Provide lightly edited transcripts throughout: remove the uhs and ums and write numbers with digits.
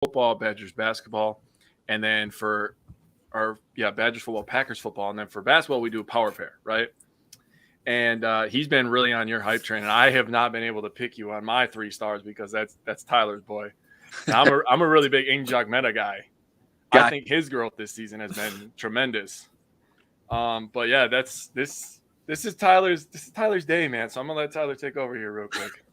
football, Badgers basketball, and then for Badgers football, Packers football, and then for basketball we do a power pair, right? And he's been really on your hype train, and I have not been able to pick you on my 3 stars because that's Tyler's boy. Now, I'm a really big Injok Meta guy. I think his growth this season has been tremendous. But yeah, this is Tyler's day, man. So I'm gonna let Tyler take over here real quick.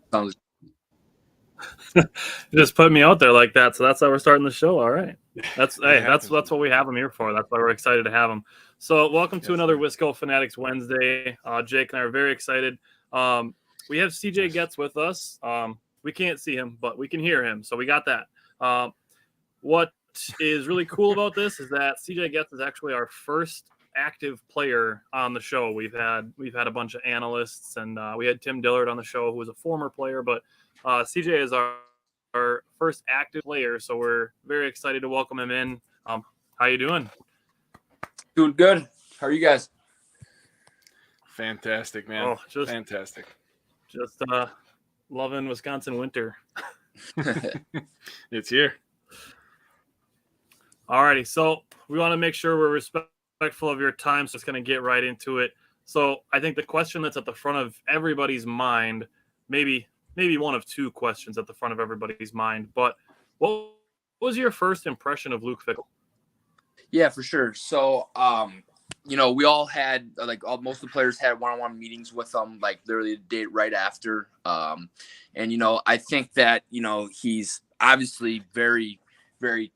Just put me out there like that, so that's how we're starting the show. All right, that's what we have him here for. That's why we're excited to have him. So welcome to another Wisco Fanatics Wednesday. Jake and I are very excited. We have CJ Goetz with us. We can't see him, but we can hear him, so we got that. What is really cool about this is that CJ Goetz is actually our first active player on the show. We've had a bunch of analysts, and we had Tim Dillard on the show, who was a former player, but CJ is our first active player, so we're very excited to welcome him in. How you doing? Doing good. How are you guys? Fantastic, man. Fantastic. Just loving Wisconsin winter. It's here. Alrighty, so we want to make sure we're respectful of your time, so it's going to get right into it. So I think the question that's at the front of everybody's mind, maybe one of 2 questions at the front of everybody's mind, but what was your first impression of Luke Fickell? Yeah, for sure. So, we all had most of the players had one-on-one meetings with him, like literally the day right after. I think that, he's obviously very, very,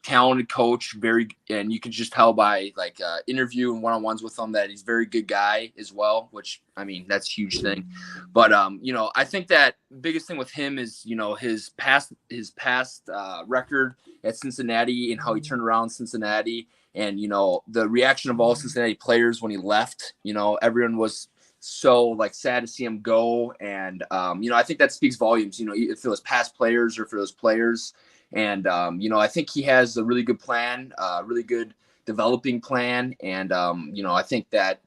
talented coach, and you can just tell by interview and one-on-ones with him that he's a very good guy as well, which, that's a huge thing. But, I think that biggest thing with him is, his past record at Cincinnati and how he turned around Cincinnati, and, the reaction of all Cincinnati players when he left. Everyone was so sad to see him go. And, I think that speaks volumes, if it was past players or for those players. And, I think he has a really good plan, really good developing plan. And, I think that,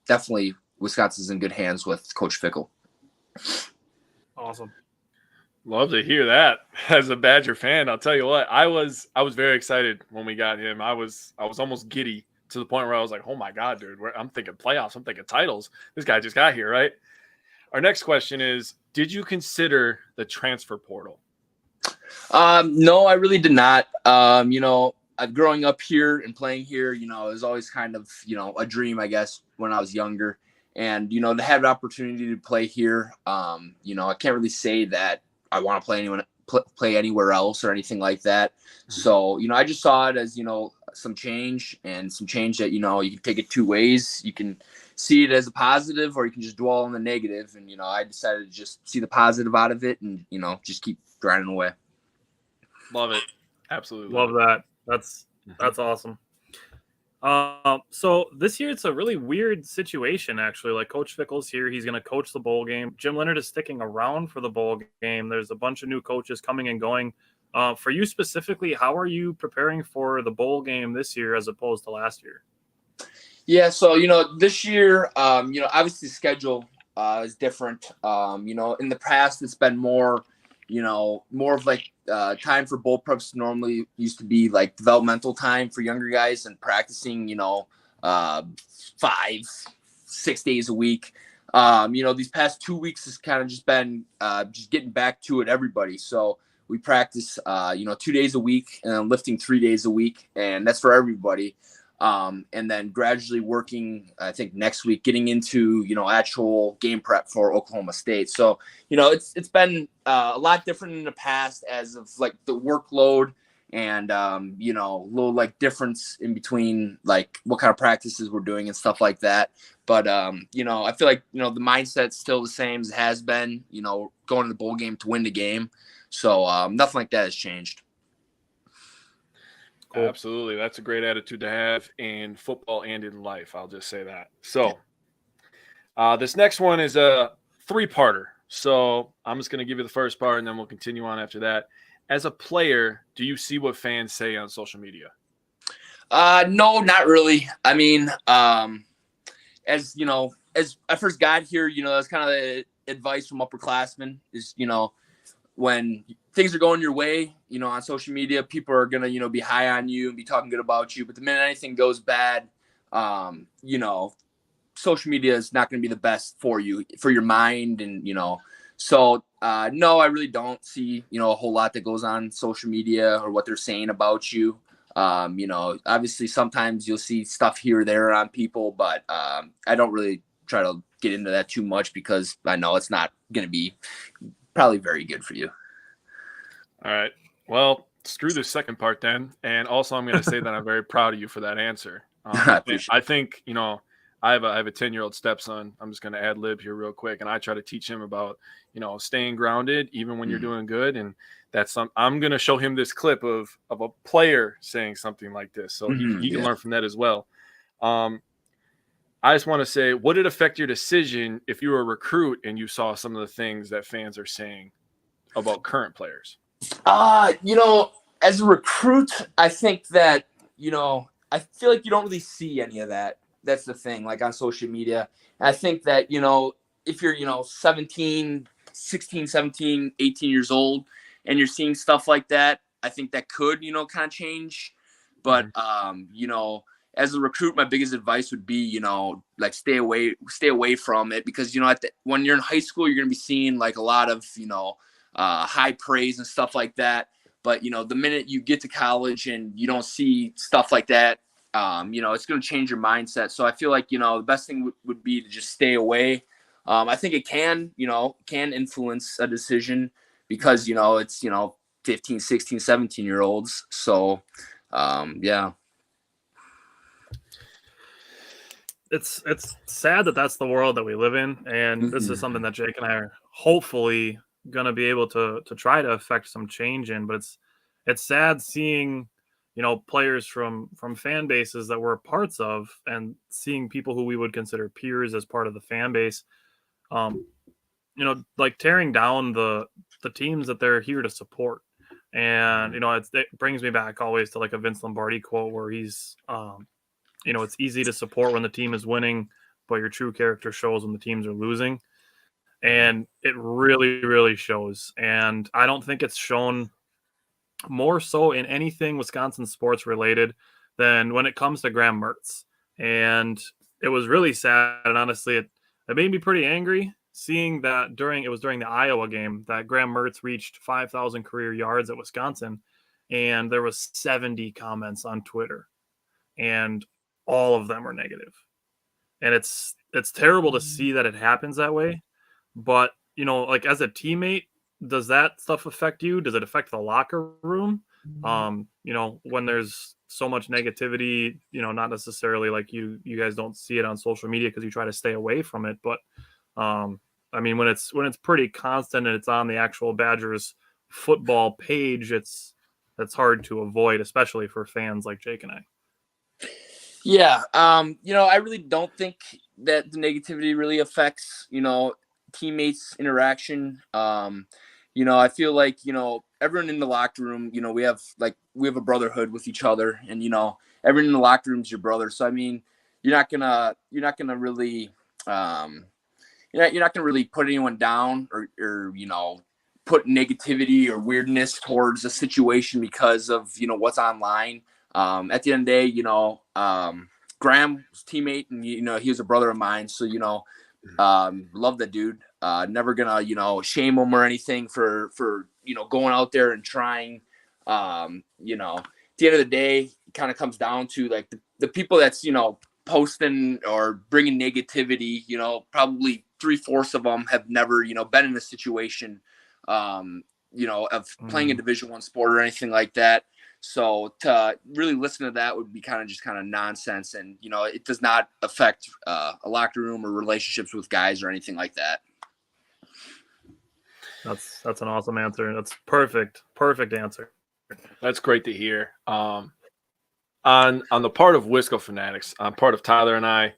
definitely Wisconsin's in good hands with Coach Fickell. Awesome. Love to hear that. As a Badger fan, I'll tell you what, I was very excited when we got him. I was almost giddy to the point where I was like, oh my God, dude, I'm thinking playoffs. I'm thinking titles. This guy just got here, right? Our next question is, did you consider the transfer portal? No, I really did not. Growing up here and playing here, it was always kind of, a dream, I guess, when I was younger. And, to have an opportunity to play here, I can't really say that I want to play anywhere else or anything like that. So, I just saw it as, some change that, you can take it 2 ways. You can see it as a positive, or you can just dwell on the negative. And, I decided to just see the positive out of it and, just keep grinding away. Love it. Absolutely. Love that. That's awesome. So this year it's a really weird situation, actually. Like, Coach Fickell's here. He's going to coach the bowl game. Jim Leonard is sticking around for the bowl game. There's a bunch of new coaches coming and going. For you specifically, how are you preparing for the bowl game this year as opposed to last year? Yeah, so, this year, obviously the schedule is different. In the past, it's been more of time for bowl preps normally used to be like developmental time for younger guys and practicing, 5-6 days a week. These past 2 weeks has kind of just been just getting back to it, everybody. So we practice, 2 days a week and then lifting 3 days a week. And that's for everybody. And then gradually working, I think next week, getting into, actual game prep for Oklahoma State. So, it's been a lot different in the past as of the workload and, little difference in between what kind of practices we're doing and stuff like that. But, I feel like, the mindset's still the same as it has been, going to the bowl game to win the game. So nothing like that has changed. Cool. Absolutely. That's a great attitude to have in football and in life. I'll just say that. So this next one is a 3-parter. So I'm just going to give you the first part and then we'll continue on after that. As a player, do you see what fans say on social media? No, not really. As I first got here, that's kind of the advice from upperclassmen is, when things are going your way, on social media, people are going to, be high on you and be talking good about you. But the minute anything goes bad, social media is not going to be the best for you, for your mind. And, so no, I really don't see, a whole lot that goes on social media or what they're saying about you. Obviously sometimes you'll see stuff here or there on people, but I don't really try to get into that too much because I know it's not going to be probably very good for you. All right. Well, screw the second part then. And also I'm going to say that I'm very proud of you for that answer. I think, I have a 10-year-old stepson. I'm just going to ad lib here real quick. And I try to teach him about, staying grounded even when you're doing good. And I'm going to show him this clip of a player saying something like this. So he can learn from that as well. I just want to say, would it affect your decision if you were a recruit and you saw some of the things that fans are saying about current players? As a recruit, I think that, I feel like you don't really see any of that. That's the thing, like on social media. And I think that, if you're, 16, 17, 18 years old and you're seeing stuff like that, I think that could, kind of change. But, as a recruit, my biggest advice would be, like stay away from it because, when you're in high school, you're going to be seeing like a lot of, high praise and stuff like that. But, the minute you get to college and you don't see stuff like that, it's going to change your mindset. So I feel like, the best thing would be to just stay away. I think it can influence a decision because, it's, 15, 16, 17-year-olds. So, yeah. It's sad that that's the world that we live in. And this is something that Jake and I are hopefully going to be able to try to affect some change in, but it's sad seeing, players from fan bases that we're parts of and seeing people who we would consider peers as part of the fan base, like tearing down the teams that they're here to support. And, it brings me back always to like a Vince Lombardi quote where he's, it's easy to support when the team is winning, but your true character shows when the teams are losing. And it really, really shows. And I don't think it's shown more so in anything Wisconsin sports related than when it comes to Graham Mertz. And it was really sad. And honestly, it made me pretty angry seeing that during the Iowa game that Graham Mertz reached 5,000 career yards at Wisconsin. And there was 70 comments on Twitter. And all of them are negative. And it's terrible to see that it happens that way. But, like as a teammate, does that stuff affect you? Does it affect the locker room? When there's so much negativity, not necessarily like you guys don't see it on social media because you try to stay away from it. But, when it's pretty constant and it's on the actual Badgers football page, it's hard to avoid, especially for fans like Jake and I. Yeah. I really don't think that the negativity really affects, teammates interaction. I feel like, everyone in the locker room, we have a brotherhood with each other and, everyone in the locker room is your brother. So, you're not gonna really, you're not gonna really put anyone down or put negativity or weirdness towards a situation because of, what's online. At the end of the day, Graham's teammate and, he was a brother of mine. So, love the dude. Never gonna, shame him or anything for, going out there and trying, at the end of the day, it kind of comes down to like the people that's, posting or bringing negativity, probably 3/4 of them have never, been in a situation, of playing a Division I sport or anything like that. So to really listen to that would be kind of nonsense. And, it does not affect a locker room or relationships with guys or anything like that. That's an awesome answer. That's perfect answer. That's great to hear. On the part of Wisco Fanatics, on part of Tyler and I,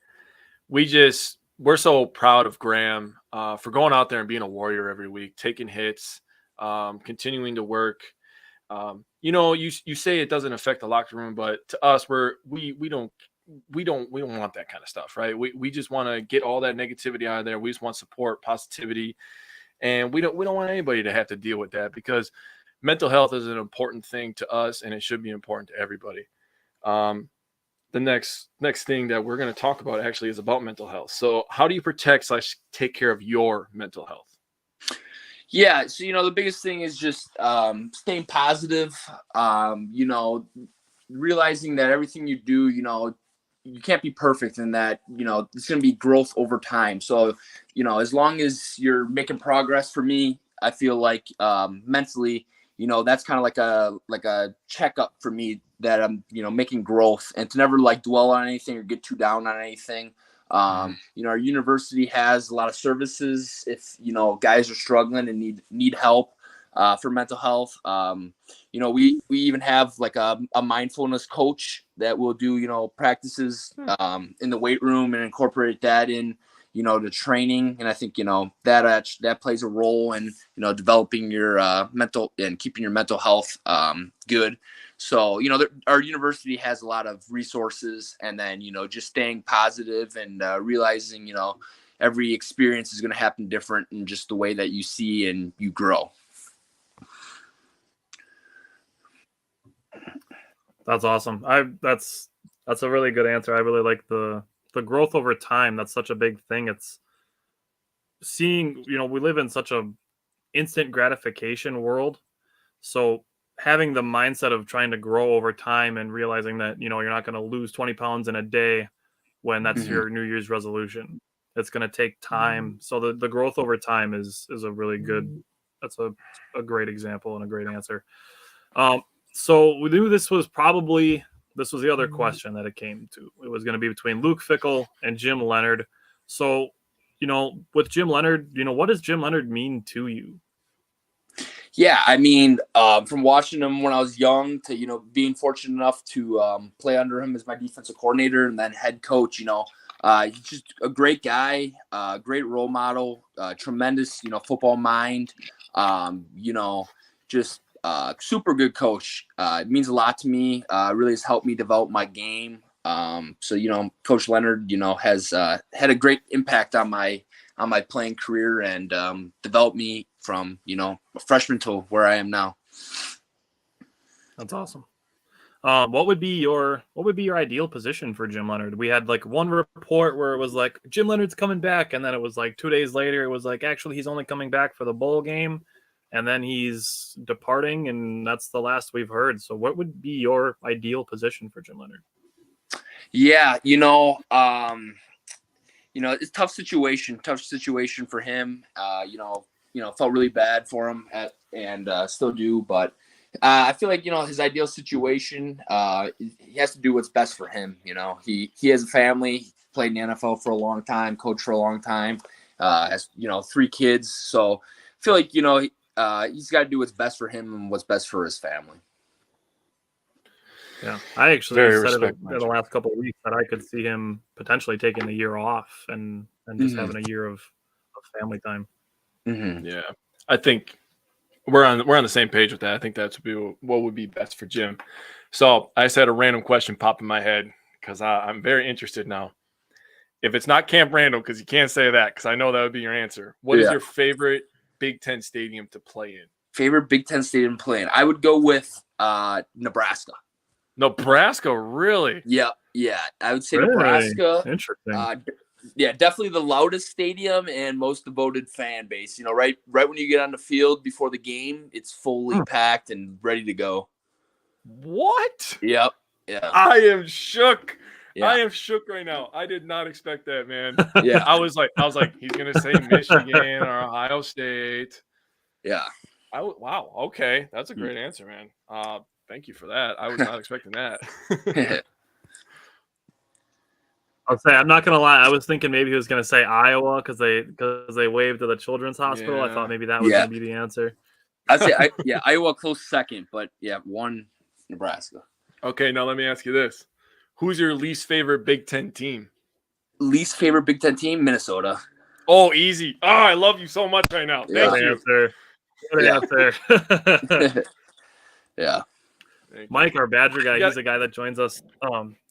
we're so proud of Graham for going out there and being a warrior every week, taking hits, continuing to work. You say it doesn't affect the locker room, but to us, we don't want that kind of stuff, right? We just want to get all that negativity out of there. We just want support, positivity, and we don't want anybody to have to deal with that because mental health is an important thing to us, and it should be important to everybody. The next thing that we're going to talk about actually is about mental health. So how do you protect / take care of your mental health? Yeah. So, the biggest thing is just staying positive, realizing that everything you do, you can't be perfect and that, it's going to be growth over time. So, as long as you're making progress, for me, I feel like mentally, that's kind of like a checkup for me that I'm, making growth, and to never dwell on anything or get too down on anything. Our university has a lot of services if, guys are struggling and need help for mental health. We even have a mindfulness coach that will do, practices in the weight room and incorporate that in, the training. And I think, that plays a role in, developing your mental and keeping your mental health good. So, our university has a lot of resources, and then, just staying positive and realizing, every experience is going to happen different in just the way that you see and you grow. That's awesome. That's a really good answer. I really like the growth over time. That's such a big thing. It's seeing, we live in such a instant gratification world. So having the mindset of trying to grow over time and realizing that, you're not going to lose 20 pounds in a day when that's your New Year's resolution. It's going to take time. So the growth over time is a really good, that's a great example and a great answer. So we knew this was the other question that it came to. It was going to be between Luke Fickell and Jim Leonhard. So, with Jim Leonhard, what does Jim Leonhard mean to you? Yeah, I mean, from watching him when I was young to, being fortunate enough to play under him as my defensive coordinator and then head coach, he's just a great guy, great role model, tremendous, football mind, just super good coach. It means a lot to me. Really has helped me develop my game. So, Coach Leonhard, has had a great impact on my playing career and developed me from, a freshman to where I am now. That's awesome. What would be your ideal position for Jim Leonhard? We had one report where it was Jim Leonhard's coming back, and then it was 2 days later it was actually he's only coming back for the bowl game, and then he's departing, and that's the last we've heard. So what would be your ideal position for Jim Leonhard? Yeah, it's a tough situation for him. Felt really bad for him and still do, but I feel like, his ideal situation, he has to do what's best for him. He has a family, played in the NFL for a long time, coached for a long time, has, 3 kids. So I feel like, he's got to do what's best for him and what's best for his family. Yeah, I actually said it in the last couple of weeks that I could see him potentially taking the year off and just having a year of family time. Mm-hmm. Yeah, I think we're on the same page with that. I think that's what would be best for Jim. So I just had a random question pop in my head because I'm very interested now. If it's not Camp Randall, because you can't say that, because I know that would be your answer. What is your favorite Big Ten stadium to play in? Favorite Big Ten stadium to play in? I would go with Nebraska. Nebraska, really? Yeah. I would say Nebraska. Interesting. Yeah, definitely the loudest stadium and most devoted fan base. Right when you get on the field before the game, it's fully packed and ready to go. What? Yep. Yeah. I am shook. Yeah. I am shook right now. I did not expect that, man. Yeah. I was like, he's gonna say Michigan or Ohio State. Yeah. Wow. Okay, that's a great answer, man. Thank you for that. I was not expecting that. I'll say I'm not gonna lie. I was thinking maybe he was gonna say Iowa because they waved to the Children's Hospital. Yeah. I thought maybe that was gonna be the answer. I'd say Iowa close second, but one Nebraska. Okay, now let me ask you this: who's your least favorite Big Ten team? Least favorite Big Ten team, Minnesota. Oh, easy. Oh, I love you so much right now. Thank you. Good answer. Yeah. Mike, our Badger guy, he's a guy that joins us.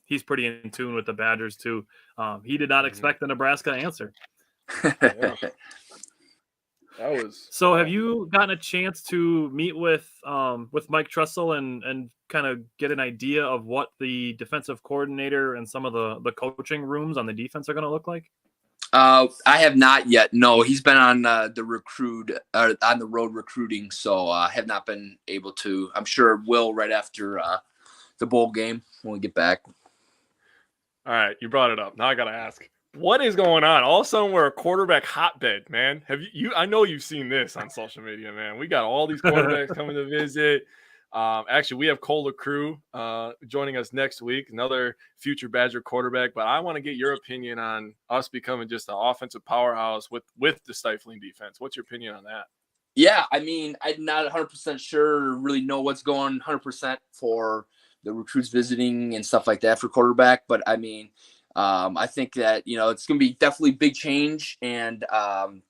He's pretty in tune with the Badgers too. He did not expect the Nebraska answer. Yeah. That was. So have you gotten a chance to meet with Mike Trussell and kind of get an idea of what the defensive coordinator and some of the coaching rooms on the defense are going to look like? I have not yet. No, he's been on on the road recruiting, so I have not been able to. I'm sure will right after the bowl game when we get back. All right, you brought it up. Now I got to ask. What is going on? All of a sudden, we're a quarterback hotbed, man. Have you? I know you've seen this on social media, man. We got all these quarterbacks coming to visit. Actually, we have Cole LaCrue joining us next week, another future Badger quarterback. But I want to get your opinion on us becoming just an offensive powerhouse with the stifling defense. What's your opinion on that? Yeah, I mean, I'm not 100% sure, really know what's going 100% for the recruits visiting and stuff like that for quarterback. But I mean, I think that, it's going to be definitely big change, and,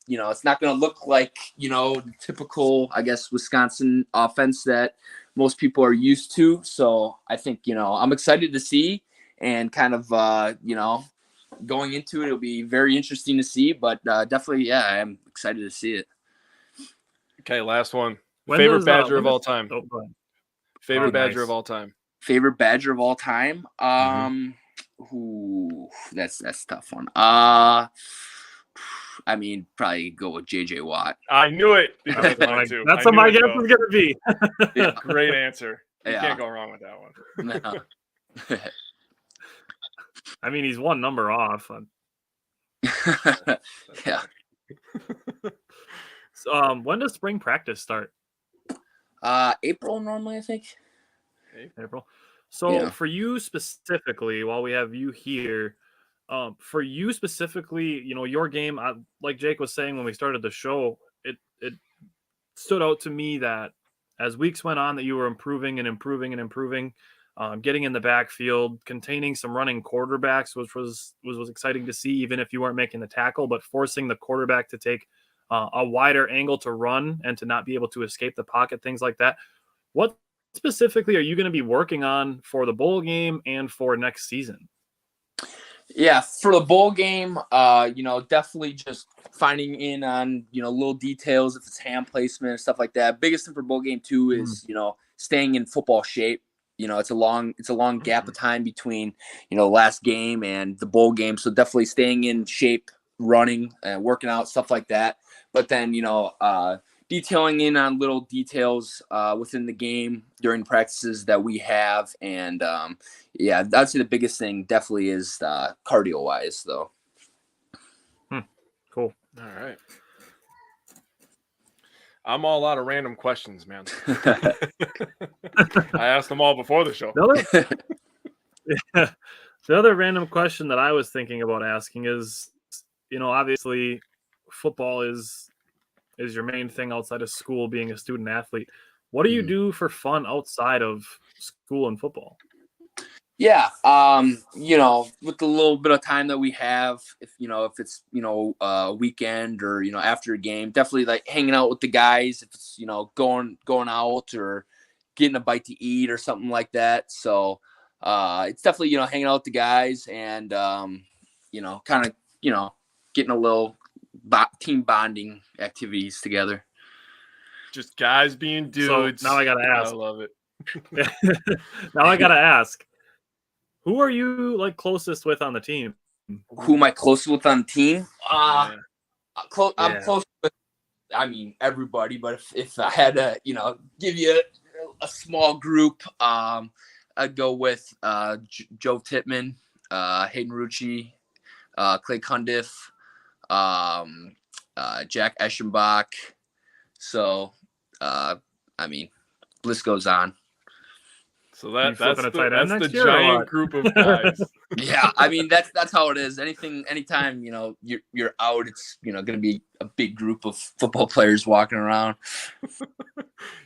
it's not going to look like, the typical, I guess, Wisconsin offense that most people are used to. So I think, I'm excited to see, and kind of, going into it, it'll be very interesting to see, but definitely, yeah, I'm excited to see it. Okay, last one. Favorite Badger of all time. Favorite Badger of all time. Favorite Badger of all time. That's a tough one. I mean, probably go with JJ Watt. I knew it. That's what my guess was gonna be. Yeah, great answer. You Yeah. can't go wrong with that one. No. I mean, he's one number off. Yeah. So, when does spring practice start? April normally, I think. April. So Yeah. for you specifically, while we have you here, for you specifically, your game, like Jake was saying when we started the show, it stood out to me that as weeks went on that you were improving and improving and improving, getting in the backfield, containing some running quarterbacks, which was exciting to see, even if you weren't making the tackle, but forcing the quarterback to take a wider angle to run and to not be able to escape the pocket, things like that. What specifically are you going to be working on for the bowl game and for next season? Yeah, for the bowl game, definitely just finding in on, little details, if it's hand placement and stuff like that. Biggest thing for bowl game too is, staying in football shape. It's a long gap of time between, last game and the bowl game. So definitely staying in shape, running and working out, stuff like that. But then, detailing in on little details within the game during practices that we have. And I'd say the biggest thing definitely is cardio wise though. Cool. All right. I'm all out of random questions, man. I asked them all before the show. The other random question that I was thinking about asking is, obviously football is your main thing outside of school, being a student athlete. What do you do for fun outside of school and football? Yeah. With the little bit of time that we have, if it's, a weekend or, after a game, definitely like hanging out with the guys, if it's, going out or getting a bite to eat or something like that. So, it's definitely, hanging out with the guys and, kind of, getting a little team bonding activities together. Just guys being dudes. So now I got to ask. I love it. Now I got to ask. Who are you closest with on the team? Who am I closest with on the team? I'm close with, everybody. But if I had to, give you a small group, I'd go with Joe Tittman, Hayden Rucci, Clay Cundiff, Jack Eschenbach. So, list goes on. So that's the giant group of guys. Yeah, that's how it is. Anytime you're out, it's going to be a big group of football players walking around.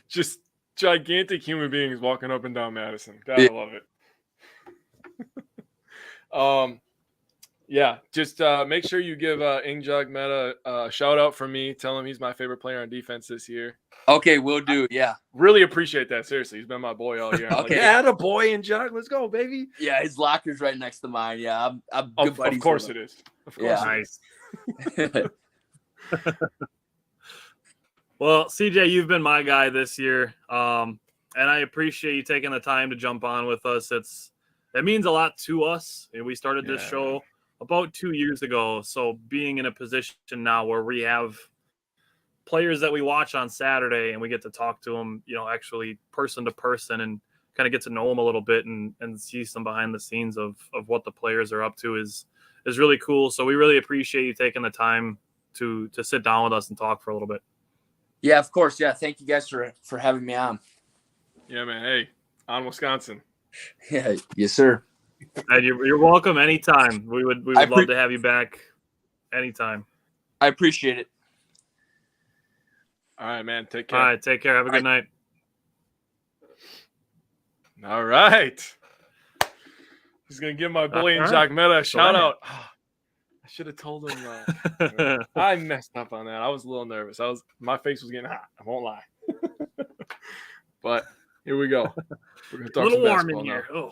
Just gigantic human beings walking up and down Madison. Gotta love it. Yeah, just make sure you give Ingjog Meta a shout out from me. Tell him he's my favorite player on defense this year. Okay, will do. Yeah, really appreciate that. Seriously, he's been my boy all year. Okay, atta boy, Ingjog, let's go, baby. Yeah, his locker's right next to mine. Yeah, I'm good buddies. Of course it is. Of course, nice. Well, CJ, you've been my guy this year, and I appreciate you taking the time to jump on with us. It means a lot to us. We started this show about 2 years ago, so being in a position now where we have players that we watch on Saturday and we get to talk to them, actually person to person and kind of get to know them a little bit and see some behind the scenes of what the players are up to is really cool. So we really appreciate you taking the time to sit down with us and talk for a little bit. Yeah, of course. Yeah. Thank you guys for having me on. Yeah, man. Hey, on Wisconsin. Yeah. Yes, sir. And you're welcome anytime. We would love to have you back anytime. I appreciate it. All right, man. Take care. All right. Take care. Have a good night. All right. He's going to give my boy in Jacques Meta a shout out. I should have told him. I messed up on that. I was a little nervous. My face was getting hot. I won't lie. But here we go. We're going to talk a little some warm in basketball here. now. Oh.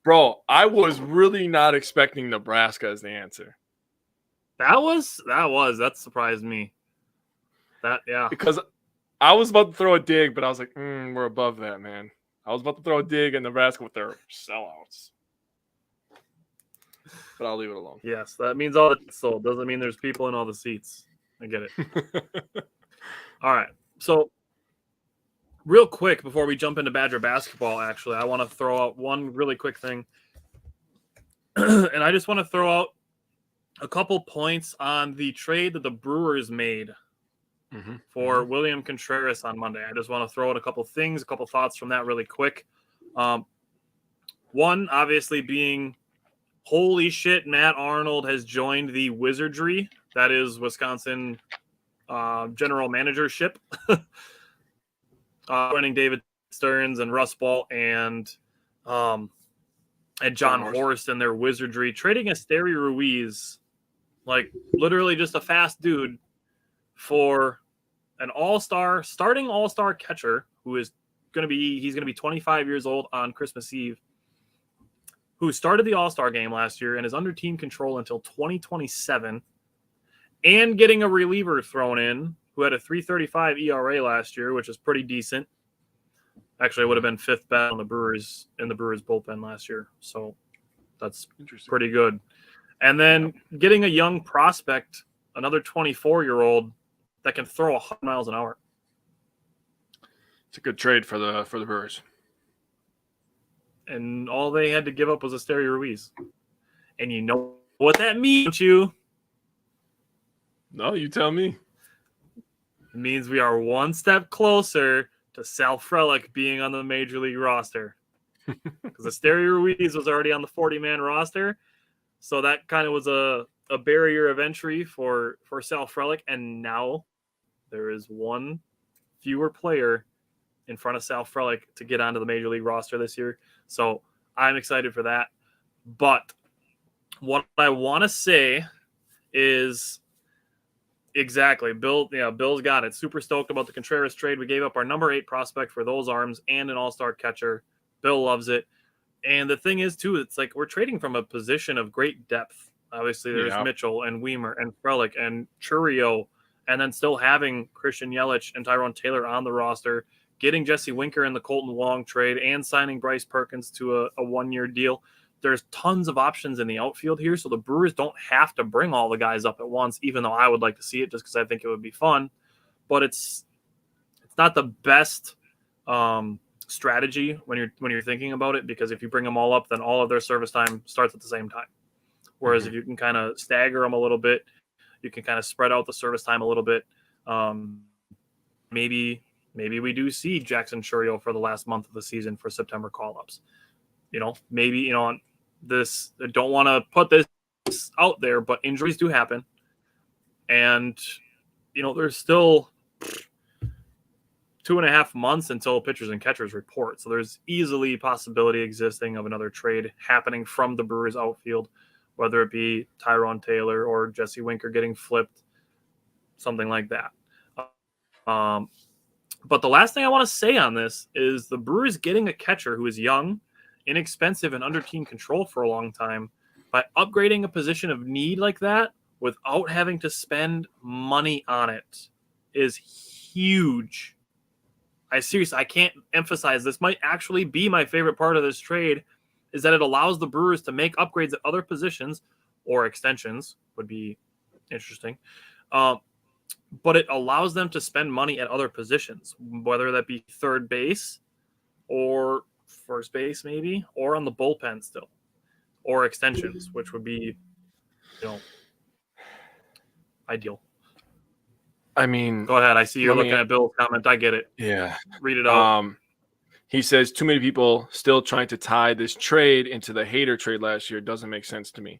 Bro, I was really not expecting Nebraska as the answer. That surprised me. Because I was about to throw a dig, but I was like, we're above that, man. I was about to throw a dig at Nebraska with their sellouts. But I'll leave it alone. Yes, that means all it's sold. Doesn't mean there's people in all the seats. I get it. All right. So real quick before we jump into Badger basketball, actually, I want to throw out one really quick thing. And I just want to throw out a couple points on the trade that the Brewers made for William Contreras on Monday. I just want to throw out a couple things, a couple thoughts from that really quick. One, obviously, being holy shit, Matt Arnold has joined the Wizardry. That is Wisconsin general managership. Running David Stearns and Russ Ball and John Horst and their Wizardry. Trading Esteri Ruiz, like literally just a fast dude, for an starting all-star catcher who is he's going to be 25 years old on Christmas Eve, who started the All-Star game last year and is under team control until 2027, and getting a reliever thrown in who had a 3.35 ERA last year, which is pretty decent. Actually, it would have been fifth best in the Brewers bullpen last year, so that's pretty good. And then getting a young prospect, another 24-year-old that can throw 100 miles an hour. It's a good trade for the Brewers. And all they had to give up was Esteri Ruiz. And you know what that means, don't you? No, you tell me. It means we are one step closer to Sal Frelick being on the Major League roster. Because Esteri Ruiz was already on the 40-man roster. So that kind of was a barrier of entry for Sal Frelick. And now there is one fewer player in front of Sal Frelick to get onto the Major League roster this year. So I'm excited for that. But what I want to say is exactly, Bill's got it. Super stoked about the Contreras trade. We gave up our number 8 prospect for those arms and an all-star catcher. Bill loves it. And the thing is, too, it's like we're trading from a position of great depth. Obviously, there's Mitchell and Weimer and Frelick and Churio, and then still having Christian Yelich and Tyrone Taylor on the roster, getting Jesse Winker in the Colton Wong trade, and signing Bryce Perkins to a one-year deal. There's tons of options in the outfield here, so the Brewers don't have to bring all the guys up at once, even though I would like to see it just because I think it would be fun. But it's not the best strategy when you're thinking about it, because if you bring them all up, then all of their service time starts at the same time. Whereas if you can kind of stagger them a little bit, you can kind of spread out the service time a little bit. Maybe we do see Jackson Churio for the last month of the season for September call-ups. Maybe, this, I don't want to put this out there, but injuries do happen. And, there's still 2.5 months until pitchers and catchers report. So there's easily possibility existing of another trade happening from the Brewers outfield, whether it be Tyrone Taylor or Jesse Winker getting flipped, something like that. But the last thing I want to say on this is the Brewers getting a catcher who is young, inexpensive, and under team control for a long time by upgrading a position of need like that without having to spend money on it is huge. I can't emphasize this. Might actually be my favorite part of this trade is that it allows the Brewers to make upgrades at other positions or extensions would be interesting. But it allows them to spend money at other positions, whether that be third base or first base maybe, or on the bullpen still, or extensions, which would be, ideal. I mean, go ahead. I see you're looking at Bill's comment. I get it. Yeah. Read it out. He says, too many people still trying to tie this trade into the Hader trade last year. Doesn't make sense to me.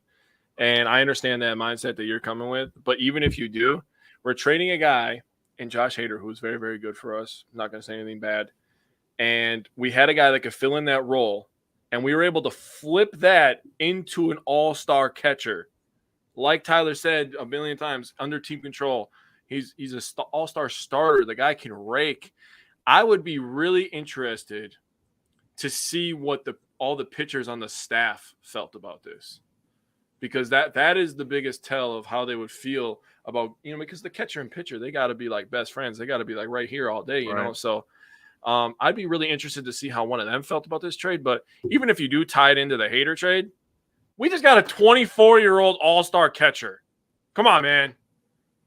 And I understand that mindset that you're coming with. But even if you do, we're trading a guy in Josh Hader, who's very, very good for us. I'm not going to say anything bad. And we had a guy that could fill in that role. And we were able to flip that into an all-star catcher. Like Tyler said a million times, under team control. He's an all-star starter. The guy can rake. I would be really interested to see what all the pitchers on the staff felt about this, because that is the biggest tell of how they would feel about, because the catcher and pitcher, they got to be like best friends. They got to be like right here all day, you know? So I'd be really interested to see how one of them felt about this trade. But even if you do tie it into the Hader trade, we just got a 24-year-old all-star catcher. Come on, man.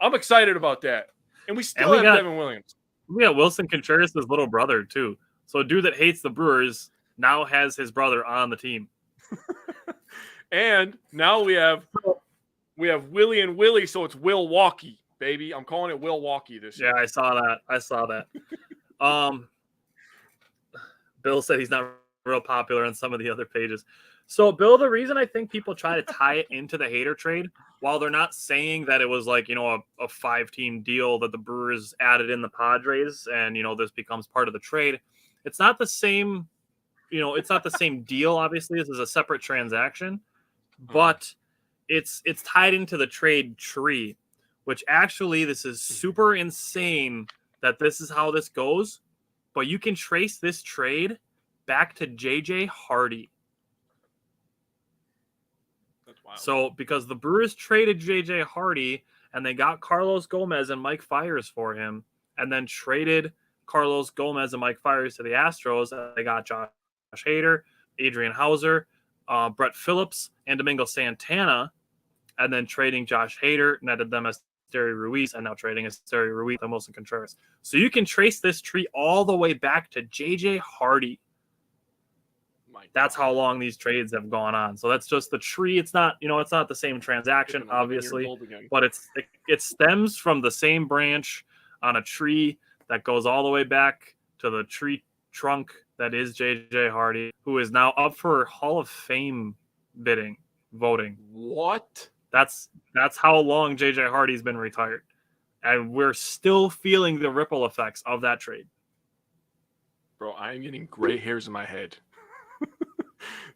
I'm excited about that. And we still have Devin Williams. We got Wilson Contreras' little brother, too. So a dude that hates the Brewers now has his brother on the team. And now we have Willie and Willie, so it's Milwaukee, baby. I'm calling it Milwaukee this year. Yeah, I saw that. Bill said he's not real popular on some of the other pages. So, Bill, the reason I think people try to tie it into the Hader trade, while they're not saying that it was like, a 5-team deal that the Brewers added in the Padres and, this becomes part of the trade, it's not the same, it's not the same deal, obviously. This is a separate transaction, but it's tied into the trade tree, which actually this is super insane that this is how this goes, but you can trace this trade back to JJ Hardy. So, because the Brewers traded J.J. Hardy and they got Carlos Gomez and Mike Fiers for him, and then traded Carlos Gomez and Mike Fiers to the Astros, and they got Josh Hader, Adrian Hauser, Brett Phillips, and Domingo Santana, and then trading Josh Hader netted them as Esteury Ruiz, and now trading Esteury Ruiz and Wilson Contreras. So you can trace this tree all the way back to J.J. Hardy. That's how long these trades have gone on. So that's just the tree. It's not, it's not the same transaction, obviously, but it stems from the same branch on a tree that goes all the way back to the tree trunk that is JJ Hardy, who is now up for Hall of Fame voting. What? That's how long JJ Hardy's been retired. And we're still feeling the ripple effects of that trade. Bro, I'm getting gray hairs in my head.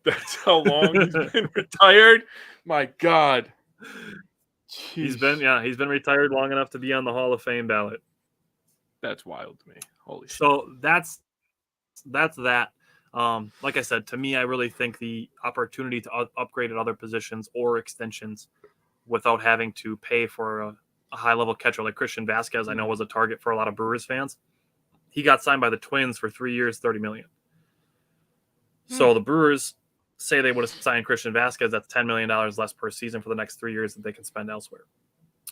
That's how long he's been retired. My God. Jeez. He's been retired long enough to be on the Hall of Fame ballot. That's wild to me. Holy shit. So that's that. Like I said, to me, I really think the opportunity to upgrade at other positions or extensions without having to pay for a high-level catcher like Christian Vasquez, I know was a target for a lot of Brewers fans. He got signed by the Twins for 3 years, $30 million. So the Brewers say they would have signed Christian Vasquez. That's $10 million less per season for the next 3 years that they can spend elsewhere.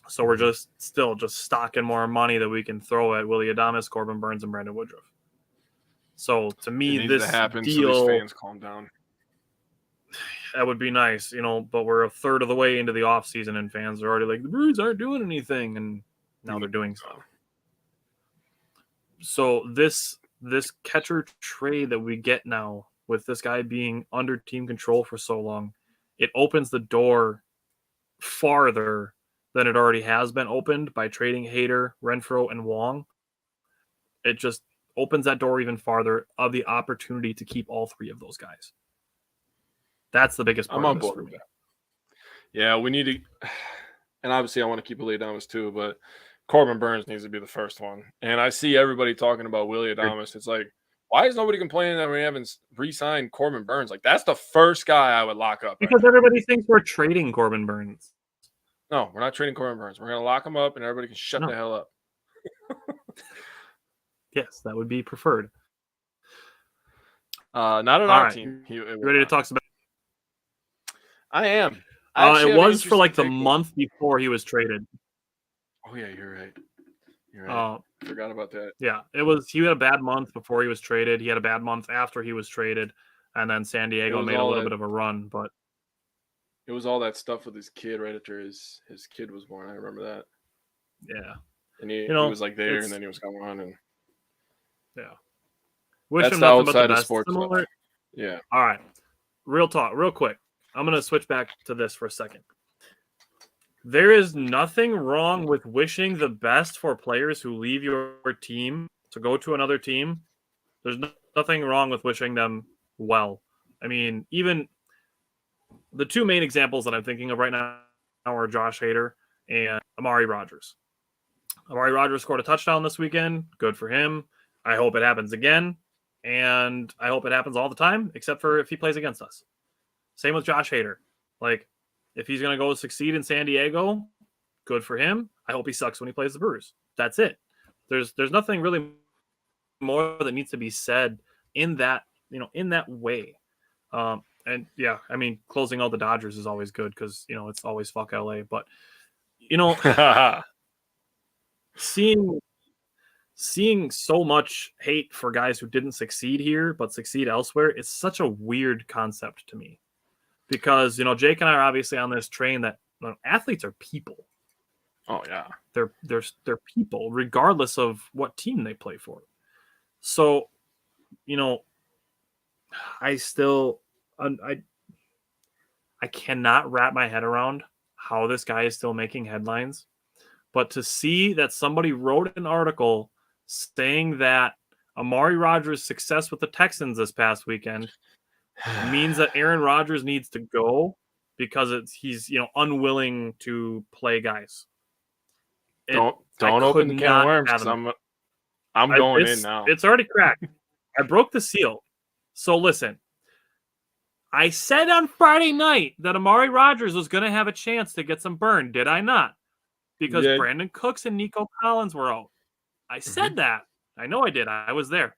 So we're just stocking more money that we can throw at Willie Adames, Corbin Burns, and Brandon Woodruff. So to me, this deal, so these fans calm down. That would be nice, but we're a third of the way into the offseason and fans are already like, the Brewers aren't doing anything, and now they're doing so. So this catcher trade that we get now, with this guy being under team control for so long, it opens the door farther than it already has been opened by trading Hader, Renfroe, and Wong. It just opens that door even farther of the opportunity to keep all three of those guys. That's the biggest part of this for me. Yeah, we need to, and obviously I want to keep Willie Adames too, but Corbin Burns needs to be the first one. And I see everybody talking about Willie Adames. It's like, why is nobody complaining that we haven't re-signed Corbin Burns? Like, that's the first guy I would lock up. Because everybody thinks we're trading Corbin Burns. No, we're not trading Corbin Burns. We're going to lock him up, and everybody can shut the hell up. Yes, that would be preferred. Not on All our right. team. You ready to talk about? I am. I It was for like the take. month before he was traded. Oh yeah, you're right. You're right. Forgot about that. Yeah, it was. He had a bad month before he was traded. He had a bad month after he was traded, and then San Diego made a little bit of a run. But it was all that stuff with his kid right after his kid was born. I remember that. Yeah, and he was like there, and then he was gone, and yeah. Wish that's him the nothing but outside the of best. sports. Similar. Yeah. All right. Real talk, real quick. I'm gonna switch back to this for a second. There is nothing wrong with wishing the best for players who leave your team to go to another team. There's nothing wrong with wishing them well. I mean, even the two main examples that I'm thinking of right now are Josh Hader and Amari Rodgers. Amari Rodgers scored a touchdown this weekend. Good for him. I hope it happens again. And I hope it happens all the time, except for if he plays against us. Same with Josh Hader. Like, if he's going to go succeed in San Diego, good for him. I hope he sucks when he plays the Brewers. That's it. There's nothing really more that needs to be said in that, in that way. And yeah, I mean, closing out the Dodgers is always good because, it's always fuck LA. But, seeing so much hate for guys who didn't succeed here but succeed elsewhere, it's such a weird concept to me. Because, Jake and I are obviously on this train that athletes are people. Oh, yeah. They're people, regardless of what team they play for. So, I cannot wrap my head around how this guy is still making headlines. But to see that somebody wrote an article saying that Amari Rodgers' success with the Texans this past weekend means that Aaron Rodgers needs to go because he's unwilling to play guys. Don't open the can of worms because I'm going in now. It's already cracked. I broke the seal. So listen, I said on Friday night that Amari Rodgers was going to have a chance to get some burn. Did I not? Because Brandon Cooks and Nico Collins were out. I said that. I know I did. I was there.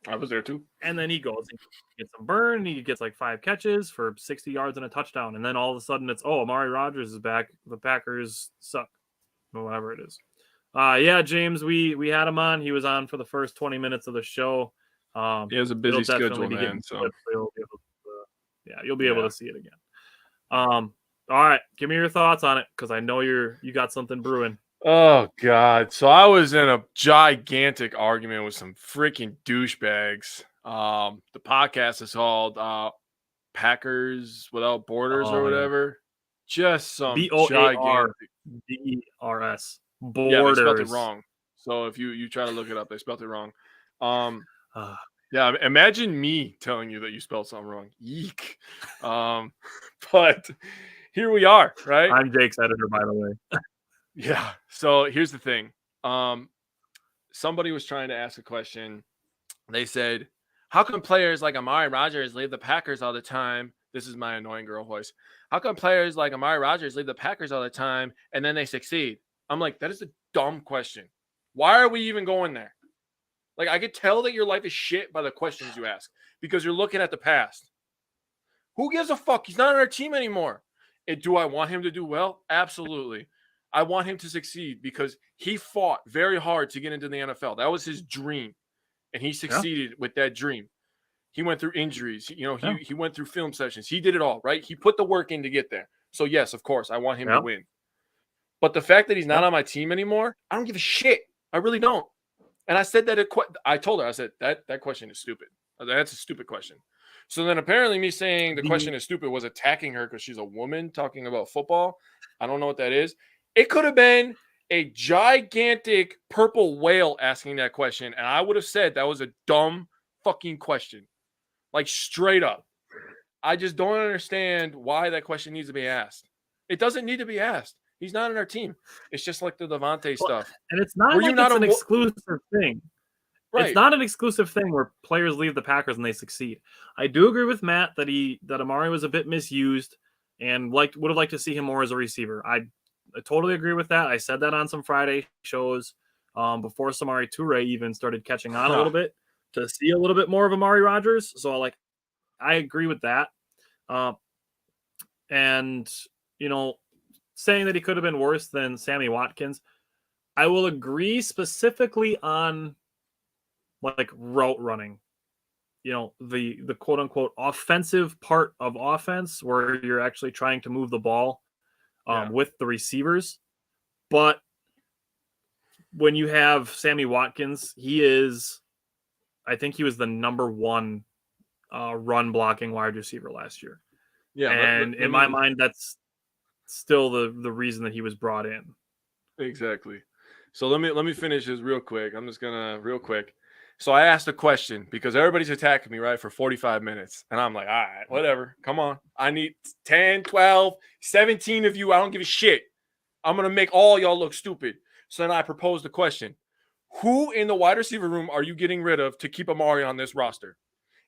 I was there too. And then he goes and gets some burn. He gets like 5 catches for 60 yards and a touchdown. And then all of a sudden it's, Amari Rodgers is back. The Packers suck. Or whatever it is. Yeah, James, we had him on. He was on for the first 20 minutes of the show. He has a busy schedule, man. So you'll be able to see it again. All right, give me your thoughts on it because I know you got something brewing. Oh God! So I was in a gigantic argument with some freaking douchebags. The podcast is called Packers Without Borders or whatever. Just some gigantic BRS borders. Yeah, they spelled it wrong. So if you try to look it up, they spelled it wrong. Yeah, imagine me telling you that you spelled something wrong. Yeek. But here we are, right? I'm Jake's editor, by the way. Yeah. So here's the thing. Somebody was trying to ask a question. They said, how come players like Amari Rodgers leave the Packers all the time? This is my annoying girl voice. How come players like Amari Rodgers leave the Packers all the time and then they succeed? I'm like, that is a dumb question. Why are we even going there? Like, I could tell that your life is shit by the questions you ask because you're looking at the past. Who gives a fuck? He's not on our team anymore. And do I want him to do well? Absolutely. I want him to succeed because he fought very hard to get into the NFL. That was his dream. And he succeeded with that dream. He went through injuries. He went through film sessions. He did it all, right? He put the work in to get there. So, yes, of course, I want him to win. But the fact that he's not on my team anymore, I don't give a shit. I really don't. And I said that I told her, I said, that question is stupid. That's a stupid question. So then apparently me saying the question is stupid was attacking her because she's a woman talking about football. I don't know what that is. It could have been a gigantic purple whale asking that question, and I would have said that was a dumb fucking question. Like, straight up. I just don't understand why that question needs to be asked. It doesn't need to be asked. He's not on our team. It's just like the Devontae stuff. And it's not an exclusive thing. Right. It's not an exclusive thing where players leave the Packers and they succeed. I do agree with Matt that Amari was a bit misused and would have liked to see him more as a receiver. I totally agree with that. I said that on some Friday shows. before Samari Toure even started catching on a little bit, to see a little bit more of Amari Rodgers. So, like, I agree with that. And, you know, saying that he could have been worse than Sammy Watkins, I will agree specifically on, like, route running. You know, the quote unquote offensive part of offense where you're actually trying to move the ball with the receivers. But when you have Sammy Watkins, I think he was the number one run blocking wide receiver last year. Yeah. And in my mind, that's still the reason that he was brought in. Exactly. So let me finish this real quick. I'm just gonna real quick. So I asked a question because everybody's attacking me, right, for 45 minutes. And I'm like, all right, whatever. Come on. I need 10, 12, 17 of you. I don't give a shit. I'm going to make all y'all look stupid. So then I proposed the question. Who in the wide receiver room are you getting rid of to keep Amari on this roster?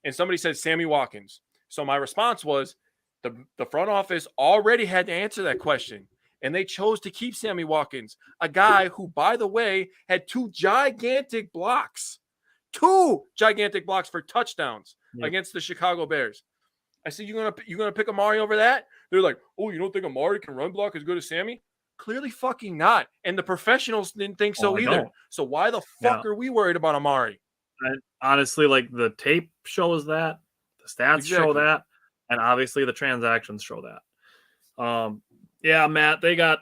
And somebody said Sammy Watkins. So my response was the front office already had to answer that question. And they chose to keep Sammy Watkins, a guy who, by the way, had two gigantic blocks for touchdowns against the Chicago Bears. I said, you're gonna pick Amari over that? They're like, oh, you don't think Amari can run block as good as Sammy? Clearly fucking not. And the professionals didn't think so either. Don't. So why the fuck are we worried about Amari? Honestly, like, the tape shows that, the stats show that, and obviously the transactions show that. Yeah, Matt, they got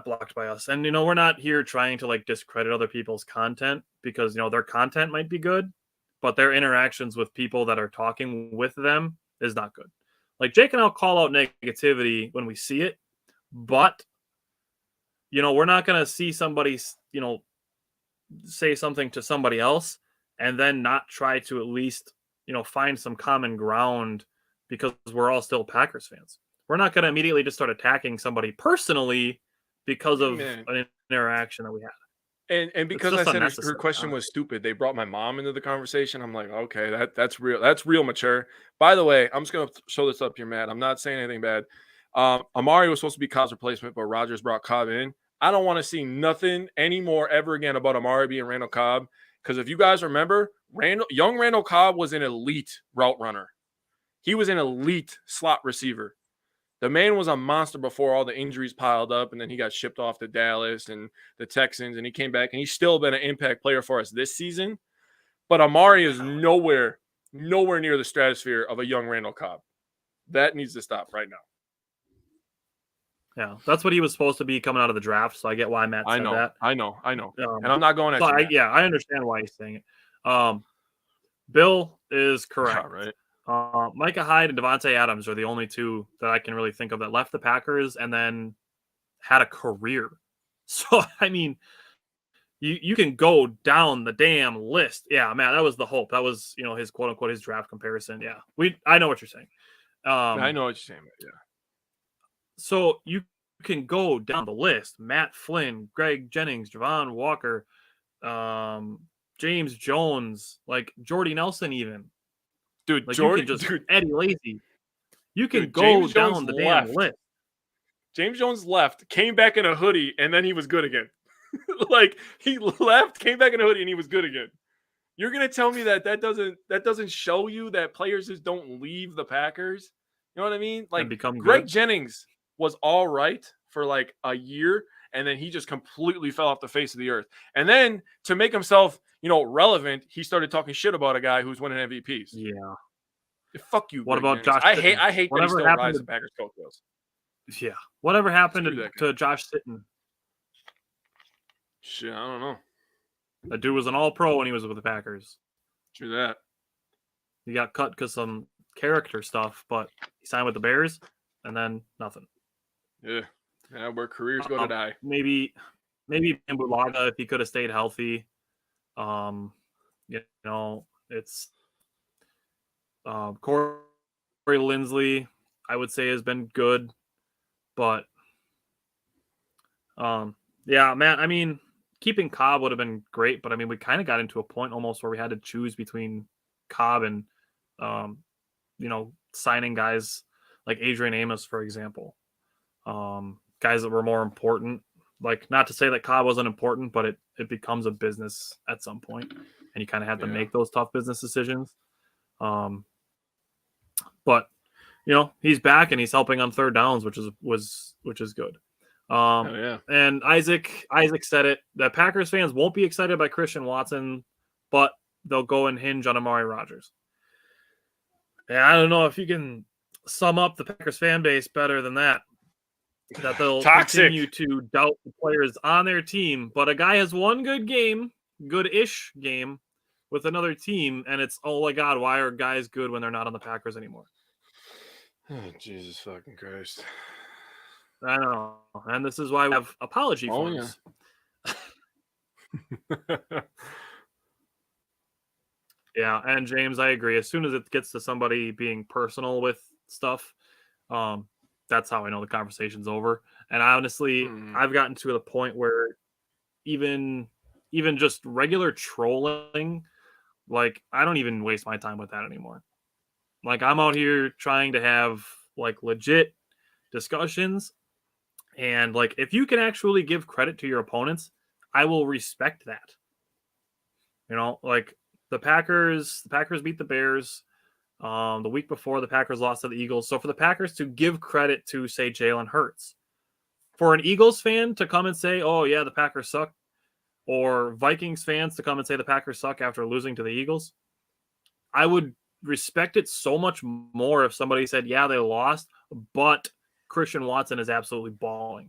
blocked by us. And, you know, we're not here trying to, like, discredit other people's content because, you know, their content might be good, but their interactions with people that are talking with them is not good. Like, Jake and I'll call out negativity when we see it, but, you know, we're not going to see somebody, you know, say something to somebody else and then not try to at least, you know, find some common ground because we're all still Packers fans. We're not going to immediately just start attacking somebody personally because of an interaction that we had. And because I said her question was stupid, they brought my mom into the conversation. I'm like, okay, that's real. That's real mature. By the way, I'm just going to show this up here, Matt. I'm not saying anything bad. Amari was supposed to be Cobb's replacement, but Rodgers brought Cobb in. I don't want to see nothing anymore ever again about Amari being Randall Cobb. Because if you guys remember, young Randall Cobb was an elite route runner. He was an elite slot receiver. The man was a monster before all the injuries piled up, and then he got shipped off to Dallas and the Texans, and he came back, and he's still been an impact player for us this season. But Amari is nowhere near the stratosphere of a young Randall Cobb. That needs to stop right now. Yeah, that's what he was supposed to be coming out of the draft, so I get why Matt said that. I know. And I'm not going at you. I understand why he's saying it. Bill is correct. Yeah, right. Micah Hyde and Devontae Adams are the only two that I can really think of that left the Packers and then had a career. So, I mean, you can go down the damn list. Yeah, man, that was the hope. That was, you know, his quote unquote his draft comparison. Yeah, I know what you're saying. I know what you're saying. Yeah. So you can go down the list: Matt Flynn, Greg Jennings, Javon Walker, James Jones, like Jordy Nelson, even. Dude, like Eddie Lacy. You can go down the damn list. James Jones left, came back in a hoodie, and then he was good again. Like, he left, came back in a hoodie, and he was good again. You're gonna tell me that doesn't show you that players just don't leave the Packers? You know what I mean? Like, Greg Jennings was all right for like a year, and then he just completely fell off the face of the earth. And then to make himself, you know, relevant, he started talking shit about a guy who's winning MVPs. Yeah. Fuck you. What about Josh? I hate that he still rides the Packers coattails. Yeah. Whatever happened to Josh Sitton? Shit, I don't know. That dude was an all-pro when he was with the Packers. True that. He got cut because some character stuff, but he signed with the Bears, and then nothing. Yeah, where careers go to die. Maybe Bulaga, if he could have stayed healthy. You know, it's Corey Linsley, I would say, has been good, but yeah, man. I mean, keeping Cobb would have been great, but I mean, we kind of got into a point almost where we had to choose between Cobb and you know, signing guys like Adrian Amos, for example. Guys that were more important like, not to say that Cobb wasn't important, but it becomes a business at some point, and you kind of have to make those tough business decisions. But he's back and he's helping on third downs, which is good. And Isaac said it, that Packers fans won't be excited by Christian Watson, but they'll go and hinge on Amari Rodgers. Yeah, I don't know if you can sum up the Packers fan base better than that. That they'll continue to doubt the players on their team, but a guy has one good-ish game with another team, and it's, oh my God, why are guys good when they're not on the Packers anymore? Oh, Jesus fucking Christ. I know. And this is why we have apology forms. Yeah, and James, I agree. As soon as it gets to somebody being personal with stuff, that's how I know the conversation's over. And honestly, I've gotten to the point where even just regular trolling, like, I don't even waste my time with that anymore. Like, I'm out here trying to have, like, legit discussions. And, like, if you can actually give credit to your opponents, I will respect that. Like, the Packers beat the Bears. The week before, the Packers lost to the Eagles. So for the Packers to give credit to, say, Jalen Hurts, for an Eagles fan to come and say, oh, yeah, the Packers suck, or Vikings fans to come and say the Packers suck after losing to the Eagles, I would respect it so much more if somebody said, yeah, they lost, but Christian Watson is absolutely balling.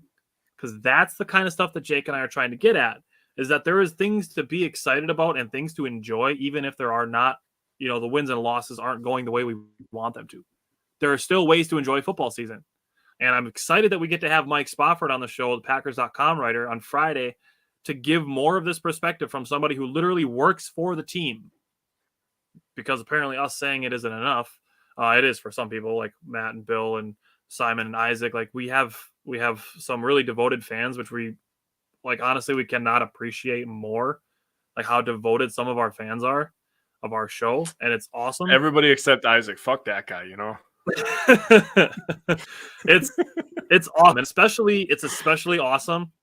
Because that's the kind of stuff that Jake and I are trying to get at, is that there is things to be excited about and things to enjoy, even if there are not, the wins and losses aren't going the way we want them to. There are still ways to enjoy football season. And I'm excited that we get to have Mike Spofford on the show, the Packers.com writer, on Friday, to give more of this perspective from somebody who literally works for the team. Because apparently us saying it isn't enough. It is for some people, like Matt and Bill and Simon and Isaac. Like, we have some really devoted fans, which we, like, honestly, we cannot appreciate more, like, how devoted some of our fans are of our show, and it's awesome. Everybody except Isaac. Fuck that guy, It's awesome. It's especially awesome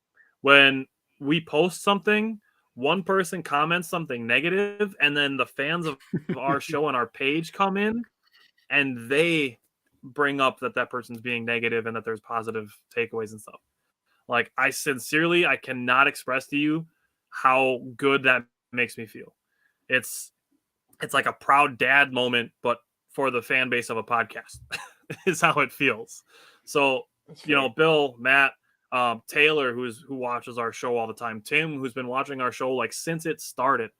when we post something, one person comments something negative, and then the fans of our show and our page come in and they bring up that person's being negative and that there's positive takeaways and stuff. Like, I cannot express to you how good that makes me feel. It's like a proud dad moment, but for the fan base of a podcast is how it feels. So, Bill, Matt, Taylor, who watches our show all the time, Tim, who's been watching our show like since it started,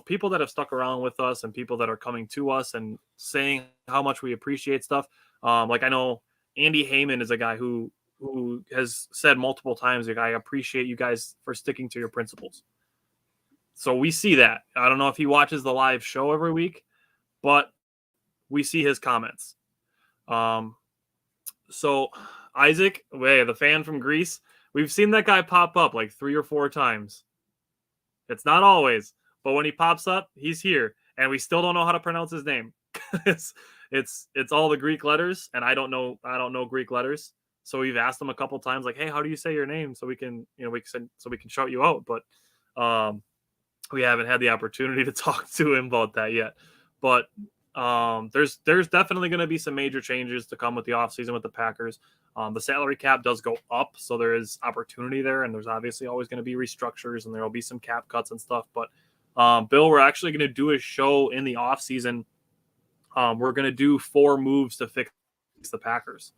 people that have stuck around with us and people that are coming to us and saying how much we appreciate stuff. Like, I know Andy Heyman is a guy who has said multiple times, like, I appreciate you guys for sticking to your principles. So we see that. I don't know if he watches the live show every week, but we see his comments. So Isaac, the fan from Greece, we've seen that guy pop up like 3 or 4 times. It's not always, but when he pops up, he's here, and we still don't know how to pronounce his name. it's all the Greek letters, and I don't know Greek letters. So we've asked him a couple times, like, hey, how do you say your name? So we can shout you out. But we haven't had the opportunity to talk to him about that yet. But there's definitely going to be some major changes to come with the offseason with the Packers. The salary cap does go up, so there is opportunity there, and there's obviously always going to be restructures, and there will be some cap cuts and stuff. But Bill, we're actually going to do a show in the offseason. We're going to do 4 moves to fix the Packers.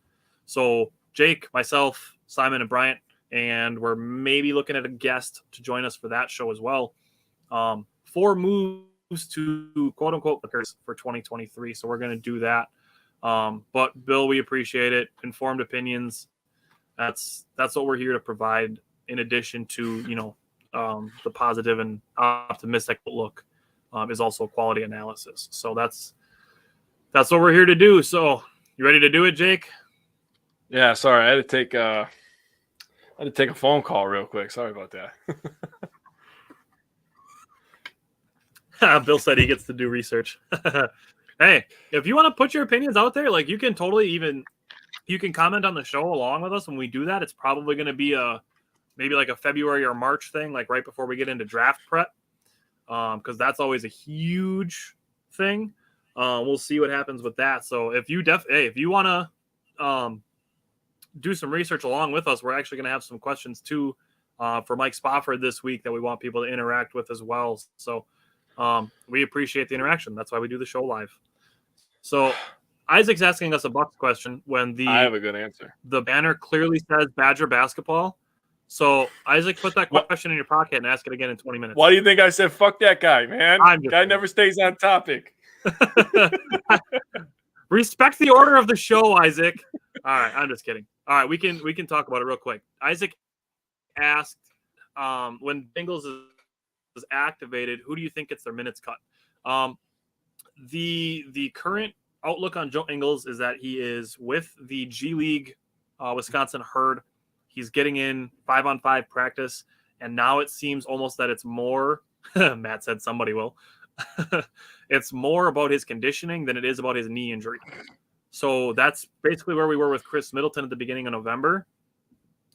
So Jake, myself, Simon, and Bryant, and we're maybe looking at a guest to join us for that show as well. 4 moves to quote unquote for 2023. So we're going to do that. But Bill, we appreciate it. Informed opinions. That's what we're here to provide, in addition to, the positive and optimistic look, is also quality analysis. So that's what we're here to do. So you ready to do it, Jake? Yeah, sorry. I had to take a phone call real quick. Sorry about that. Bill said he gets to do research. Hey, if you want to put your opinions out there, like, you can totally even you can comment on the show along with us when we do that. It's probably going to be maybe like a February or March thing, like right before we get into draft prep, because that's always a huge thing. We'll see what happens with that. So if you if you want to do some research along with us, we're actually going to have some questions too for Mike Spofford this week that we want people to interact with as well. So we appreciate the interaction. That's why we do the show live. So Isaac's asking us a Bucks question when I have a good answer. The banner clearly says Badger basketball. So Isaac, put that question in your pocket and ask it again in 20 minutes. Why do you think I said fuck that guy, man? Guy never stays on topic. Respect the order of the show, Isaac. All right, I'm just kidding. All right, we can talk about it real quick. Isaac asked, when Ingles is activated, who do you think gets their minutes cut? The current outlook on Joe Ingles is that he is with the G League Wisconsin Herd. He's getting in 5-on-5 practice, and now it seems almost that it's more Matt said somebody will. It's more about his conditioning than it is about his knee injury. So that's basically where we were with Chris Middleton at the beginning of November.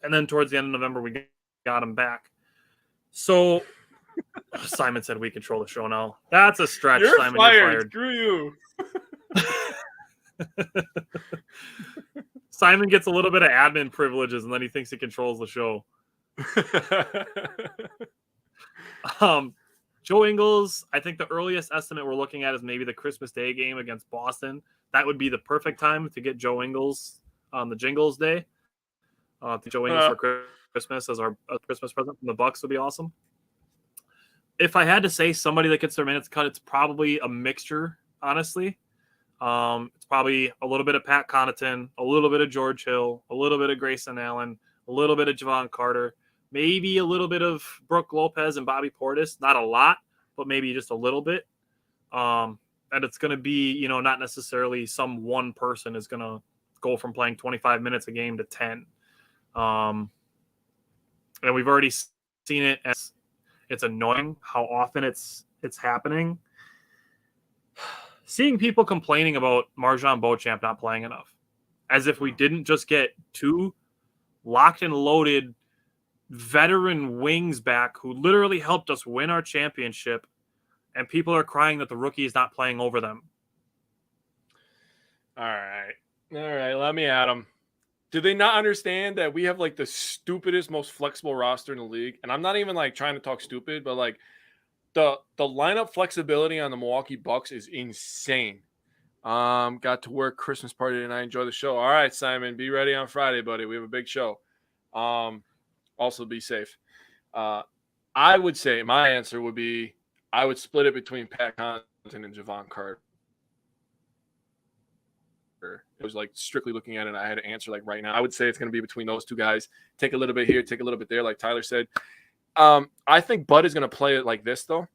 And then towards the end of November, we got him back. So Simon said we control the show now. That's a stretch. You're Simon, fired. you're fired. Screw you. Simon gets a little bit of admin privileges, and then he thinks he controls the show. Joe Ingles, I think the earliest estimate we're looking at is maybe the Christmas Day game against Boston. That would be the perfect time to get Joe Ingles on the Jingles Day. Joe Ingles for Christmas as our Christmas present from the Bucks would be awesome. If I had to say somebody that gets their minutes cut, it's probably a mixture, honestly. It's probably a little bit of Pat Connaughton, a little bit of George Hill, a little bit of Grayson Allen, a little bit of Javon Carter, maybe a little bit of Brooke Lopez and Bobby Portis. Not a lot, but maybe just a little bit. And it's going to be, not necessarily some one person is going to go from playing 25 minutes a game to 10. And we've already seen it as it's annoying how often it's happening. Seeing people complaining about Marjan Beauchamp not playing enough, as if we didn't just get two locked and loaded veteran wings back who literally helped us win our championship, and people are crying that the rookie is not playing over them. All right, let me at them. Do they not understand that we have like the stupidest, most flexible roster in the league? And I'm not even like trying to talk stupid, but like the lineup flexibility on the Milwaukee Bucks is insane. Got to work Christmas party and I enjoy the show. All right, Simon, be ready on Friday, buddy. We have a big show. Also be safe. I would say my answer would be I would split it between Pat Connaughton and Javon Carter. It was like strictly looking at it, and I had to answer like right now. I would say it's going to be between those two guys. Take a little bit here, take a little bit there, like Tyler said. I think Bud is going to play it like this, though.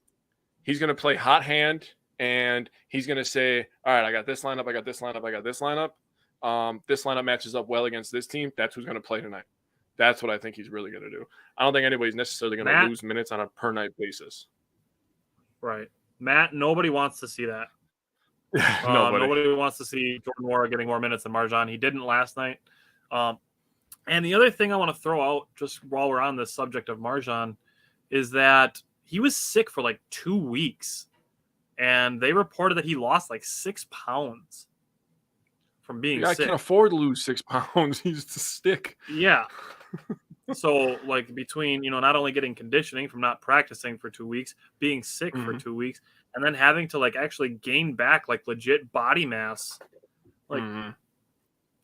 He's going to play hot hand, and he's going to say, all right, I got this lineup, I got this lineup, I got this lineup. This lineup matches up well against this team. That's who's going to play tonight. That's what I think he's really going to do. I don't think anybody's necessarily going to lose minutes on a per-night basis. Right. Matt, nobody wants to see that. Nobody wants to see Jordan Nwora getting more minutes than Marjan. He didn't last night. And the other thing I want to throw out, just while we're on this subject of Marjan, is that he was sick for like 2 weeks. And they reported that he lost like 6 pounds from being sick. I can't afford to lose 6 pounds. He's the stick. Yeah. So, like, between, not only getting conditioning from not practicing for 2 weeks, being sick for 2 weeks, and then having to, like, actually gain back, like, legit body mass. Like,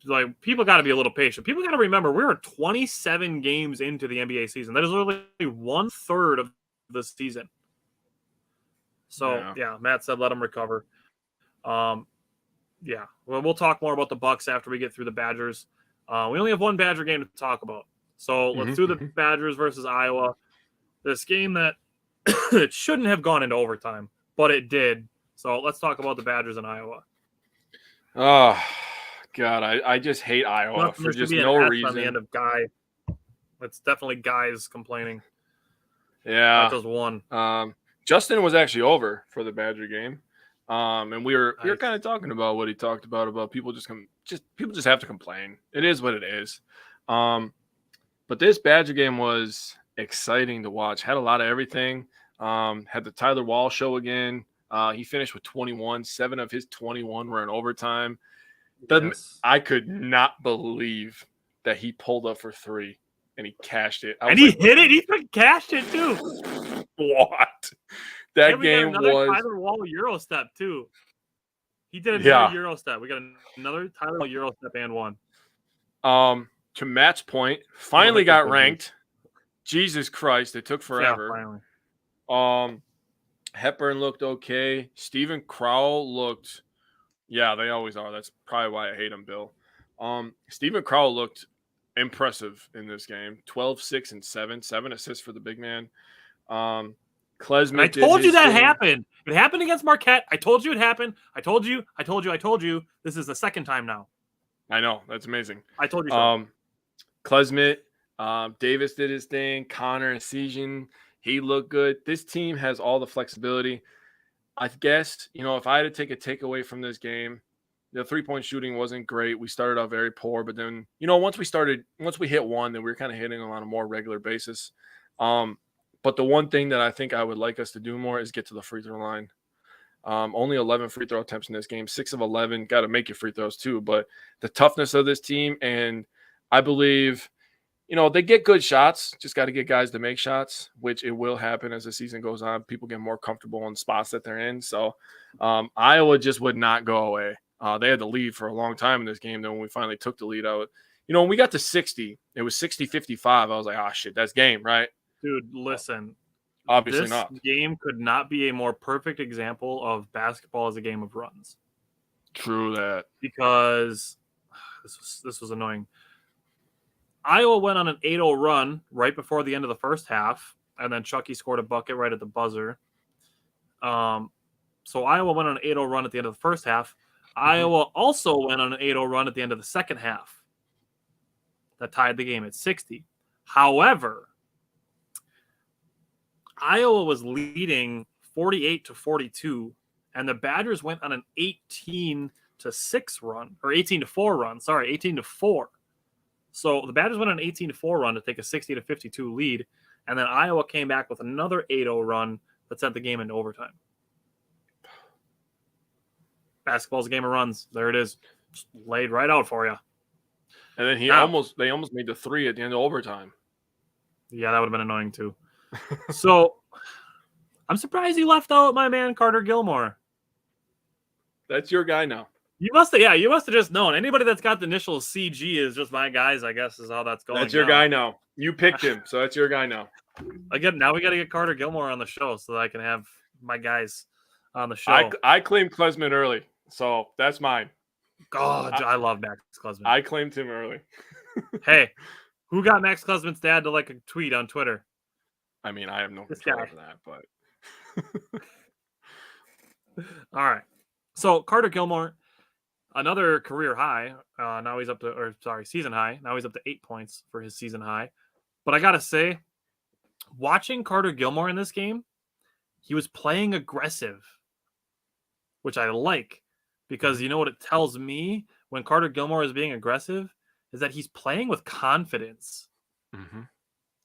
like people got to be a little patient. People got to remember, we're 27 games into the NBA season. That is literally 1/3 of the season. So, yeah, Matt said let him recover. Yeah, well, we'll talk more about the Bucks after we get through the Badgers. We only have one Badger game to talk about. So let's do the Badgers versus Iowa. This game that it shouldn't have gone into overtime, but it did. So let's talk about the Badgers in Iowa. Oh, God, I just hate Iowa for just no reason. On the end of Guy. It's definitely guys complaining. Yeah. Not just one. Justin was actually over for the Badger game. And we were kind of talking about what he talked about people just people just have to complain. It is what it is. But this Badger game was exciting to watch. Had a lot of everything. Had the Tyler Wall show again. He finished with 21. 7 of his 21 were in overtime. Yes. I could not believe that he pulled up for 3 and he cashed it. And he hit it. He freaking cashed it too. What? That game was Tyler Wall Euro step too. He did another Euro step. We got another Tyler Wall Euro step and one. To match point, finally got ranked. Jesus Christ, it took forever. Yeah, finally. Hepburn looked okay. Steven Crowell looked, yeah, they always are. That's probably why I hate him, Bill. Steven Crowell looked impressive in this game. 12, 6, and 7. 7 assists for the big man. Klesmit, I told you that happened. It happened against Marquette. I told you it happened. I told you. This is the second time now. I know. That's amazing. I told you so. Klesmit, Davis did his thing. Connor Esigian, he looked good. This team has all the flexibility. I guess, if I had to take a takeaway from this game, the three-point shooting wasn't great. We started out very poor, but then, once we hit one, then we were kind of hitting on a more regular basis. But the one thing that I think I would like us to do more is get to the free throw line. Only 11 free throw attempts in this game, 6 of 11. Got to make your free throws too. But the toughness of this team, and I believe, they get good shots. Just got to get guys to make shots, which it will happen as the season goes on. People get more comfortable in spots that they're in. So Iowa just would not go away. They had the lead for a long time in this game. Then when we finally took the lead out, when we got to 60, it was 60-55. I was like, oh, shit, that's game, right? Dude, listen. Obviously not. This game could not be a more perfect example of basketball as a game of runs. True that. Because this was annoying. Iowa went on an 8-0 run right before the end of the first half, and then Chucky scored a bucket right at the buzzer. So Iowa went on an 8-0 run at the end of the first half. Iowa also went on an 8-0 run at the end of the second half. That tied the game at 60. However, Iowa was leading 48-42, and the Badgers went on an 18-6 run, or 18-4 run. Sorry, 18-4. So the Badgers went on an 18-4 run to take a 60-52 lead, and then Iowa came back with another 8-0 run that sent the game into overtime. Basketball's a game of runs. There it is. Just laid right out for you. And then they almost made the 3 at the end of overtime. Yeah, that would have been annoying too. So I'm surprised you left out my man Carter Gilmore. That's your guy now. You must have just known. Anybody that's got the initials CG is just my guys, I guess, is how that's going. That's your guy now. You picked him, so that's your guy now. Again, now we got to get Carter Gilmore on the show so that I can have my guys on the show. I claimed Klesmit early, so that's mine. God, I love Max Klesmit. I claimed him early. Hey, who got Max Klesmit's dad to like a tweet on Twitter? I mean, I have no control over that, but all right. So Carter Gilmore, another career high. Now he's up to, season high. Now he's up to 8 points for his season high. But I gotta say, watching Carter Gilmore in this game, he was playing aggressive, which I like, because you know what it tells me when Carter Gilmore is being aggressive is that he's playing with confidence. Mm-hmm.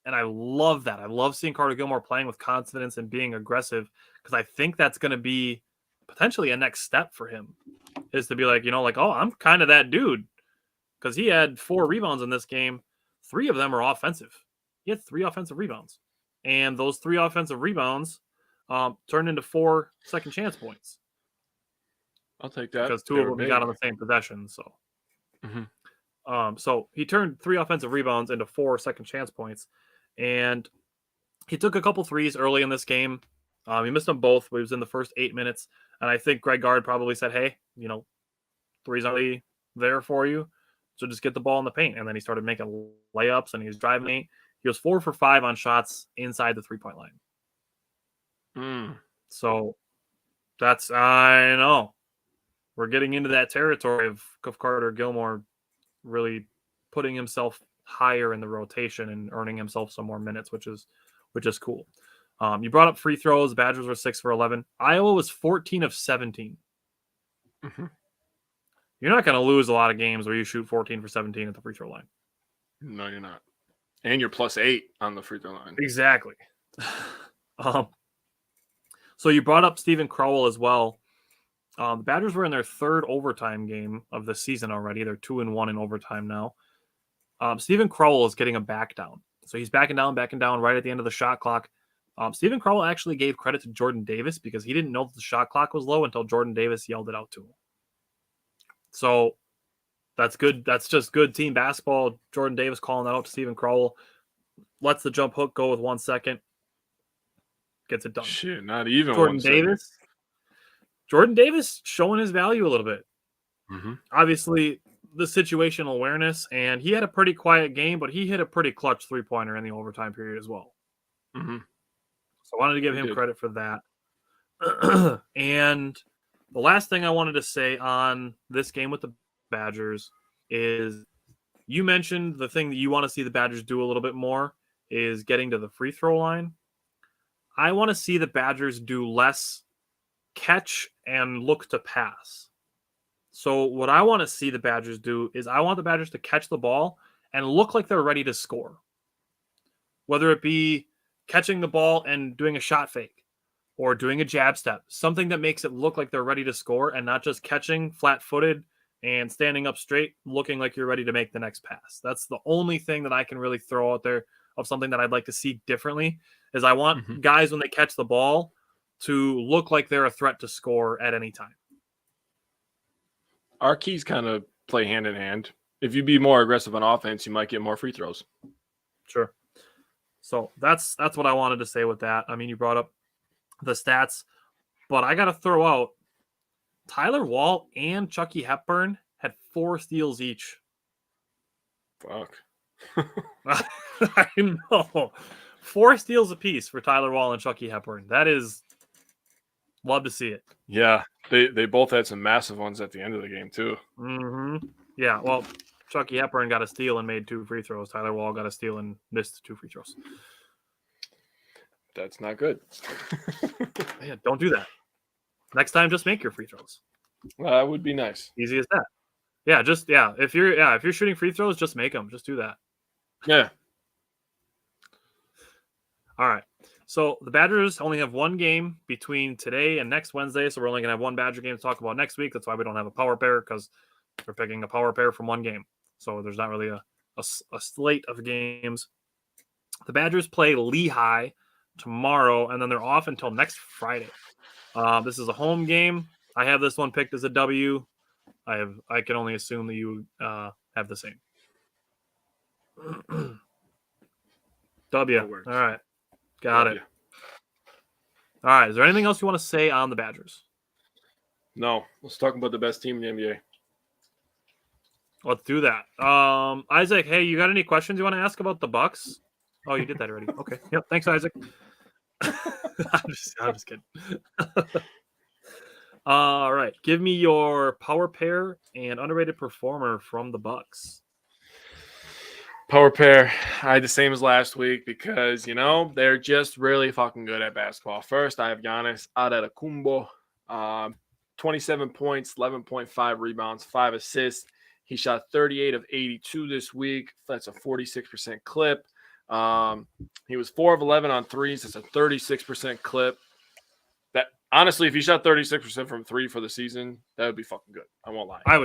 And I love that. I love seeing Carter Gilmore playing with confidence and being aggressive, because I think that's going to be potentially a next step for him, is to be like, oh, I'm kind of that dude. Because he had 4 rebounds in this game. 3 of them are offensive. He had 3 offensive rebounds. And those 3 offensive rebounds turned into 4 second chance points. I'll take that. Because 2 of them he got on the same possession. So. Mm-hmm. So he turned 3 offensive rebounds into 4 second chance points. And he took a couple threes early in this game. He missed them both, but he was in the first 8 minutes. And I think Greg Gard probably said, hey, threes aren't there for you, so just get the ball in the paint. And then he started making layups, and he was driving 8. He was 4 for 5 on shots inside the 3-point line. So that's, I know. We're getting into that territory of Carter Gilmore really putting himself higher in the rotation and earning himself some more minutes, which is cool. You brought up free throws. Badgers were 6 for 11. Iowa was 14 of 17. Mm-hmm. You're not going to lose a lot of games where you shoot 14 for 17 at the free throw line. No, you're not. And you're +8 on the free throw line. Exactly. So you brought up Steven Crowell as well. The Badgers were in their third overtime game of the season already. They're 2-1 in overtime now. Steven Crowell is getting a back down. So he's backing down right at the end of the shot clock. Steven Crowell actually gave credit to Jordan Davis because he didn't know that the shot clock was low until Jordan Davis yelled it out to him. So that's good. That's just good team basketball. Jordan Davis calling that out to Steven Crowell. Lets the jump hook go with 1 second. Gets it done. Shit, not even Jordan 1 second. Davis. Jordan Davis showing his value a little bit. Mm-hmm. Obviously, the situational awareness, and he had a pretty quiet game, but he hit a pretty clutch three-pointer in the overtime period as well. Mm-hmm. So I wanted to give him credit for that. And the last thing I wanted to say on this game with the Badgers is you mentioned the thing that you want to see the Badgers do a little bit more is getting to the free throw line. I want to see the Badgers do less catch and look to pass. So what I want to see the Badgers do is I want the Badgers to catch the ball and look like they're ready to score. Whether it be catching the ball and doing a shot fake or doing a jab step, something that makes it look like they're ready to score and not just catching flat-footed and standing up straight, looking like you're ready to make the next pass. That's the only thing that I can really throw out there of something that I'd like to see differently is I want guys, when they catch the ball, to look like they're a threat to score at any time. Our keys kind of play hand in hand. If you be more aggressive on offense, you might get more free throws. Sure. So that's what I wanted to say with that. I mean, you brought up the stats, but I got to throw out Tyler Wall and Chucky Hepburn had 4 steals each. Fuck. I know. 4 steals apiece for Tyler Wall and Chucky Hepburn. That is, love to see it. Yeah, they both had some massive ones at the end of the game too. Mm-hmm. Yeah, well, Chucky Hepburn got a steal and made 2 free throws. Tyler Wall got a steal and missed 2 free throws. That's not good. Yeah, don't do that. Next time, just make your free throws. Well, that would be nice. Easy as that. Yeah, if you're shooting free throws, just make them. Just do that. Yeah. All right. So the Badgers only have 1 game between today and next Wednesday, so we're only going to have 1 Badger game to talk about next week. That's why we don't have a power pair, because we're picking a power pair from 1 game. So there's not really a slate of games. The Badgers play Lehigh tomorrow, and then they're off until next Friday. This is a home game. I have this one picked as a W. I can only assume that you have the same. W. All right. Got it. All right. Is there anything else you want to say on the Badgers? No. Let's talk about the best team in the NBA. Let's do that. Isaac, hey, you got any questions you want to ask about the Bucks? Oh, you did that already. Okay. Yep. Thanks, Isaac. I'm just kidding. All right. Give me your power pair and underrated performer from the Bucks. Power pair, I had the same as last week because, they're just really fucking good at basketball. First, I have Giannis Antetokounmpo, 27 points, 11.5 rebounds, 5 assists. He shot 38 of 82 this week. That's a 46% clip. He was 4 of 11 on threes. That's a 36% clip. That honestly, if he shot 36% from 3 for the season, that would be fucking good. I won't lie. I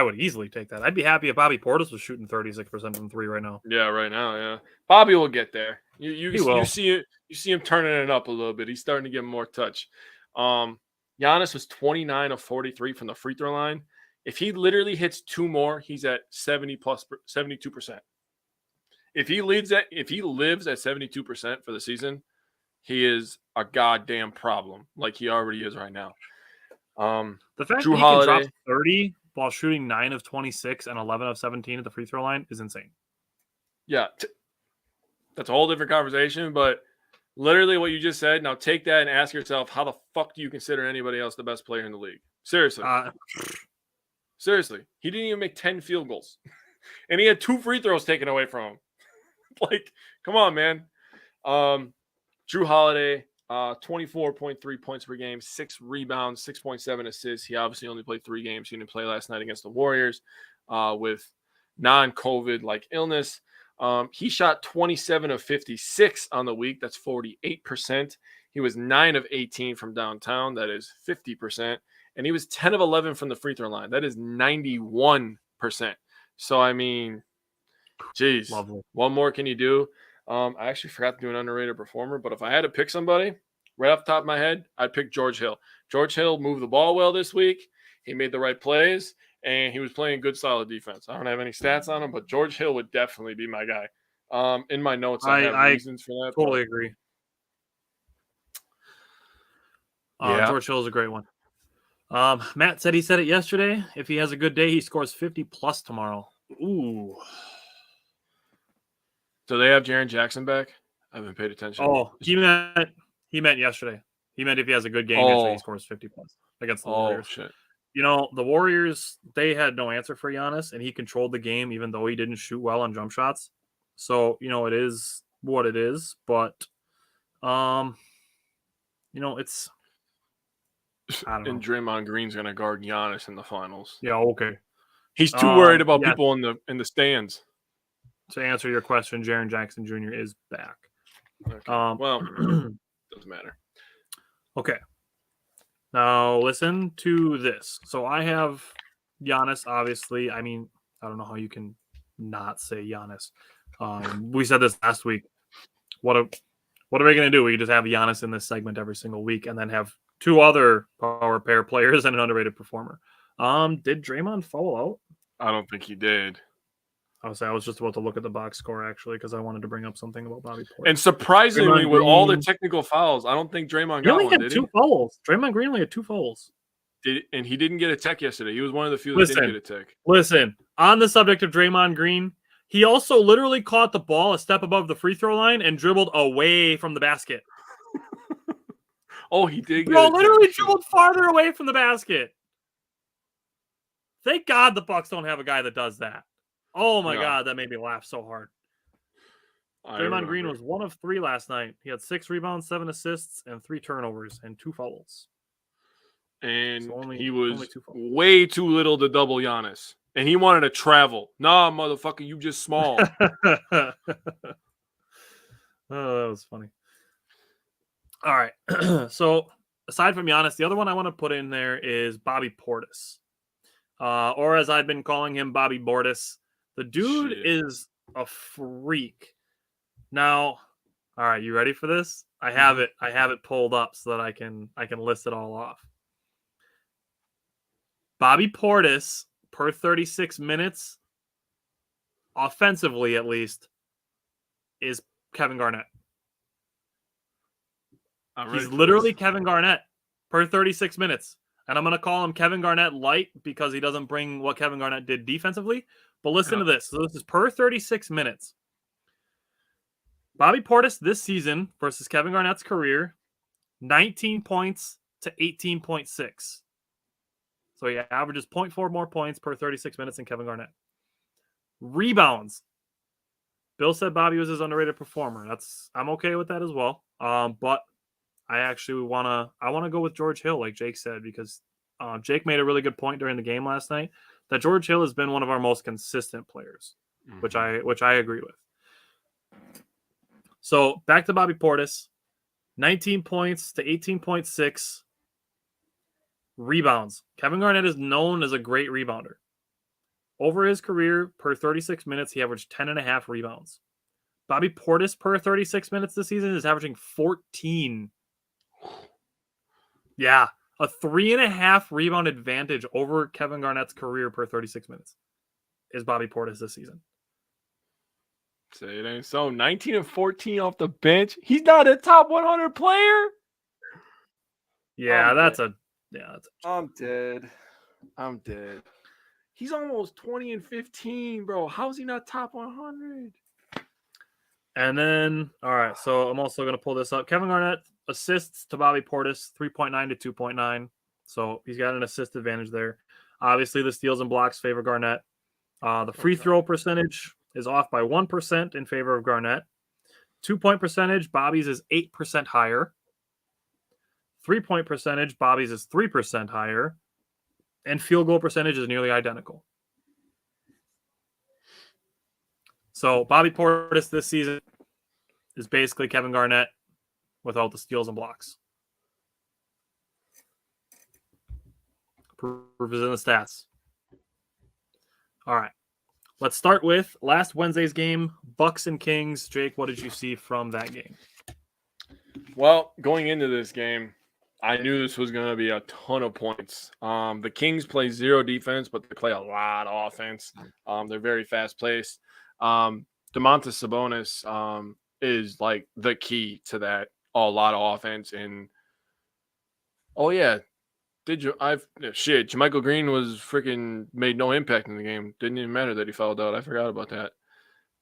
would easily take that. I'd be happy if Bobby Portis was shooting 36% from 3 right now. Yeah, right now, yeah. Bobby will get there. You see him turning it up a little bit. He's starting to get more touch. Giannis was 29 of 43 from the free throw line. If he literally hits 2 more, he's at 72%. If he lives at 72% for the season, he is a goddamn problem, like he already is right now. The fact Drew that he Holiday, can drop 30 while shooting 9 of 26 and 11 of 17 at the free throw line is insane. Yeah, that's a whole different conversation, but literally what you just said, now take that and ask yourself, how the fuck do you consider anybody else the best player in the league? Seriously. Seriously. He didn't even make 10 field goals. And he had 2 free throws taken away from him. Like, come on, man. Drew Holiday, 24.3 points per game, 6 rebounds, 6.7 assists. He obviously only played 3 games. He didn't play last night against the Warriors with non-COVID like illness. He shot 27 of 56 on the week. That's 48%. He was 9 of 18 from downtown. That is 50%. And he was 10 of 11 from the free throw line. That is 91%. So, I mean, geez, Lovely. What more can you do? I actually forgot to do an underrated performer, but if I had to pick somebody right off the top of my head, I'd pick George Hill. George Hill moved the ball well this week. He made the right plays, and he was playing good, solid defense. I don't have any stats on him, but George Hill would definitely be my guy. In my notes, I have reasons for that. Totally agree. Yeah. George Hill is a great one. Matt said he said it yesterday. If he has a good day, he scores 50 plus tomorrow. Ooh. So they have Jaren Jackson back? I haven't paid attention. Oh, he meant yesterday. He meant if he has a good game yesterday, he scores 50 plus against the Warriors. Shit. You know, the Warriors, they had no answer for Giannis, and he controlled the game even though he didn't shoot well on jump shots. So, you know, it is what it is. But, you know, it's – I don't know. And Draymond Green's going to guard Giannis in the finals. Yeah, okay. He's too worried about people in the stands. To answer your question, Jaren Jackson Jr. is back. Okay. Well, doesn't matter. Okay. Now listen to this. So I have Giannis, obviously. I mean, I don't know how you can not say Giannis. We said this last week. What are we going to do? We just have Giannis in this segment every single week and then have 2 other power pair players and an underrated performer. Did Draymond foul out? I don't think he did. I was just about to look at the box score, actually, because I wanted to bring up something about Bobby Portis. And surprisingly, with all the technical fouls, I don't think Draymond got one, did he? 2 fouls. Draymond Green only had 2 fouls. And he didn't get a tech yesterday. He was one of the few that didn't get a tech. Listen, on the subject of Draymond Green, he also literally caught the ball a step above the free throw line and dribbled away from the basket. Oh, he did. Literally dribbled farther away from the basket. Thank God the Bucks don't have a guy that does that. Oh my God, that made me laugh so hard. Draymond Green was 1 of 3 last night. He had 6 rebounds, 7 assists, and 3 turnovers and 2 fouls. And So he was way too little to double Giannis. And he wanted to travel. Nah, motherfucker, you just small. Oh, that was funny. All right. So aside from Giannis, the other one I want to put in there is Bobby Portis. Or as I've been calling him, Bobby Bortis. The dude is a freak. Now, all right, you ready for this? I have it pulled up so that I can list it all off. Bobby Portis per 36 minutes, offensively at least, is Kevin Garnett. He's literally Kevin Garnett per 36 minutes. And I'm going to call him Kevin Garnett light because he doesn't bring what Kevin Garnett did defensively. But listen to this. So this is per 36 minutes. Bobby Portis this season versus Kevin Garnett's career, 19 points to 18.6. So he averages 0.4 more points per 36 minutes than Kevin Garnett. Rebounds. Bill said Bobby was his underrated performer. I'm okay with that as well. But I actually want to go with George Hill, like Jake said, because Jake made a really good point during the game last night that George Hill has been one of our most consistent players, which I agree with. So back to Bobby Portis, 19 points to 18.6 rebounds. Kevin Garnett is known as a great rebounder. Over his career, per 36 minutes, he averaged 10.5 rebounds. Bobby Portis per 36 minutes this season is averaging 14. Yeah, a 3.5 rebound advantage over Kevin Garnett's career per 36 minutes is Bobby Portis this season. Say it ain't so. 19 and 14 off the bench. He's not a top 100 player. Yeah, that's a. I'm dead. He's almost 20 and 15, bro. How is he not top 100? And then, all right, so I'm also going to pull this up. Kevin Garnett assists to Bobby Portis, 3.9 to 2.9. So he's got an assist advantage there. Obviously, the steals and blocks favor Garnett. The free throw percentage is off by 1% in favor of Garnett. 2-point percentage, Bobby's is 8% higher. 3-point percentage, Bobby's is 3% higher, and field goal percentage is nearly identical. So Bobby Portis this season is basically Kevin Garnett without the steals and blocks. Proof is in the stats. All right. Let's start with last Wednesday's game, Bucks and Kings. Jake, what did you see from that game? Well, going into this game, I knew this was going to be a ton of points. The Kings play zero defense, but they play a lot of offense. They're very fast-paced. Domantas Sabonis is like the key to that. A lot of offense. And, oh, yeah. Jermichael Green was freaking made no impact in the game. Didn't even matter that he fouled out. I forgot about that.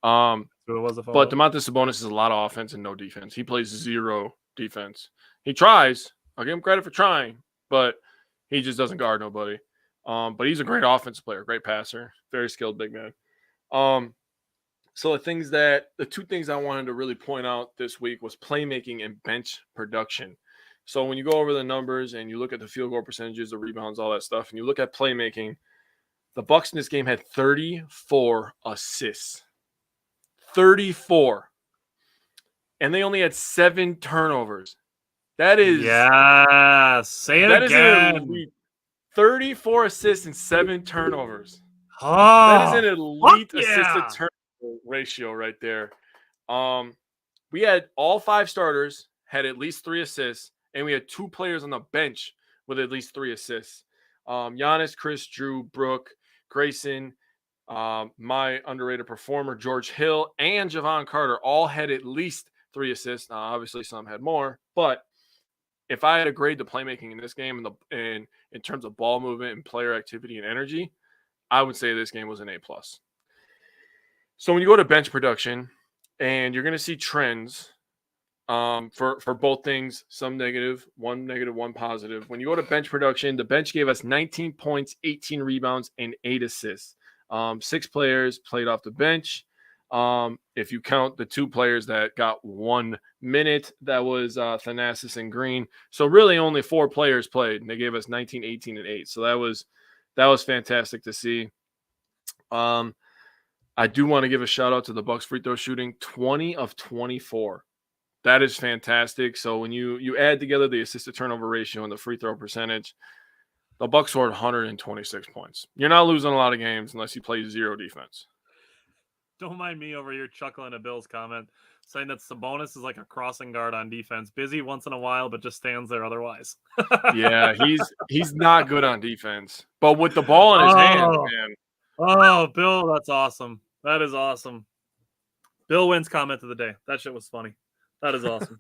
So it was a foul. But Domantas Sabonis is a lot of offense and no defense. He plays zero defense. He tries. I'll give him credit for trying, but he just doesn't guard nobody. But he's a great offensive player, great passer, very skilled big man. So the two things I wanted to really point out this week was playmaking and bench production. So when you go over the numbers and you look at the field goal percentages, the rebounds, all that stuff, and you look at playmaking, the Bucks in this game had 34 assists. 34. And they only had 7 turnovers. That is... Yeah, say it again. 34 assists and 7 turnovers. Oh, that is an elite assist-to-turnover ratio right there. We had all 5 starters had at least 3 assists, and we had 2 players on the bench with at least 3 assists. Giannis, Chris, Drew, Brooke, Grayson, my underrated performer, George Hill, and Javon Carter all had at least 3 assists. Now, obviously, some had more, but if I had to grade the playmaking in this game and in terms of ball movement and player activity and energy, I would say this game was an A+. So when you go to bench production, and you're going to see trends for both things, some negative, one positive. When you go to bench production, the bench gave us 19 points, 18 rebounds, and 8 assists. 6 players played off the bench. If you count the 2 players that got 1 minute, that was Thanasis and Green. So really only 4 players played, and they gave us 19, 18, and 8. So that was fantastic to see. I do want to give a shout out to the Bucks free throw shooting, 20 of 24. That is fantastic. So when you add together the assist to turnover ratio and the free throw percentage, the Bucks scored 126 points. You're not losing a lot of games unless you play zero defense. Don't mind me over here chuckling at Bill's comment, saying that Sabonis is like a crossing guard on defense. Busy once in a while, but just stands there otherwise. Yeah, he's not good on defense. But with the ball in his hands, man. Oh, Bill, that's awesome. That is awesome. Bill wins comment of the day. That shit was funny. That is awesome.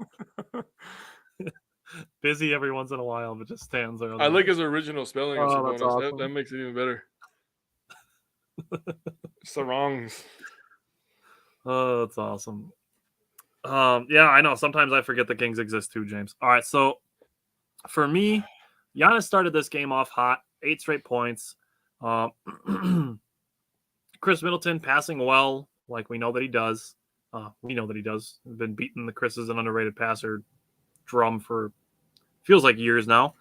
Busy every once in a while, but just stands there. I like his original spelling of Sabonis. Awesome. That makes it even better. Sarongs. Oh, that's awesome. Yeah, I know. Sometimes I forget the Kings exist too, James. All right, so for me, Giannis started this game off hot, 8 straight points. Chris Middleton passing well, like we know that he does. We've been beating the Chris is an underrated passer drum for feels like years now.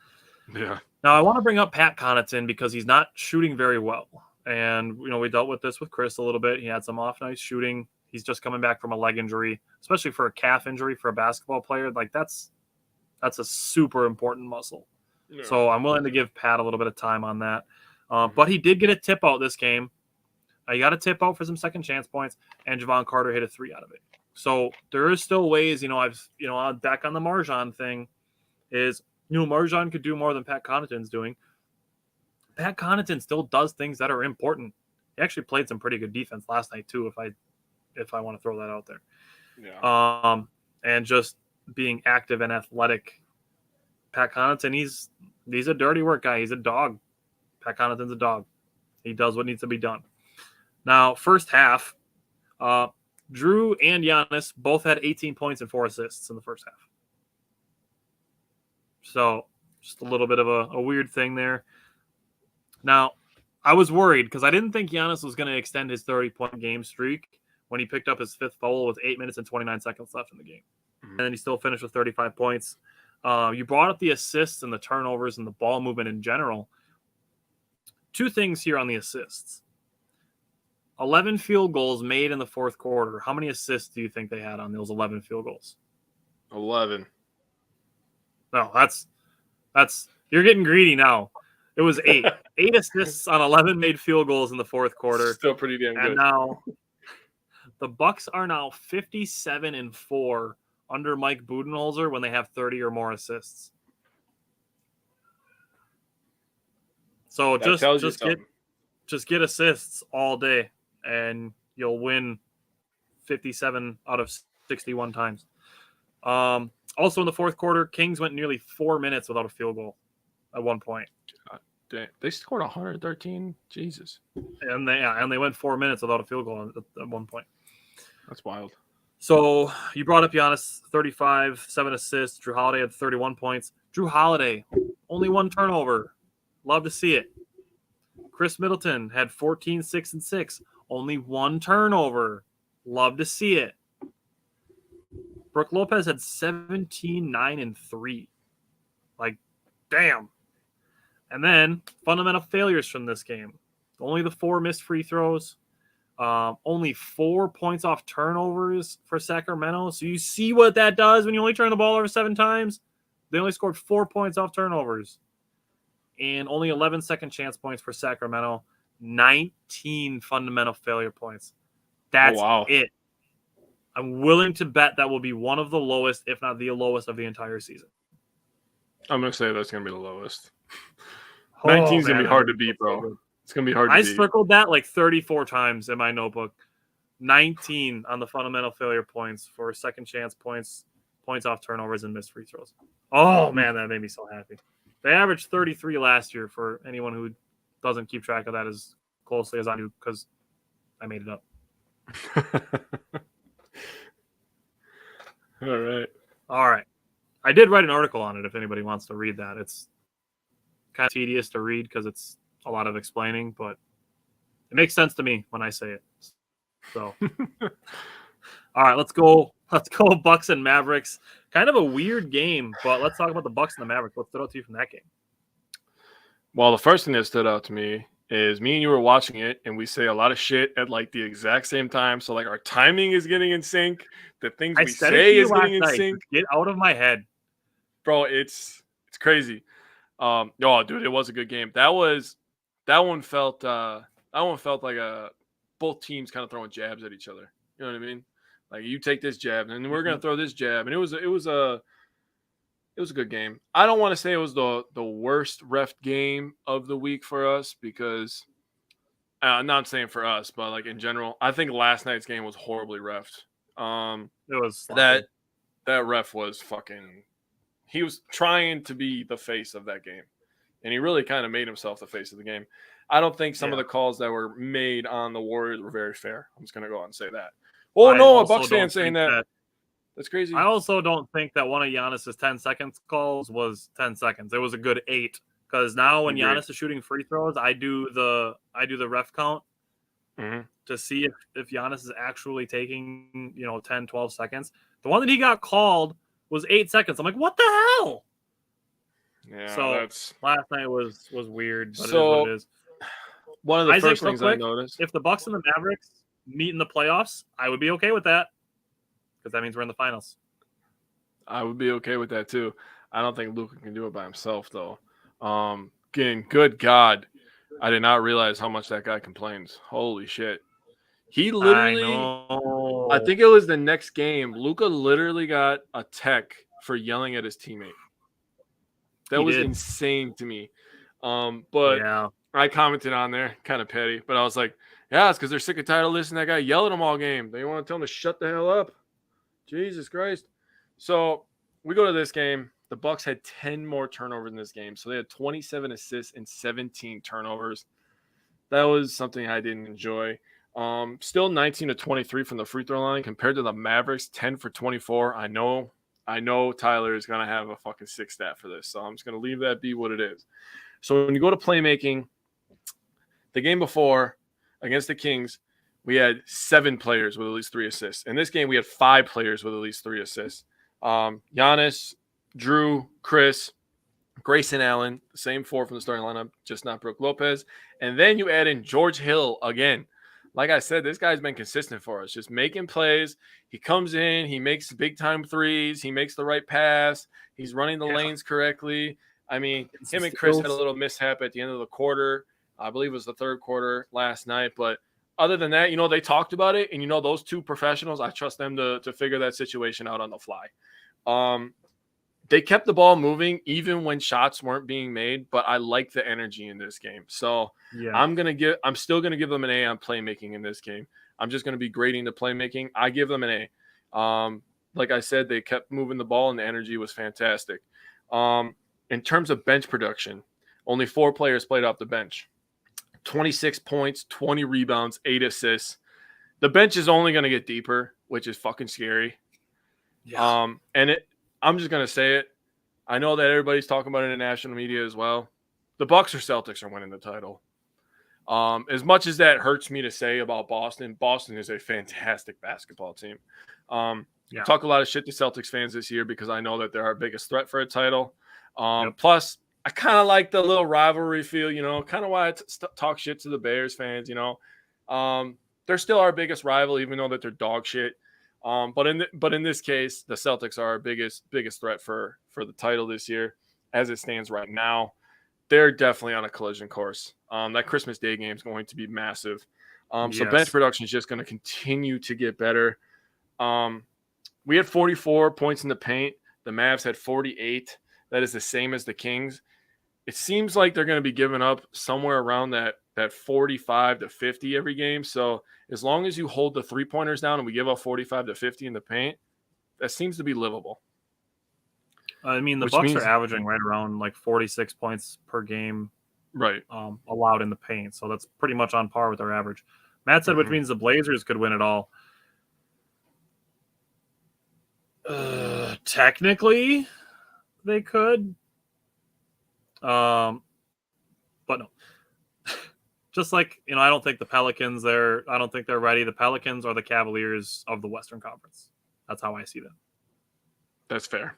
Yeah. Now I want to bring up Pat Connaughton because he's not shooting very well. And, we dealt with this with Chris a little bit. He had some off night shooting. He's just coming back from a leg injury, especially for a calf injury for a basketball player. Like that's a super important muscle. Yeah. So I'm willing to give Pat a little bit of time on that. But he did get a tip out this game. He got a tip out for some second chance points, and Javon Carter hit a 3 out of it. So there is still ways, back on the Marjan thing is, Marjan could do more than Pat Connaughton's doing. Pat Connaughton still does things that are important. He actually played some pretty good defense last night too, if I want to throw that out there. Yeah. And just being active and athletic. Pat Connaughton, he's a dirty work guy. He's a dog. Pat Connaughton's a dog. He does what needs to be done. Now, first half, Drew and Giannis both had 18 points and 4 assists in the first half. So just a little bit of a weird thing there. Now, I was worried because I didn't think Giannis was going to extend his 30-point game streak when he picked up his 5th foul with 8 minutes and 29 seconds left in the game. Mm-hmm. And then he still finished with 35 points. You brought up the assists and the turnovers and the ball movement in general. 2 things here on the assists. 11 field goals made in the fourth quarter. How many assists do you think they had on those 11 field goals? 11. No, that's you're getting greedy now. It was 8. 8 assists on 11 made field goals in the fourth quarter. Still pretty damn good. And now the Bucks are now 57-4 under Mike Budenholzer when they have 30 or more assists. So just get assists all day, and you'll win 57 out of 61 times. Also in the fourth quarter, Kings went nearly 4 minutes without a field goal at one point. They scored 113. Jesus. And they went 4 minutes without a field goal at one point. That's wild. So you brought up Giannis, 35, 7 assists. Drew Holiday had 31 points. Drew Holiday, only 1 turnover. Love to see it. Chris Middleton had 14, 6, and 6. Only 1 turnover. Love to see it. Brook Lopez had 17, 9, and 3. Like, damn. And then fundamental failures from this game. Only the 4 missed free throws. Only 4 points off turnovers for Sacramento. So you see what that does when you only turn the ball over 7 times? They only scored 4 points off turnovers. And only 11 second chance points for Sacramento. 19 fundamental failure points. That's it. I'm willing to bet that will be one of the lowest, if not the lowest, of the entire season. I'm going to say that's going to be the lowest. 19 is going to be hard to beat, bro. It's going to be hard to beat. I circled that like 34 times in my notebook. 19 on the fundamental failure points for second chance points, points off turnovers, and missed free throws. Oh, man, that made me so happy. They averaged 33 last year for anyone who doesn't keep track of that as closely as I do because I made it up. All right. I did write an article on it if anybody wants to read that. It's kind of tedious to read because it's a lot of explaining, but it makes sense to me when I say it. So, all right, let's go Bucks and Mavericks. Kind of a weird game, but let's talk about the Bucks and the Mavericks. What stood out to you from that game? Well, the first thing that stood out to me is me and you were watching it, and we say a lot of shit at like the exact same time. So like our timing is getting in sync. The things we say is getting in sync. Get out of my head, bro. It's crazy. Oh, dude, it was a good game. That one felt like both teams kind of throwing jabs at each other. You know what I mean? Like you take this jab, and we're gonna throw this jab, and it was a good game. I don't want to say it was the worst ref game of the week for us because I'm not saying for us, but like in general, I think last night's game was horribly refed. It was that ref was fucking. He was trying to be the face of that game, and he really kind of made himself the face of the game. I don't think some of the calls that were made on the Warriors were very fair. I'm just gonna go out and say that. Oh no, a Bucks fan saying that. That's crazy. I also don't think that one of Giannis's 10 seconds calls was 10 seconds. It was a good 8 because now when Giannis is shooting free throws, I do the ref count to see if Giannis is actually taking 10, 12 seconds. The one that he got called was 8 seconds. I'm like, what the hell? Yeah. So last night was weird, but so, it is what it is. One of the first things I noticed, if the Bucks and the Mavericks meet in the playoffs, I would be okay with that. Because that means we're in the finals. I would be okay with that too. I don't think Luka can do it by himself though. Good God, I did not realize how much that guy complains. Holy shit. He literally, I think it was the next game, Luka literally got a tech for yelling at his teammate. That was insane to me. But yeah. I commented on there, kind of petty, but I was like, yeah, it's because they're sick and tired of listening to that guy yell at them all game. They want to tell him to shut the hell up. Jesus Christ. So we go to this game. The Bucks had 10 more turnovers in this game. So they had 27 assists and 17 turnovers. That was something I didn't enjoy. Still 19 to 23 from the free throw line compared to the Mavericks, 10 for 24. I know Tyler is going to have a fucking 6 stat for this. So I'm just going to leave that be what it is. So when you go to playmaking, the game before against the Kings, we had 7 players with at least 3 assists. In this game, we had 5 players with at least 3 assists. Giannis Drew, Chris, Grayson Allen, the same 4 from the starting lineup, just not Brooke Lopez. And then you add in George Hill again. Like I said, this guy's been consistent for us, just making plays. He comes in, he makes big-time threes, he makes the right pass, he's running the lanes correctly. I mean, him and Chris had a little mishap at the end of the quarter. I believe it was the third quarter last night. But other than that, they talked about it. And, those 2 professionals, I trust them to figure that situation out on the fly. They kept the ball moving even when shots weren't being made, but I like the energy in this game. So yeah. I'm still gonna give them an A on playmaking in this game. I'm just gonna be grading the playmaking. I give them an A. Like I said, they kept moving the ball and the energy was fantastic. In terms of bench production, only 4 players played off the bench. 26 points, 20 rebounds, 8 assists. The bench is only gonna get deeper, which is fucking scary. Yeah. I'm just going to say it. I know that everybody's talking about it in national media as well. The Bucks or Celtics are winning the title. As much as that hurts me to say about Boston, Boston is a fantastic basketball team. Talk a lot of shit to Celtics fans this year because I know that they're our biggest threat for a title. Plus, I kind of like the little rivalry feel, kind of why I talk shit to the Bears fans, They're still our biggest rival, even though that they're dog shit. But in this case, the Celtics are our biggest threat for the title this year, as it stands right now. They're definitely on a collision course. That Christmas Day game is going to be massive. So bench production is just going to continue to get better. We had 44 points in the paint. The Mavs had 48. That is the same as the Kings. It seems like they're going to be giving up somewhere around that 45 to 50 every game. So as long as you hold the 3-pointers down and we give up 45 to 50 in the paint, that seems to be livable. I mean, the Bucks are averaging right around like 46 points per game, right? Allowed in the paint. So that's pretty much on par with our average. Matt said, which means the Blazers could win it all. Technically, they could. But no. Just like, I don't think the Pelicans I don't think they're ready. The Pelicans are the Cavaliers of the Western Conference. That's how I see them. That's fair.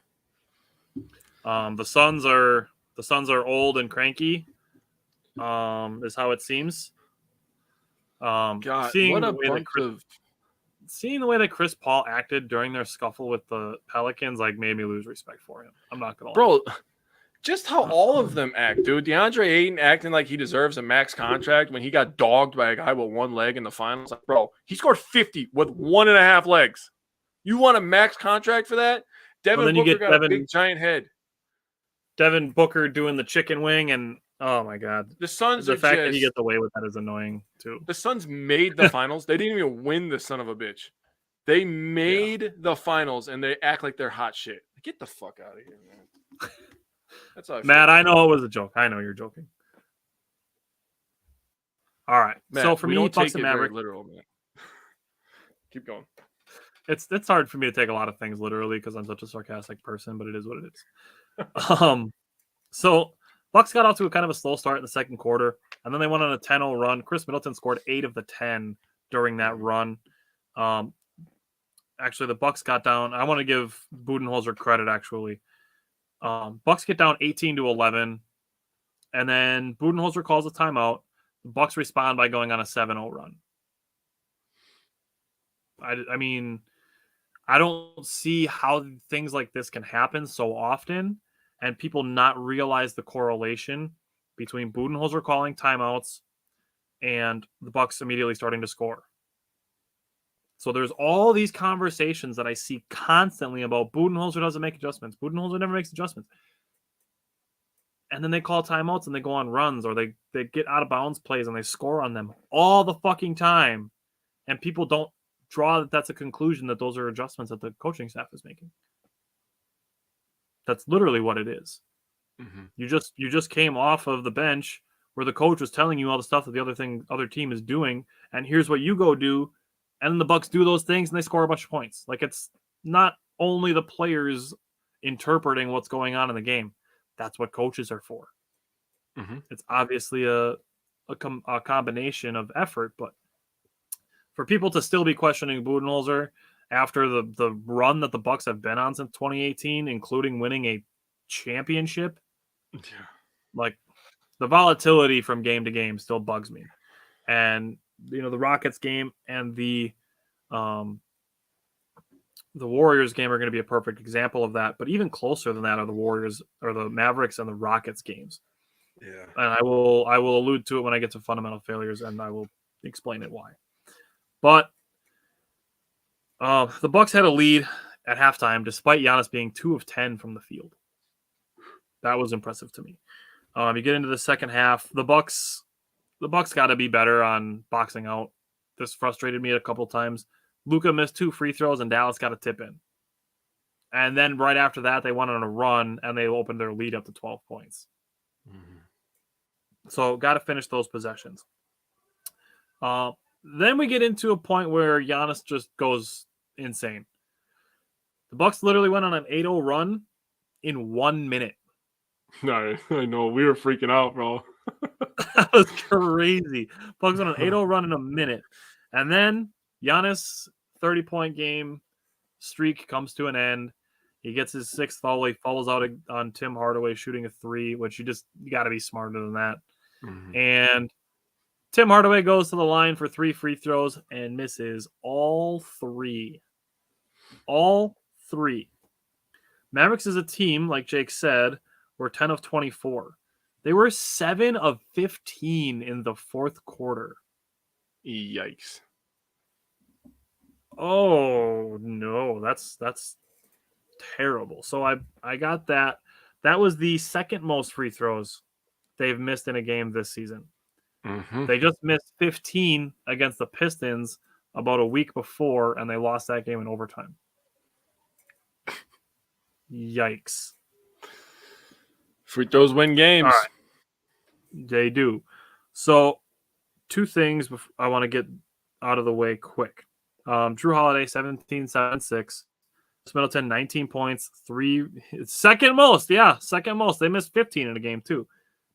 The Suns are old and cranky. Is how it seems. God, seeing what a bunch of seeing the way that Chris Paul acted during their scuffle with the Pelicans made me lose respect for him. I'm not gonna lie. Bro, just how all of them act, dude. DeAndre Ayton acting like he deserves a max contract when he got dogged by a guy with 1 leg in the finals. Like, bro, he scored 50 with 1.5 legs. You want a max contract for that? Devin Booker got a big giant head. Devin Booker doing the chicken wing, and oh my god, the Suns. The fact that he gets away with that is annoying too. The Suns made the finals. They didn't even win, the son of a bitch. They made the finals, and they act like they're hot shit. Get the fuck out of here, man. That's all Matt, I know it was a joke. I know you're joking. All right. Matt, so for me, Bucks and Mavericks, literal, man. Keep going. It's hard for me to take a lot of things literally because I'm such a sarcastic person, but it is what it is. So Bucks got off to a kind of a slow start in the second quarter, and then they went on a 10-0 run. Chris Middleton scored 8 of the 10 during that run. Actually, the Bucks got down. I want to give Budenholzer credit, actually. Bucks get down 18-11, and then Budenholzer calls a timeout. The Bucks respond by going on a 7-0 run. I mean, I don't see how things like this can happen so often and people not realize the correlation between Budenholzer calling timeouts and the Bucks immediately starting to score. So there's all these conversations that I see constantly about Budenholzer doesn't make adjustments. Budenholzer never makes adjustments. And then they call timeouts and they go on runs or they get out of bounds plays and they score on them all the fucking time. And people don't draw that that's a conclusion that those are adjustments that the coaching staff is making. That's literally what it is. Mm-hmm. You just came off of the bench where the coach was telling you all the stuff that the other team is doing, and here's what you go do, and then the Bucks do those things and they score a bunch of points. Like, it's not only the players interpreting what's going on in the game. That's what coaches are for. Mm-hmm. It's obviously a combination of effort, but for people to still be questioning Budenholzer after the run that the Bucks have been on since 2018, including winning a championship. Yeah. Like, the volatility from game to game still bugs me. And, the Rockets game and the Warriors game are going to be a perfect example of that. But even closer than that are the Warriors or the Mavericks and the Rockets games. Yeah. And I will allude to it when I get to fundamental failures, and I will explain it why. But the Bucks had a lead at halftime, despite Giannis being 2 of 10 from the field. That was impressive to me. You get into the second half, the Bucks got to be better on boxing out. This frustrated me a couple times. Luka missed 2 free throws, and Dallas got a tip in. And then right after that, they went on a run, and they opened their lead up to 12 points. Mm-hmm. So got to finish those possessions. Then we get into a point where Giannis just goes insane. The Bucks literally went on an 8-0 run in 1 minute. No, I know. We were freaking out, bro. That was crazy. Bucks on an 8-0 run in a minute. And then Giannis' 30-point game streak comes to an end. He gets his 6th foul. He falls out on Tim Hardaway shooting a 3, which you got to be smarter than that. Mm-hmm. And Tim Hardaway goes to the line for 3 free throws and misses all 3. All 3. Mavericks is a team, like Jake said, were 10 of 24. They were 7 of 15 in the fourth quarter. Yikes. Oh, no. That's terrible. So I got that. That was the second most free throws they've missed in a game this season. Mm-hmm. They just missed 15 against the Pistons about a week before, and they lost that game in overtime. Yikes. Free throws win games. All right. They do. So, 2 things I want to get out of the way quick. Drew Holiday, 17, 7, 6. Middleton, 19 points, 3. Second most. Yeah, second most. They missed 15 in a game, too.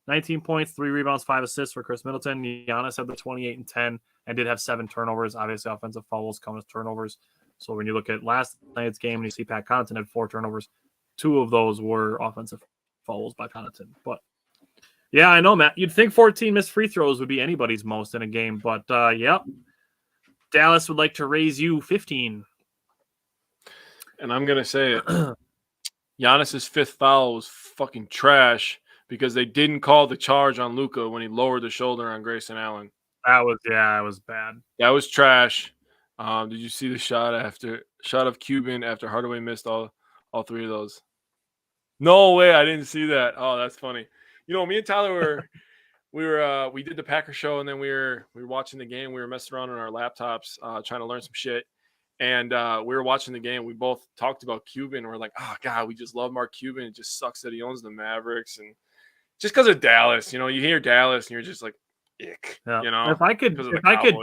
19 points, 3 rebounds, 5 assists for Chris Middleton. Giannis had the 28 and 10 and did have 7 turnovers. Obviously, offensive fouls come as turnovers. So when you look at last night's game and you see Pat Connaughton had 4 turnovers, 2 of those were offensive fouls by Connaughton. But yeah, I know, Matt. You'd think 14 missed free throws would be anybody's most in a game. But yep, Dallas would like to raise you 15. And I'm going to say it. Giannis's 5th foul was fucking trash because they didn't call the charge on Luka when he lowered the shoulder on Grayson Allen. That was bad. That was trash. Did you see the shot of Cuban after Hardaway missed all 3 of those? No way, I didn't see that. Oh, that's funny. Me and Tyler we did the Packer show, and then we were watching the game. We were messing around on our laptops, trying to learn some shit. And we were watching the game. We both talked about Cuban. We're like, oh God, we just love Mark Cuban. It just sucks that he owns the Mavericks, and just because of Dallas, you hear Dallas, and you're just like, ick. Yeah. If I could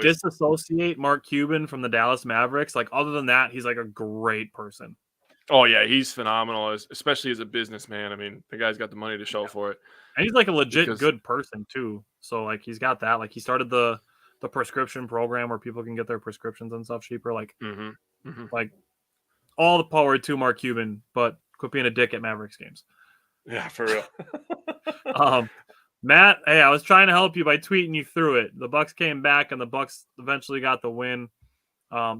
disassociate Mark Cuban from the Dallas Mavericks, like other than that, he's like a great person. Oh yeah, he's phenomenal, especially as a businessman. I mean, the guy's got the money to show for it, and he's like a legit good person too. So like, he's got that. Like, he started the prescription program where people can get their prescriptions and stuff cheaper. Like, like all the power to Mark Cuban, but quit being a dick at Mavericks games. Yeah, for real. Matt, hey, I was trying to help you by tweeting you through it. The Bucks came back, and the Bucks eventually got the win.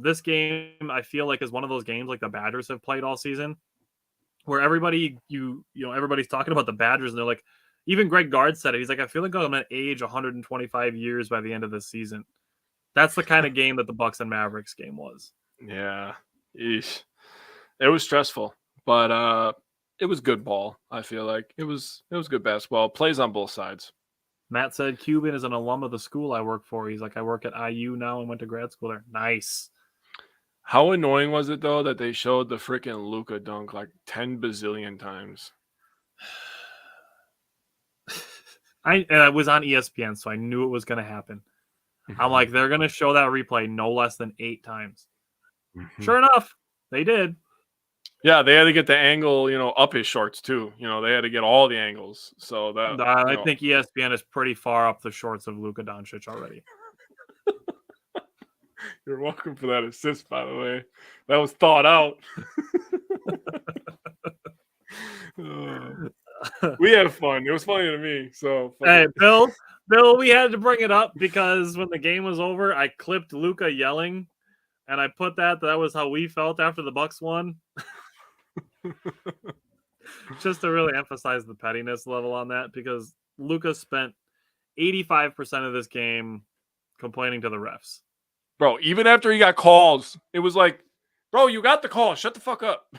This game, I feel like, is one of those games like the Badgers have played all season, where everybody, everybody's talking about the Badgers, and they're like, even Greg Gard said it. He's like, I feel like I'm going to age 125 years by the end of this season. That's the kind of game that the Bucks and Mavericks game was. Yeah, eesh. It was stressful, but it was good ball. I feel like it was good basketball. Plays on both sides. Matt said Cuban is an alum of the school I work for. He's like, I work at IU now and went to grad school there. Nice. How annoying was it, though, that they showed the freaking Luka dunk like 10 bazillion times? I was on ESPN, so I knew it was going to happen. I'm like, they're going to show that replay no less than 8 times. Mm-hmm. Sure enough, they did. Yeah, they had to get the angle, up his shorts too. They had to get all the angles. So that I think ESPN is pretty far up the shorts of Luka Doncic already. You're welcome for that assist, by the way. That was thought out. We had fun. It was funny to me. So hey, Bill, we had to bring it up because when the game was over, I clipped Luka yelling, and I put that was how we felt after the Bucks won. Just to really emphasize the pettiness level on that, because Luka spent 85% of this game complaining to the refs. Bro, even after he got calls, it was like, bro, you got the call. Shut the fuck up.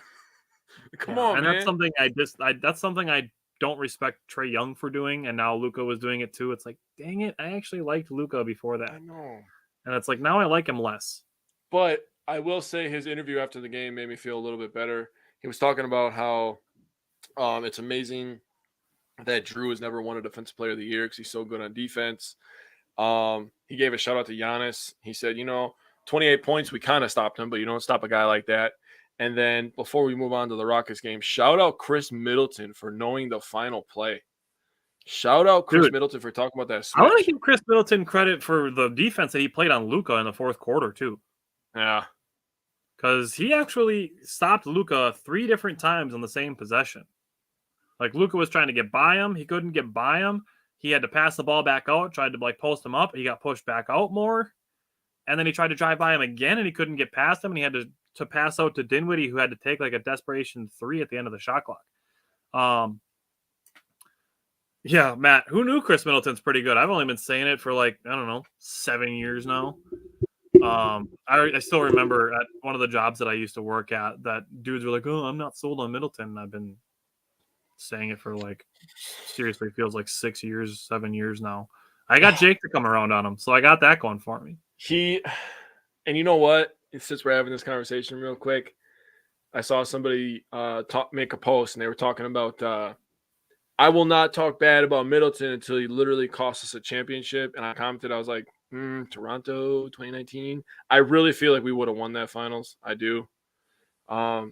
Come on, and man. That's something I don't respect Trae Young for doing, and now Luka was doing it too. It's like, dang it, I actually liked Luka before that. I know. And it's like, now I like him less. But I will say his interview after the game made me feel a little bit better. He was talking about how it's amazing that Drew has never won a defensive player of the year because he's so good on defense. He gave a shout out to Giannis. He said, 28 points, we kind of stopped him, but you don't stop a guy like that. And then before we move on to the Rockets game, shout out Chris Middleton for knowing the final play. Shout out Chris Middleton for talking about that switch. I want to give Chris Middleton credit for the defense that he played on Luka in the fourth quarter too. Yeah. Because he actually stopped Luka 3 different times on the same possession. Like, Luka was trying to get by him. He couldn't get by him. He had to pass the ball back out, tried to post him up. He got pushed back out more. And then he tried to drive by him again, and he couldn't get past him. And he had to pass out to Dinwiddie, who had to take a desperation 3 at the end of the shot clock. Yeah, Matt, who knew Chris Middleton's pretty good? I've only been saying it for 7 years now. I still remember at one of the jobs that I used to work at that dudes were like, "Oh, I'm not sold on Middleton." I've been saying it for seriously feels like 6 years, 7 years now. I got Jake to come around on him, so I got that going for me. And you know what? Since we're having this conversation real quick, I saw somebody make a post, and they were talking about I will not talk bad about Middleton until he literally cost us a championship. And I commented, I was like, Toronto 2019. I really feel like we would have won that finals. I do. I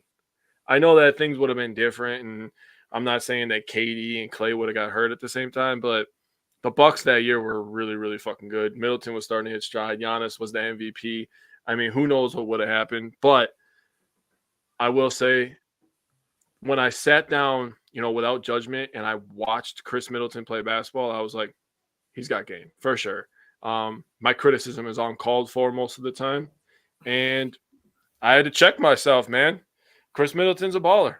know that things would have been different, and I'm not saying that KD and Clay would have got hurt at the same time, but the Bucks that year were really, really fucking good. Middleton was starting to hit stride. Giannis was the MVP. I mean, who knows what would have happened? But I will say, when I sat down, without judgment, and I watched Chris Middleton play basketball, I was like, he's got game for sure. My criticism is uncalled for most of the time, and I had to check myself, man. Chris Middleton's a baller.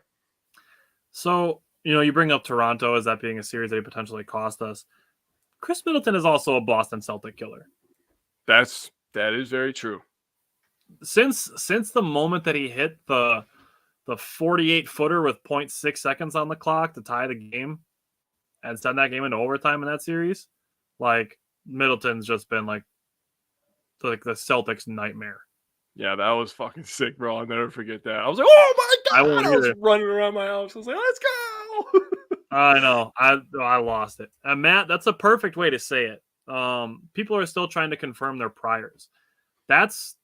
So, you bring up Toronto as that being a series that potentially cost us. Chris Middleton is also a Boston Celtic killer. That is very true. Since the moment that he hit the 48-footer with 0.6 seconds on the clock to tie the game and send that game into overtime in that series, Middleton's just been the Celtics' nightmare. Yeah, that was fucking sick, bro. I'll never forget that. I was like, oh my God. I was running around my house. I was like, let's go. I know. I lost it. And Matt, that's a perfect way to say it. People are still trying to confirm their priors. That's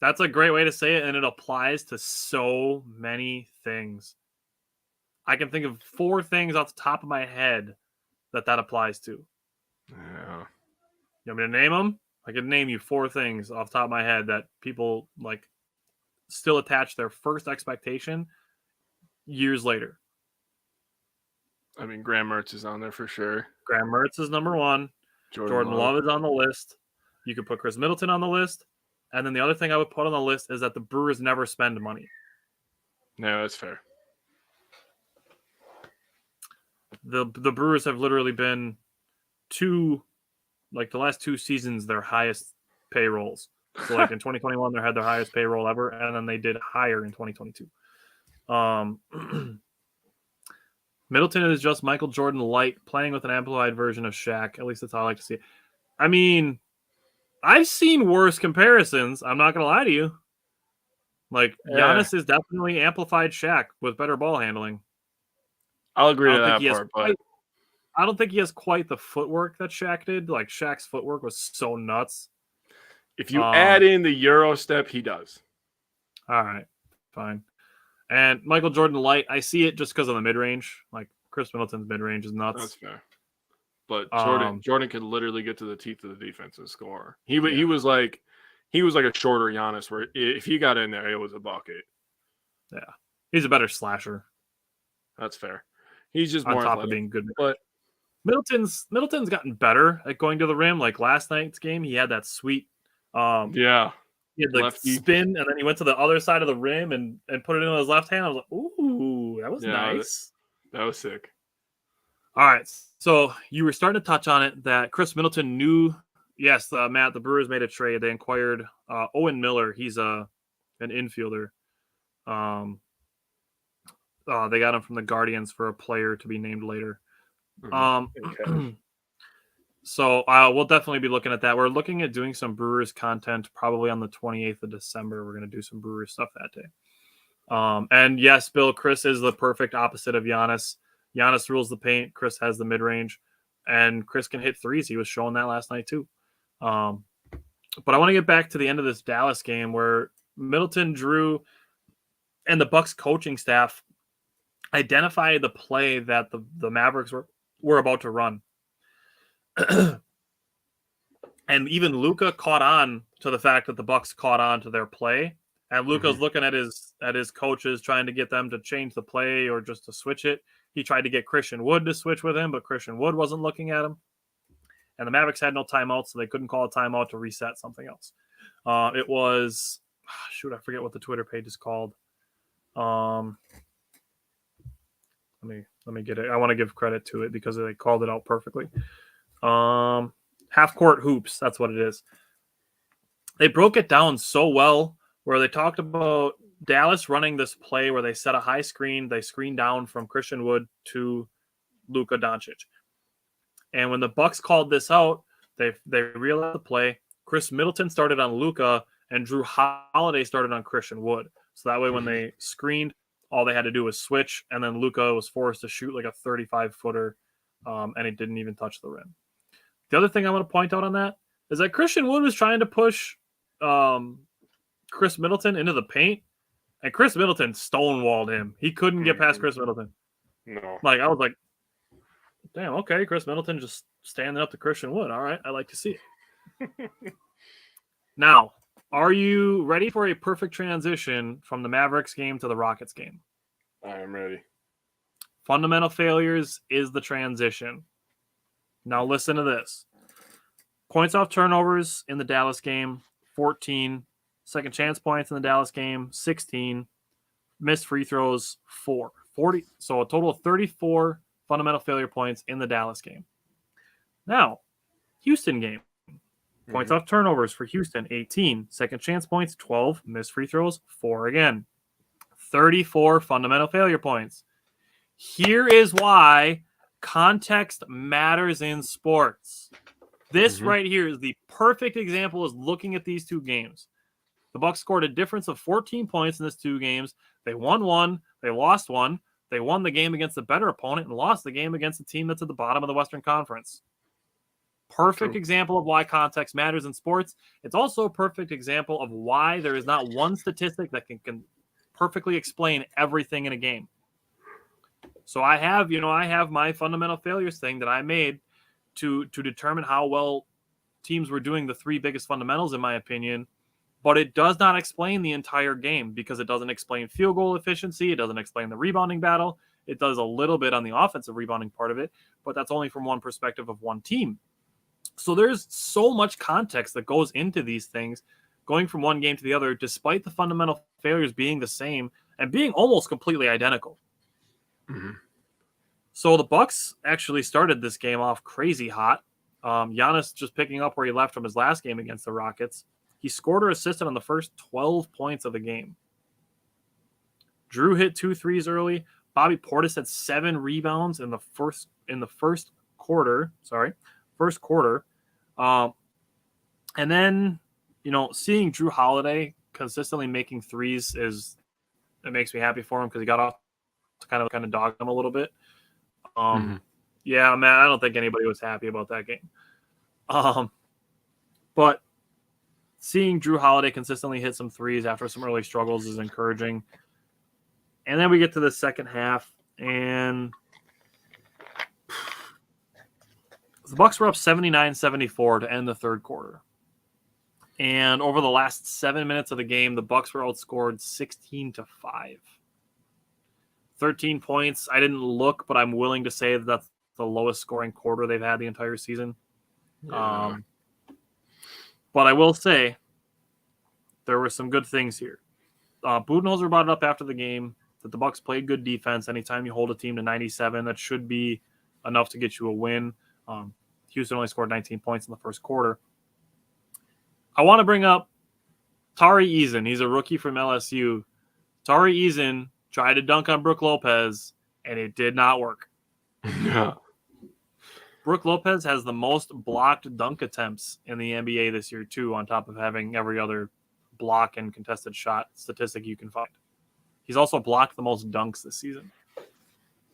a great way to say it, and it applies to so many things. I can think of 4 things off the top of my head that applies to. Yeah. You want me to name them? I can name you 4 things off the top of my head that people still attach their first expectation years later. I mean, Graham Mertz is on there for sure. Graham Mertz is number 1. Jordan Love is on the list. You could put Chris Middleton on the list. And then the other thing I would put on the list is that the Brewers never spend money. No, that's fair. The Brewers have literally been the last 2 seasons, their highest payrolls. So in 2021, they had their highest payroll ever, and then they did higher in 2022. Middleton is just Michael Jordan light, playing with an amplified version of Shaq. At least that's how I like to see it. I mean, I've seen worse comparisons. I'm not going to lie to you. Giannis is definitely amplified Shaq with better ball handling. I'll agree to that part, but I don't think he has quite the footwork that Shaq did. Shaq's footwork was so nuts. If you add in the Euro step, he does. All right, fine. And Michael Jordan light, I see it just because of the mid-range. Chris Middleton's mid-range is nuts. That's fair. But Jordan could literally get to the teeth of the defense and score. He was he was like a shorter Giannis, where if he got in there, it was a bucket. Yeah, he's a better slasher. That's fair. He's just on more top athletic, of being good. but Middleton's gotten better at going to the rim. Like last night's game, he had that sweet, yeah, he had the lefty spin, and then he went to the other side of the rim and put it in with his left hand. I was like, ooh, that was nice. That was sick. All right, so you were starting to touch on it that Chris Middleton knew. Yes, Matt, the Brewers made a trade. They acquired Owen Miller. He's an infielder. They got him from the Guardians for a player to be named later. Okay. So we'll definitely be looking at that. We're looking at doing some Brewers content probably on the 28th of December. We're going to do some Brewers stuff that day. And yes, Bill, Chris is the perfect opposite of Giannis. Giannis rules the paint. Chris has the mid-range. And Chris can hit threes. He was showing that last night too. But I want to get back to the end of this Dallas game where Middleton, Drew, and the Bucks coaching staff identified the play that the Mavericks were about to run. And even Luka caught on to the fact that the Bucks caught on to their play. And Luka's looking at his coaches, trying to get them to change the play or just to switch it. He tried to get Christian Wood to switch with him, but Christian Wood wasn't looking at him. And the Mavericks had no timeout, so they couldn't call a timeout to reset something else. It was, I forget what the Twitter page is called. Let me get it. I want to give credit to it because they called it out perfectly. Half court hoops. That's what it is. They broke it down so well where they talked about Dallas running this play where they set a high screen. They screen down from Christian Wood to Luka Doncic. And when the Bucks called this out, they realized the play. Chris Middleton started on Luka and Drew Holiday started on Christian Wood. So that way when they screened, all they had to do was switch, and then Luka was forced to shoot like a 35-footer, and he didn't even touch the rim. The other thing I want to point out on that is that Christian Wood was trying to push Chris Middleton into the paint, and Chris Middleton stonewalled him. He couldn't get past Chris Middleton. No. Like, I was like, damn, okay, Chris Middleton just standing up to Christian Wood. All right, I like to see it. Now, are you ready for a perfect transition from the Mavericks game to the Rockets game? I am ready. Fundamental failures is the transition. Now listen to this. Points off turnovers in the Dallas game, 14. Second chance points in the Dallas game, 16. Missed free throws, 4. 40. So a total of 34 fundamental failure points in the Dallas game. Now, Houston game. Points off turnovers for Houston, 18. Second chance points, 12. Missed free throws, 4 again. 34 fundamental failure points. Here is why context matters in sports. This right here is the perfect example is looking at these two games. The Bucks scored a difference of 14 points in these two games. They won one. They lost one. They won the game against a better opponent and lost the game against a team that's at the bottom of the Western Conference. Perfect example of why context matters in sports. It's also a perfect example of why there is not one statistic that can perfectly explain everything in a game. So I have my fundamental failures thing that I made to determine how well teams were doing the three biggest fundamentals, in my opinion. But it does not explain the entire game because it doesn't explain field goal efficiency. It doesn't explain the rebounding battle. It does a little bit on the offensive rebounding part of it, but that's only from one perspective of one team. So there's so much context that goes into these things, going from one game to the other, despite the fundamental failures being the same and being almost completely identical. So the Bucks actually started this game off crazy hot. Giannis just picking up where he left from his last game against the Rockets. He scored or assisted on the first 12 points of the game. Drew hit 2 threes early. Bobby Portis had 7 rebounds in the first quarter. And then, seeing Drew Holiday consistently making threes it makes me happy for him because he got off to kind of dog him a little bit. Yeah, man, I don't think anybody was happy about that game. But seeing Drew Holiday consistently hit some threes after some early struggles is encouraging. And then we get to the second half, and the Bucks were up 79-74 to end the third quarter. And over the last 7 minutes of the game, the Bucks were outscored 16-5. 13 points. I didn't look, but I'm willing to say that that's the lowest scoring quarter they've had the entire season. Yeah. But I will say there were some good things here. Budenholzer brought it up after the game that the Bucks played good defense. Anytime you hold a team to 97, that should be enough to get you a win. Houston only scored 19 points in the first quarter. I want to bring up Tari Eason. He's a rookie from LSU. Tari Eason tried to dunk on Brook Lopez, and it did not work. Yeah. Brook Lopez has the most blocked dunk attempts in the NBA this year, too, on top of having every other block and contested shot statistic you can find. He's also blocked the most dunks this season.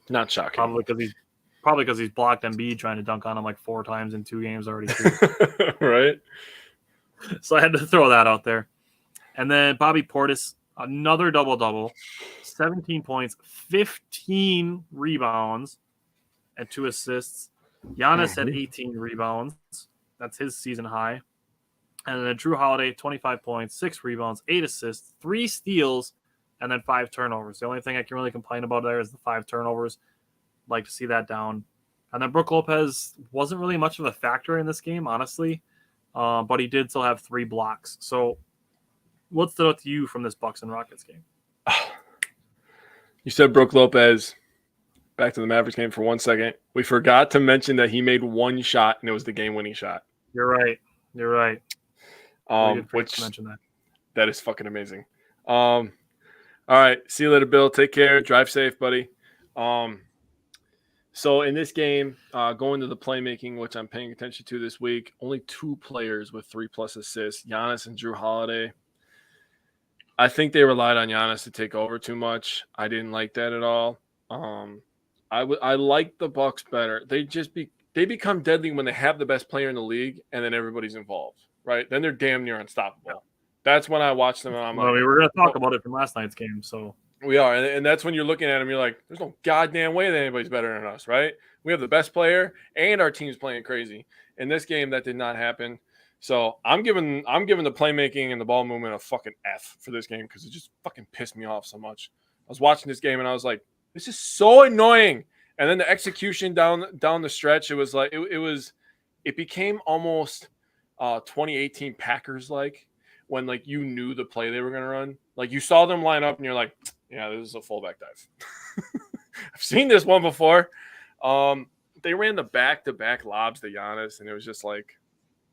Not shocking. Probably because he's blocked Embiid trying to dunk on him like 4 times in 2 games already. Right? So I had to throw that out there. And then Bobby Portis, another double-double, 17 points, 15 rebounds, and 2 assists. Giannis had 18 rebounds. That's his season high. And then Drew Holiday, 25 points, 6 rebounds, 8 assists, 3 steals, and then 5 turnovers. The only thing I can really complain about there is the 5 turnovers. Like to see that down. And then Brook Lopez wasn't really much of a factor in this game, honestly. But he did still have 3 blocks. So what stood out to you from this Bucks and Rockets game? You said Brook Lopez. Back to the Mavericks game for 1 second. We forgot to mention that he made 1 shot, and it was the game-winning shot. You're right. Which mention that is fucking amazing. All right. See you later, Bill. Take care. Drive safe, buddy. So in this game, going to the playmaking, which I'm paying attention to this week, only 2 players with 3+ assists, Giannis and Drew Holiday. I think they relied on Giannis to take over too much. I didn't like that at all. I like the Bucks better. They become deadly when they have the best player in the league, and then everybody's involved, right? Then they're damn near unstoppable. That's when I watch them. And we were going to talk about it from last night's game, so we are, and that's when you're looking at them. You're like, there's no goddamn way that anybody's better than us, right? We have the best player, and our team's playing crazy. In this game, that did not happen. So I'm giving the playmaking and the ball movement a fucking F for this game because it just fucking pissed me off so much. I was watching this game and I was like, this is so annoying. And then the execution down the stretch, it was like it became almost 2018 Packers like when like you knew the play they were gonna run. Like you saw them line up and you're like, yeah, this is a fullback dive. I've seen this one before. They ran the back-to-back lobs to Giannis, and it was just like,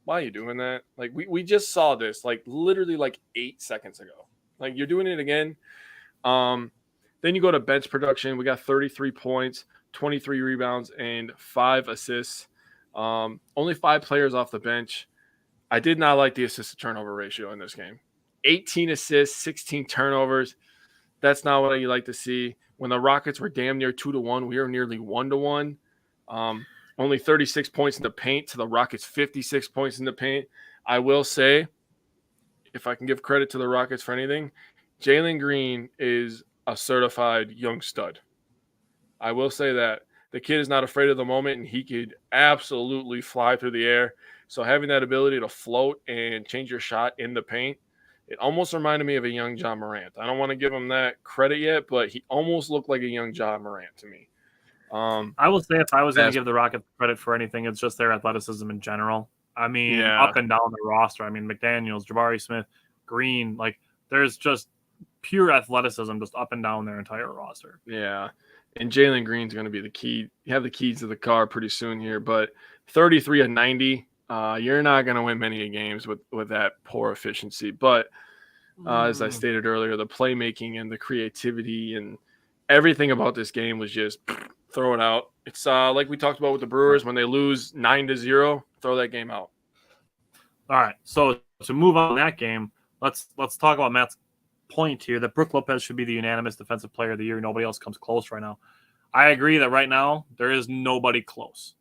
why are you doing that? Like we just saw this like literally like 8 seconds ago. Like you're doing it again. Then you go to bench production. We got 33 points, 23 rebounds, and 5 assists. Only 5 players off the bench. I did not like the assist to turnover ratio in this game. 18 assists, 16 turnovers. That's not what you like to see. When the Rockets were damn near 2-1, we were nearly 1-1. Only 36 points in the paint to the Rockets' 56 points in the paint. I will say, if I can give credit to the Rockets for anything, Jalen Green is a certified young stud. I will say that. The kid is not afraid of the moment, and he could absolutely fly through the air. So having that ability to float and change your shot in the paint, it almost reminded me of a young John Morant. I don't want to give him that credit yet, but he almost looked like a young John Morant to me. I will say if I was going to give the Rockets credit for anything, it's just their athleticism in general. I mean, up and down the roster. I mean, McDaniels, Jabari Smith, Green, like there's just pure athleticism just up and down their entire roster. Yeah. And Jalen Green's going to be the key. You have the keys to the car pretty soon here, but 33 of 90, you're not going to win many games with that poor efficiency. But as I stated earlier, the playmaking and the creativity and everything about this game was just throw it out. It's like we talked about with the Brewers when they lose 9-0, throw that game out. All right. So to move on that game, let's talk about Matt's point here that Brook Lopez should be the unanimous defensive player of the year. Nobody else comes close right now. I agree that right now there is nobody close.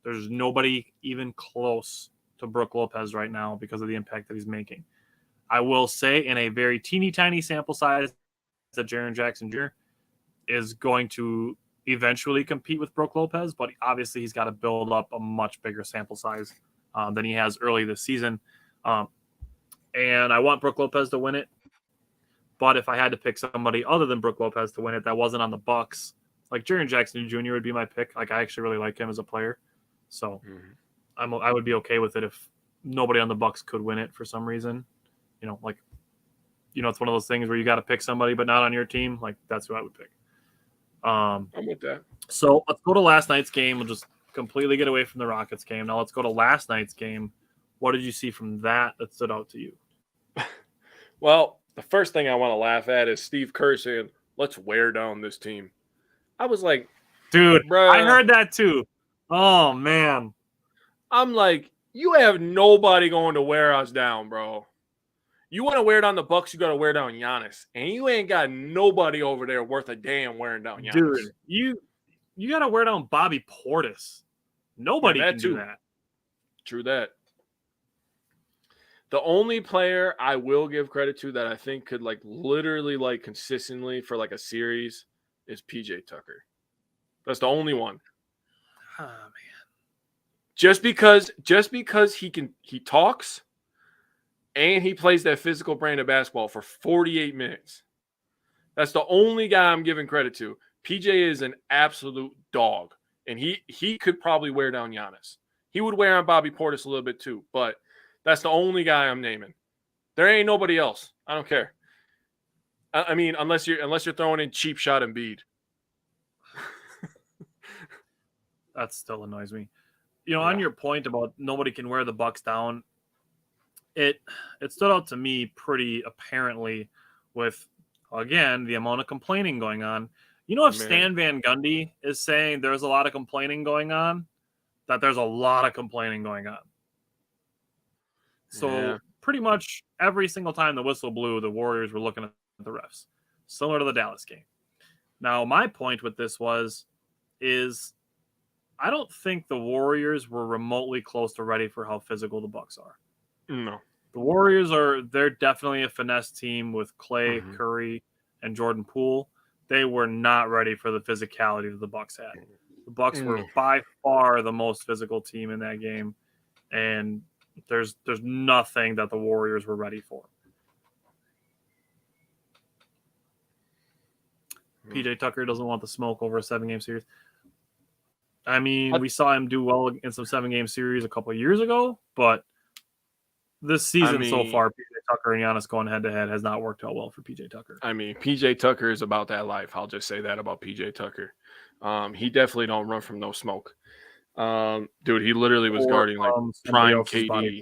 There's nobody even close to Brook Lopez right now because of the impact that he's making. I will say in a very teeny tiny sample size that Jaren Jackson Jr. is going to eventually compete with Brook Lopez, but obviously he's got to build up a much bigger sample size than he has early this season. and I want Brook Lopez to win it. But if I had to pick somebody other than Brook Lopez to win it that wasn't on the Bucks, like Jaren Jackson Jr. would be my pick. Like, I actually really like him as a player. So I would be okay with it if nobody on the Bucks could win it for some reason. It's one of those things where you got to pick somebody, but not on your team. Like, that's who I would pick. I'm with that. So let's go to last night's game. We'll just completely get away from the Rockets game. Now let's go to last night's game. What did you see from that stood out to you? Well, the first thing I want to laugh at is Steve Kerr saying, let's wear down this team. I was like, dude, bruh. I heard that too. Oh, man. I'm like, you have nobody going to wear us down, bro. You want to wear down the Bucks, you got to wear down Giannis. And you ain't got nobody over there worth a damn wearing down Giannis. Dude, you got to wear down Bobby Portis. Nobody can do that. True that. The only player I will give credit to that I think could literally consistently for a series is PJ Tucker. That's the only one. Oh, man. Just because he talks and he plays that physical brand of basketball for 48 minutes. That's the only guy I'm giving credit to. PJ is an absolute dog, and he could probably wear down Giannis. He would wear on Bobby Portis a little bit too, but that's the only guy I'm naming. There ain't nobody else. I don't care. I mean, unless you're throwing in cheap shot Embiid. That still annoys me. On your point about nobody can wear the Bucks down, it stood out to me pretty apparently with, again, the amount of complaining going on. If Stan Van Gundy is saying there's a lot of complaining going on, that there's a lot of complaining going on. So pretty much every single time the whistle blew, the Warriors were looking at the refs, similar to the Dallas game. Now, my point with this is I don't think the Warriors were remotely close to ready for how physical the Bucks are. No. The Warriors they're definitely a finesse team with Clay, Curry, and Jordan Poole. They were not ready for the physicality that the Bucks had. The Bucks were by far the most physical team in that game, and there's nothing that the Warriors were ready for. PJ Tucker doesn't want the smoke over a 7-game series. I mean, we saw him do well in some 7-game series a couple of years ago, but this season so far, PJ Tucker and Giannis going head-to-head has not worked out well for PJ Tucker. I mean, PJ Tucker is about that life. I'll just say that about PJ Tucker. He definitely don't run from no smoke. Dude, he literally was guarding prime KD.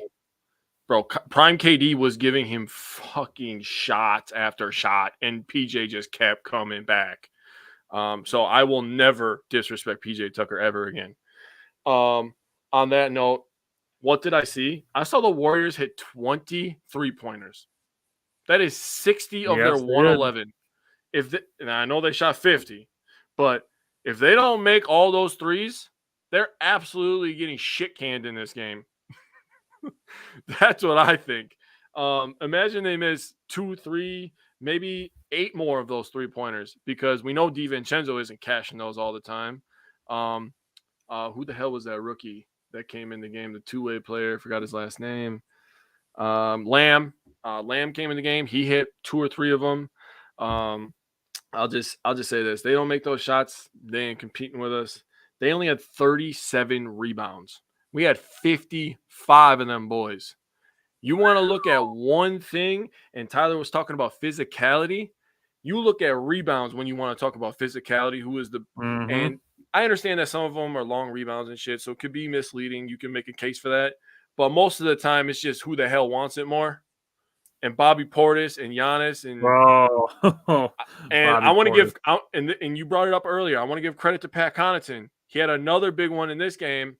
Bro, prime KD was giving him fucking shot after shot, and PJ just kept coming back. So I will never disrespect PJ Tucker ever again. On that note, what did I see? I saw the Warriors hit 20 3-pointers. That is 60 of their 111. And I know they shot 50, but if they don't make all those threes, they're absolutely getting shit canned in this game. That's what I think. Imagine they miss 2, 3, maybe 8 more of those 3-pointers because we know DiVincenzo isn't cashing those all the time. Who the hell was that rookie that came in the game? The two-way player, forgot his last name. Lamb. Lamb came in the game. He hit 2 or 3 of them. I'll just say this: they don't make those shots, they ain't competing with us. They only had 37 rebounds. We had 55 of them boys. You want to look at one thing, and Tyler was talking about physicality. You look at rebounds when you want to talk about physicality. Who is the and I understand that some of them are long rebounds and shit, so it could be misleading. You can make a case for that, but most of the time it's just who the hell wants it more. And Bobby Portis and Giannis and I want to give and you brought it up earlier. I want to give credit to Pat Connaughton. He had another big one in this game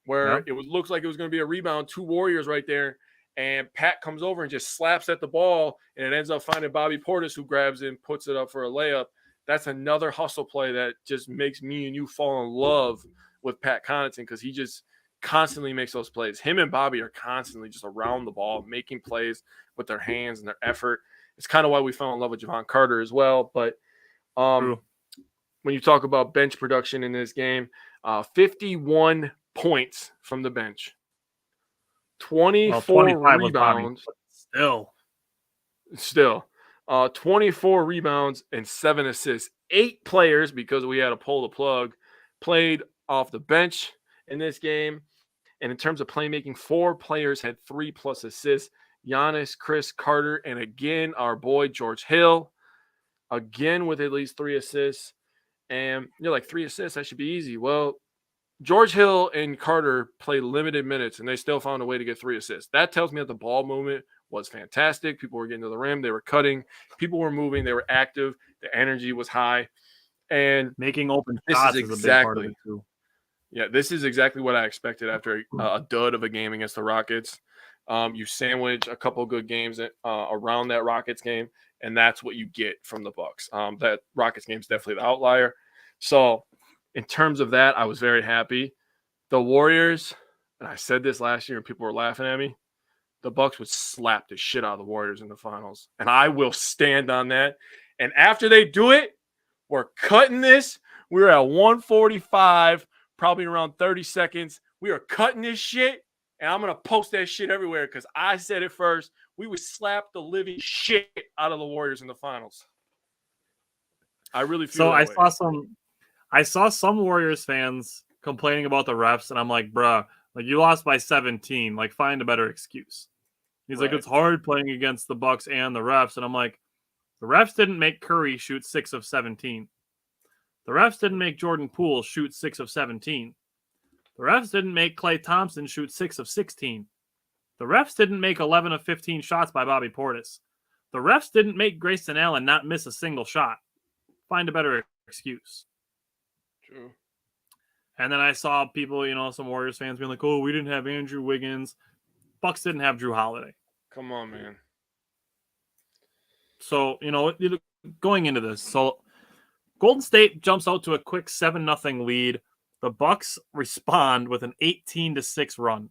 where looks like it was going to be a rebound, 2 Warriors right there. And Pat comes over and just slaps at the ball, and it ends up finding Bobby Portis, who grabs it and puts it up for a layup. That's another hustle play that just makes me and you fall in love with Pat Connaughton because he just constantly makes those plays. Him and Bobby are constantly just around the ball, making plays with their hands and their effort. It's kind of why we fell in love with Javon Carter as well. But when you talk about bench production in this game, 51 points from the bench. 24 rebounds. Still. 24 rebounds and 7 assists. 8 players, because we had to pull the plug, played off the bench in this game. And in terms of playmaking, 4 players had 3+ assists. Giannis, Chris Carter, and again, our boy George Hill, again with at least 3 assists. And you're like, 3 assists, that should be easy. Well, George Hill and Carter played limited minutes, and they still found a way to get 3 assists. That tells me that the ball movement was fantastic. People were getting to the rim. They were cutting. People were moving. They were active. The energy was high. And making open shots is a big part of it too. Yeah, this is exactly what I expected after a dud of a game against the Rockets. You sandwich a couple good games around that Rockets game, and that's what you get from the Bucks. That Rockets game is definitely the outlier. So in terms of that, I was very happy. The Warriors, and I said this last year and people were laughing at me, the Bucks would slap the shit out of the Warriors in the finals. And I will stand on that. And after they do it, we're cutting this. We're at 145, probably around 30 seconds. We are cutting this shit. And I'm going to post that shit everywhere because I said it first. We would slap the living shit out of the Warriors in the finals. I really feel that way. I saw some Warriors fans complaining about the refs, and I'm like, bruh, like you lost by 17. Like, find a better excuse. He's like, it's hard playing against the Bucks and the refs. And I'm like, the refs didn't make Curry shoot 6 of 17. The refs didn't make Jordan Poole shoot 6 of 17. The refs didn't make Klay Thompson shoot 6 of 16. The refs didn't make 11 of 15 shots by Bobby Portis. The refs didn't make Grayson Allen not miss a single shot. Find a better excuse. True. And then I saw people, some Warriors fans being like, oh, we didn't have Andrew Wiggins. Bucks didn't have Drew Holiday. Come on, man. So, going into this, so Golden State jumps out to a quick 7-0 lead. The Bucks respond with an 18-6 run.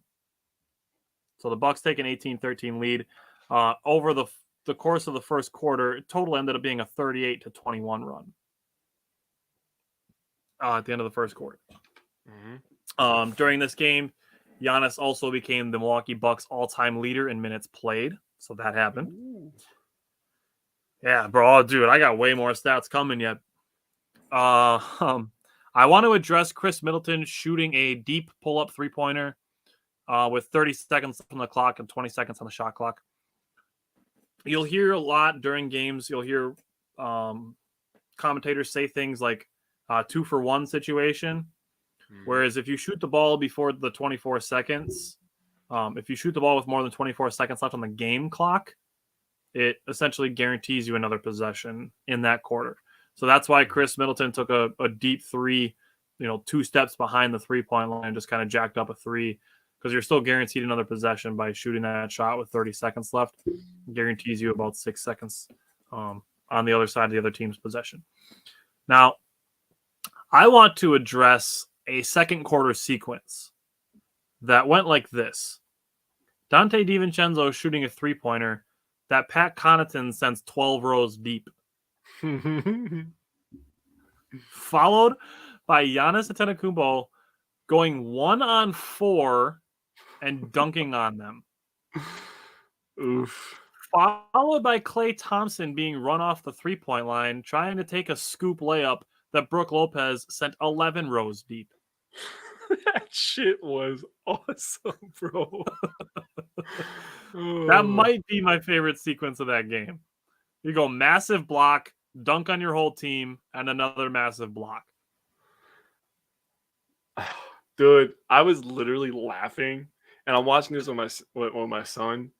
So the Bucks take an 18-13 lead. Over the course of the first quarter, total ended up being a 38-21 run. At the end of the first quarter. Mm-hmm. During this game, Giannis also became the Milwaukee Bucks all-time leader in minutes played. So that happened. Ooh. Yeah, bro. Oh, dude, I got way more stats coming yet. I want to address Chris Middleton shooting a deep pull-up three-pointer with 30 seconds on the clock and 20 seconds on the shot clock. You'll hear a lot during games. You'll hear commentators say things like 2-for-1 situation. Whereas if you shoot the ball before the 24 seconds, if you shoot the ball with more than 24 seconds left on the game clock, it essentially guarantees you another possession in that quarter. So that's why Chris Middleton took a deep three, 2 steps behind the 3-point line, just kind of jacked up a 3, because you're still guaranteed another possession by shooting that shot with 30 seconds left. It guarantees you about 6 seconds on the other side of the other team's possession. Now, I want to address a second quarter sequence that went like this. Dante DiVincenzo shooting a 3-pointer that Pat Connaughton sends 12 rows deep. Followed by Giannis Antetokounmpo going 1-on-4 and dunking on them. Oof. Followed by Klay Thompson being run off the 3-point line, trying to take a scoop layup that Brook Lopez sent 11 rows deep. That shit was awesome, bro. That might be my favorite sequence of that game. You go massive block, dunk on your whole team, and another massive block. Dude, I was literally laughing, and I'm watching this with my son,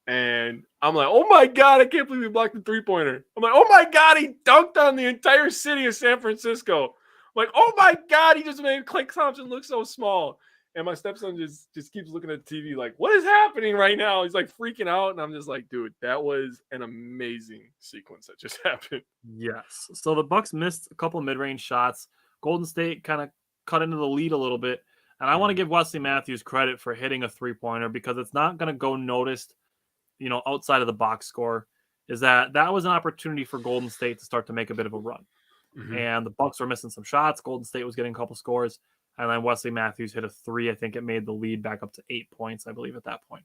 and I'm like, oh my God, I can't believe he blocked the 3-pointer. I'm like, oh my God, he dunked on the entire city of San Francisco. I'm like, oh my God, he just made Klay Thompson look so small. And my stepson just keeps looking at the TV like, what is happening right now? He's like freaking out. And I'm just like, dude, that was an amazing sequence that just happened. Yes. So the Bucks missed a couple of mid-range shots. Golden State kind of cut into the lead a little bit. And I want to give Wesley Matthews credit for hitting a 3-pointer because it's not going to go noticed, outside of the box score. Is that was an opportunity for Golden State to start to make a bit of a run. Mm-hmm. And the Bucks were missing some shots. Golden State was getting a couple scores. And then Wesley Matthews hit a 3. I think it made the lead back up to 8 points, I believe, at that point.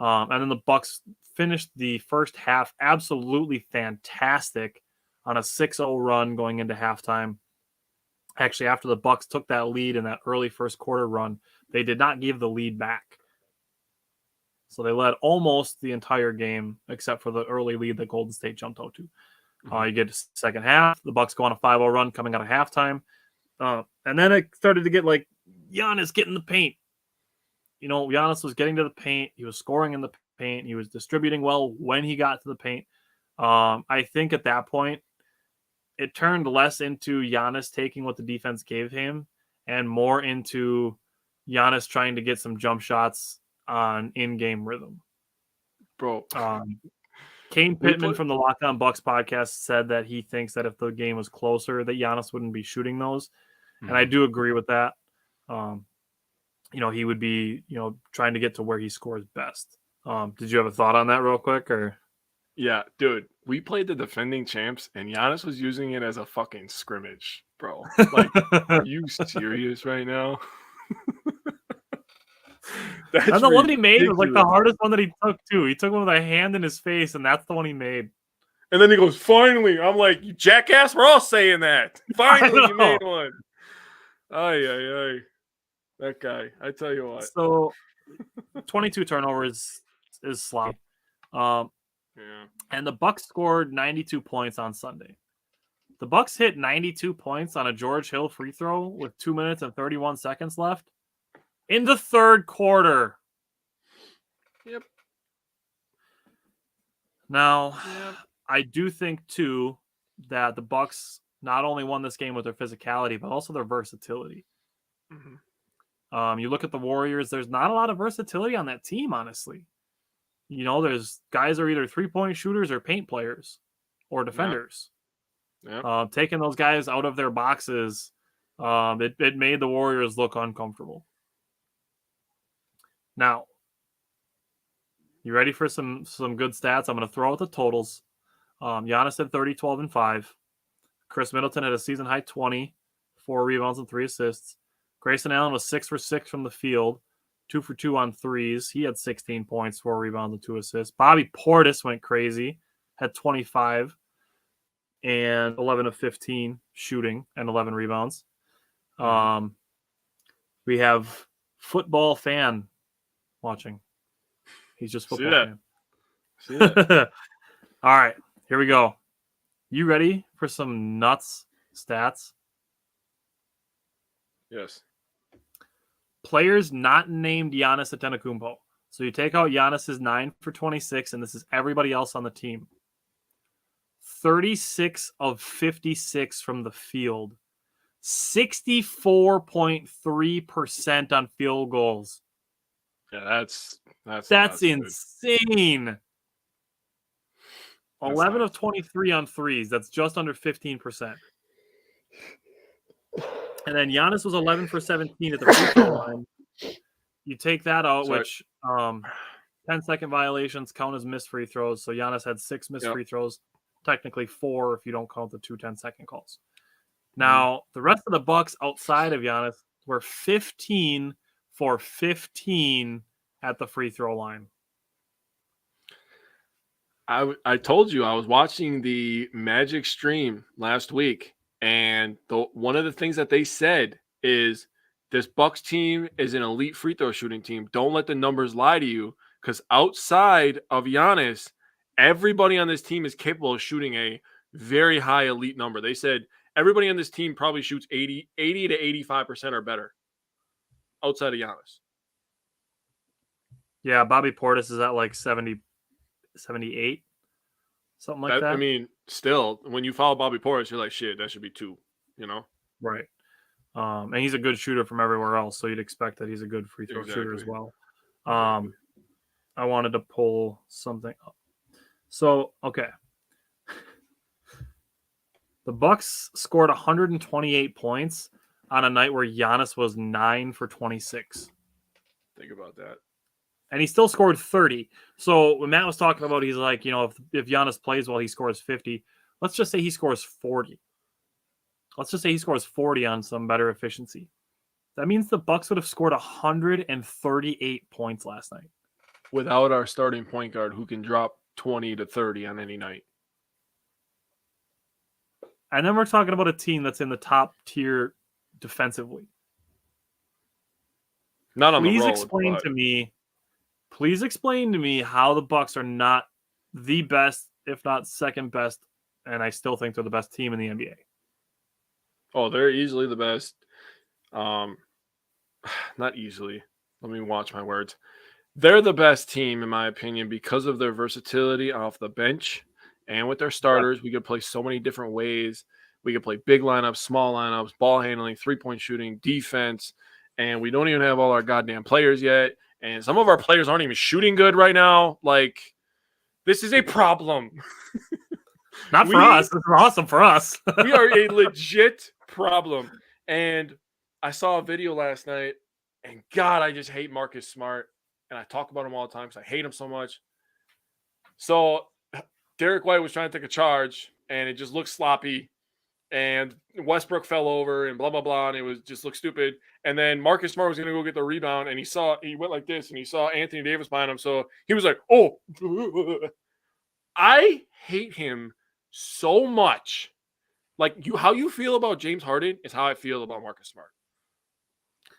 And then the Bucks finished the first half absolutely fantastic on a 6-0 run going into halftime. Actually, after the Bucks took that lead in that early first quarter run, they did not give the lead back. So they led almost the entire game, except for the early lead that Golden State jumped out to. You get to second half, the Bucks go on a 5-0 run coming out of halftime. And then it started to get like Giannis getting the paint. Giannis was getting to the paint. He was scoring in the paint. He was distributing well when he got to the paint. I think at that point, it turned less into Giannis taking what the defense gave him and more into Giannis trying to get some jump shots on in-game rhythm. Bro. Kane Pittman from the Locked On Bucks podcast said that he thinks that if the game was closer, that Giannis wouldn't be shooting those. And I do agree with that. He would be, trying to get to where he scores best. Did you have a thought on that real quick? Or Yeah, dude, we played the defending champs, and Giannis was using it as a fucking scrimmage, bro. Like, are you serious right now? And the one he made was like the hardest one that he took, too. He took one with a hand in his face, and that's the one he made. And then he goes, finally. I'm like, you jackass, we're all saying that. Finally, you made one. Ay. That guy, I tell you what. So, 22 turnovers is sloppy. Yeah. And the Bucks scored 92 points on Sunday. The Bucks hit 92 points on a George Hill free throw with 2 minutes and 31 seconds left in the third quarter. Yep. Now, I do think, too, that the Bucks not only won this game with their physicality, but also their versatility. You look at the Warriors, there's not a lot of versatility on that team, honestly. There's guys are either three-point shooters or paint players or defenders. Yeah. Taking those guys out of their boxes, it made the Warriors look uncomfortable. Now, you ready for some good stats? I'm going to throw out the totals. Giannis had 30, 12, and 5. Chris Middleton had a season-high 20, 4 rebounds and 3 assists. Grayson Allen was 6 for 6 from the field, 2 for 2 on threes. He had 16 points, 4 rebounds, and 2 assists. Bobby Portis went crazy, had 25 and 11 of 15 shooting and 11 rebounds. We have football fan watching. He's just football fan. See that. All right, here we go. You ready for some nuts stats? Yes. Players not named Giannis Antetokounmpo. So you take out Giannis's 9 for 26, and this is everybody else on the team. 36 of 56 from the field. 64.3% on field goals. Yeah, that's insane. 11 of 23 on threes. That's just under 15%. And then Giannis was 11 for 17 at the free throw line. You take that out, which 10-second violations count as missed free throws. So Giannis had 6 missed free throws. Technically 4 if you don't count the 2 10-second calls. Now, the rest of the Bucks outside of Giannis were 15 for 15 at the free throw line. I told you I was watching the Magic stream last week, and one of the things that they said is this Bucks team is an elite free throw shooting team. Don't let the numbers lie to you, because outside of Giannis, everybody on this team is capable of shooting a very high elite number. They said everybody on this team probably shoots 80 to 85% or better outside of Giannis. Yeah, Bobby Portis is at like 70, 78, something like that. I mean, still, when you follow Bobby Portis, you're like, shit, that should be 2, Right. And he's a good shooter from everywhere else, so you'd expect that he's a good free throw shooter as well. I wanted to pull something up. So, okay. The Bucks scored 128 points on a night where Giannis was 9 for 26. Think about that. And he still scored 30. So when Matt was talking about, he's like, if Giannis plays well, he scores 50. Let's just say he scores 40. Let's just say he scores 40 on some better efficiency. That means the Bucks would have scored 138 points last night. without our starting point guard who can drop 20 to 30 on any night. And then we're talking about a team that's in the top tier defensively. Not on the road. Please explain to me how the Bucks are not the best, if not second best, and I still think they're the best team in the NBA. Oh, they're easily the best. Not easily. Let me watch my words. They're the best team, in my opinion, because of their versatility off the bench and with their starters. Yeah. We could play so many different ways. We could play big lineups, small lineups, ball handling, three-point shooting, defense, and we don't even have all our goddamn players yet. And some of our players aren't even shooting good right now. Like, this is a problem. Not for us. It's awesome for us. We are a legit problem. And I saw a video last night, and God, I just hate Marcus Smart. And I talk about him all the time because I hate him so much. So Derek White was trying to take a charge, and it just looked sloppy. And Westbrook fell over and blah, blah, blah. And it just looked stupid. And then Marcus Smart was going to go get the rebound. And he went like this, and he saw Anthony Davis behind him. So he was like, oh, I hate him so much. Like, how you feel about James Harden is how I feel about Marcus Smart.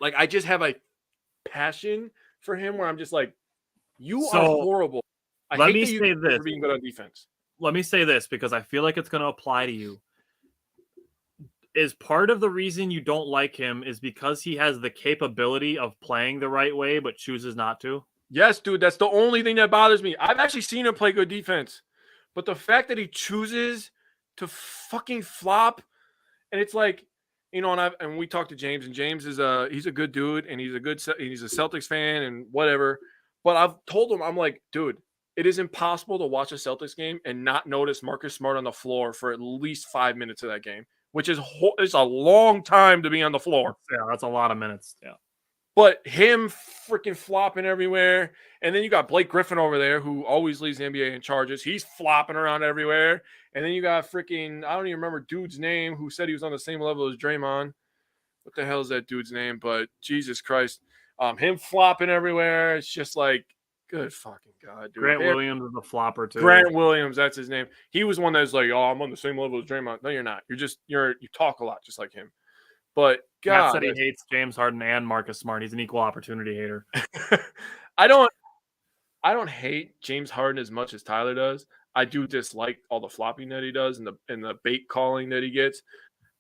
Like, I just have a passion for him where I'm just like, you are horrible. Let me say this for being good on defense. Let me say this because I feel like it's going to apply to you. Is part of the reason you don't like him is because he has the capability of playing the right way but chooses not to? Yes, dude. That's the only thing that bothers me. I've actually seen him play good defense. But the fact that he chooses to fucking flop, and it's like, you know, and we talked to James, and James he's a good dude, and he's a Celtics fan and whatever. But I've told him, I'm like, dude, it is impossible to watch a Celtics game and not notice Marcus Smart on the floor for at least 5 minutes of that game, which is it's a long time to be on the floor. Yeah, that's a lot of minutes. Yeah. But him freaking flopping everywhere. And then you got Blake Griffin over there who always leads the NBA in charges. He's flopping around everywhere. And then you got freaking, I don't even remember dude's name who said he was on the same level as Draymond. What the hell is that dude's name? But Jesus Christ. Him flopping everywhere. It's just like, good fucking God, dude. Grant Williams is a flopper too. Grant Williams, that's his name. He was one that's like, oh, I'm on the same level as Draymond. No, you're not. You talk a lot just like him. But God, Matt said he hates James Harden and Marcus Smart. He's an equal opportunity hater. I don't hate James Harden as much as Tyler does. I do dislike all the flopping that he does and the bait calling that he gets.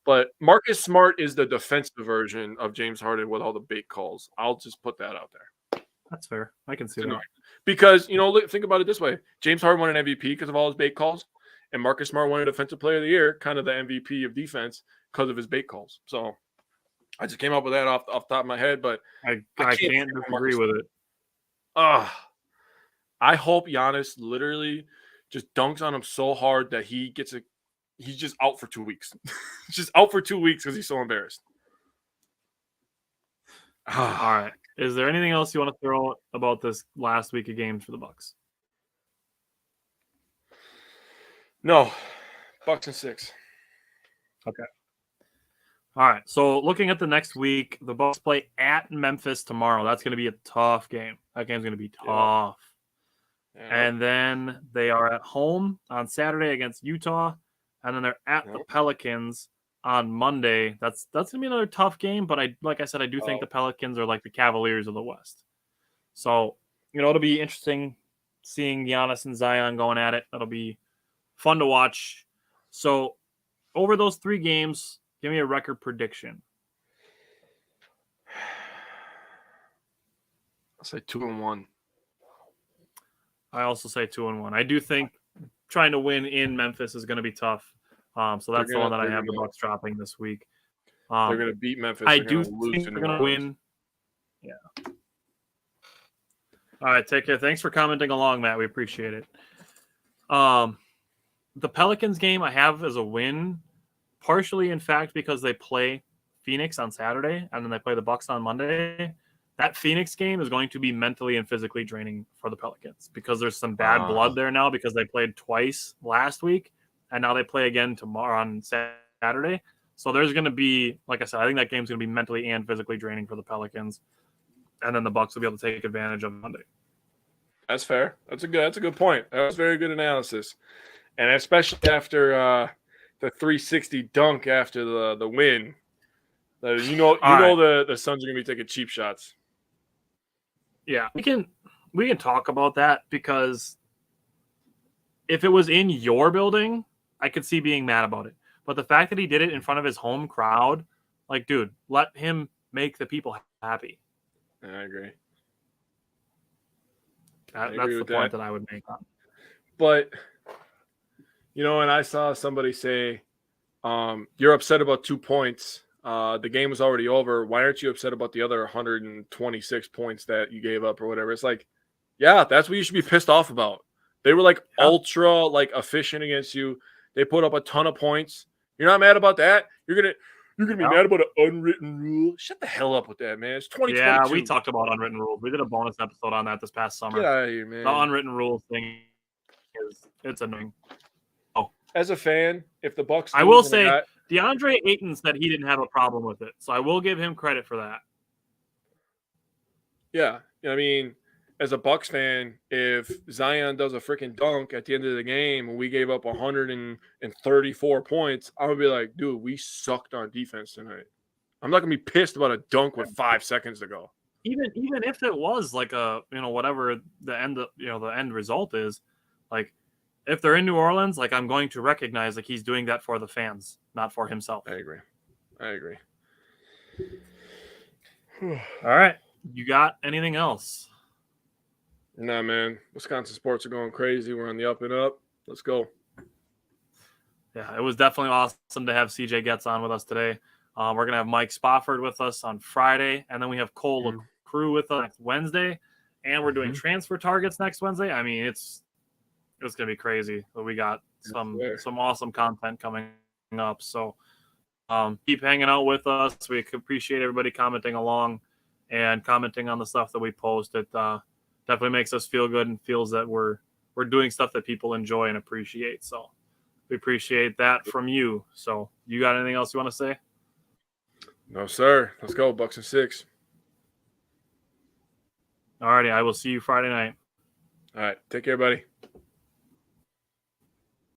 But Marcus Smart is the defensive version of James Harden with all the bait calls. I'll just put that out there. That's fair. I can see that. Because, you know, think about it this way. James Harden won an MVP because of all his bait calls. And Marcus Smart won a Defensive Player of the Year, kind of the MVP of defense, because of his bait calls. So I just came up with that off the top of my head, but I can't disagree with it. I hope Giannis literally just dunks on him so hard that he's just out for 2 weeks. Just out for 2 weeks because he's so embarrassed. All right. Is there anything else you want to throw out about this last week of games for the Bucks? No. Bucks in 6. Okay. All right. So looking at the next week, the Bucks play at Memphis tomorrow. That's going to be a tough game. That game's going to be tough. Yeah. And then they are at home on Saturday against Utah, and then they're at the Pelicans on Monday. That's going to be another tough game, but like I said, I do think the Pelicans are like the Cavaliers of the West. So, you know, it'll be interesting seeing Giannis and Zion going at it. That'll be fun to watch. So, over those 3 games, give me a record prediction. I'll say 2-1. I also say 2-1. I do think trying to win in Memphis is going to be tough. So that's the one that I have the Bucks dropping this week. They're going to beat Memphis. I do think they're going to win. Yeah. All right, take care. Thanks for commenting along, Matt. We appreciate it. The Pelicans game I have as a win, partially, in fact, because they play Phoenix on Saturday and then they play the Bucks on Monday. That Phoenix game is going to be mentally and physically draining for the Pelicans because there's some bad blood there now because they played twice last week and now they play again tomorrow on Saturday. So there's going to be, like I said, I think that game's going to be mentally and physically draining for the Pelicans. And then the Bucks will be able to take advantage of Monday. That's fair. That's a good point. That was very good analysis. And especially after the 360 dunk after the win. The Suns are gonna be taking cheap shots. Yeah, we can talk about that, because if it was in your building, I could see being mad about it. But the fact that he did it in front of his home crowd, like, dude, let him make the people happy. I agree. That's the point that I would make on. But, and I saw somebody say, you're upset about 2 points. The game was already over. Why aren't you upset about the other 126 points that you gave up or whatever? It's like, yeah, that's what you should be pissed off about. They were ultra efficient against you. They put up a ton of points. You're not mad about that. You're gonna be mad about an unwritten rule. Shut the hell up with that, man. It's 2022. Yeah, we talked about unwritten rules. We did a bonus episode on that this past summer. Get out of here, man. The unwritten rules thing it's annoying. Oh. As a fan, if the Bucks, I will say DeAndre Ayton said he didn't have a problem with it, so I will give him credit for that. Yeah, I mean, as a Bucks fan, if Zion does a freaking dunk at the end of the game and we gave up 134 points, I'm gonna be like, dude, we sucked on defense tonight. I'm not gonna be pissed about a dunk with 5 seconds to go. Even if it was like a whatever the end result is, like, if they're in New Orleans, like, I'm going to recognize like he's doing that for the fans, not for himself. I agree. All right, you got anything else? Nah, man. Wisconsin sports are going crazy. We're on the up and up. Let's go. Yeah, it was definitely awesome to have CJ Goetz on with us today. We're going to have Mike Spofford with us on Friday, and then we have Cole LaCrue with us next Wednesday, and we're doing transfer targets next Wednesday. I mean, it's going to be crazy. But we got some awesome content coming up. So keep hanging out with us. We appreciate everybody commenting along and commenting on the stuff that we post. It definitely makes us feel good and feels that we're doing stuff that people enjoy and appreciate. So we appreciate that from you. So you got anything else you want to say? No, sir. Let's go. Bucks and 6. All righty. I will see you Friday night. All right. Take care, buddy.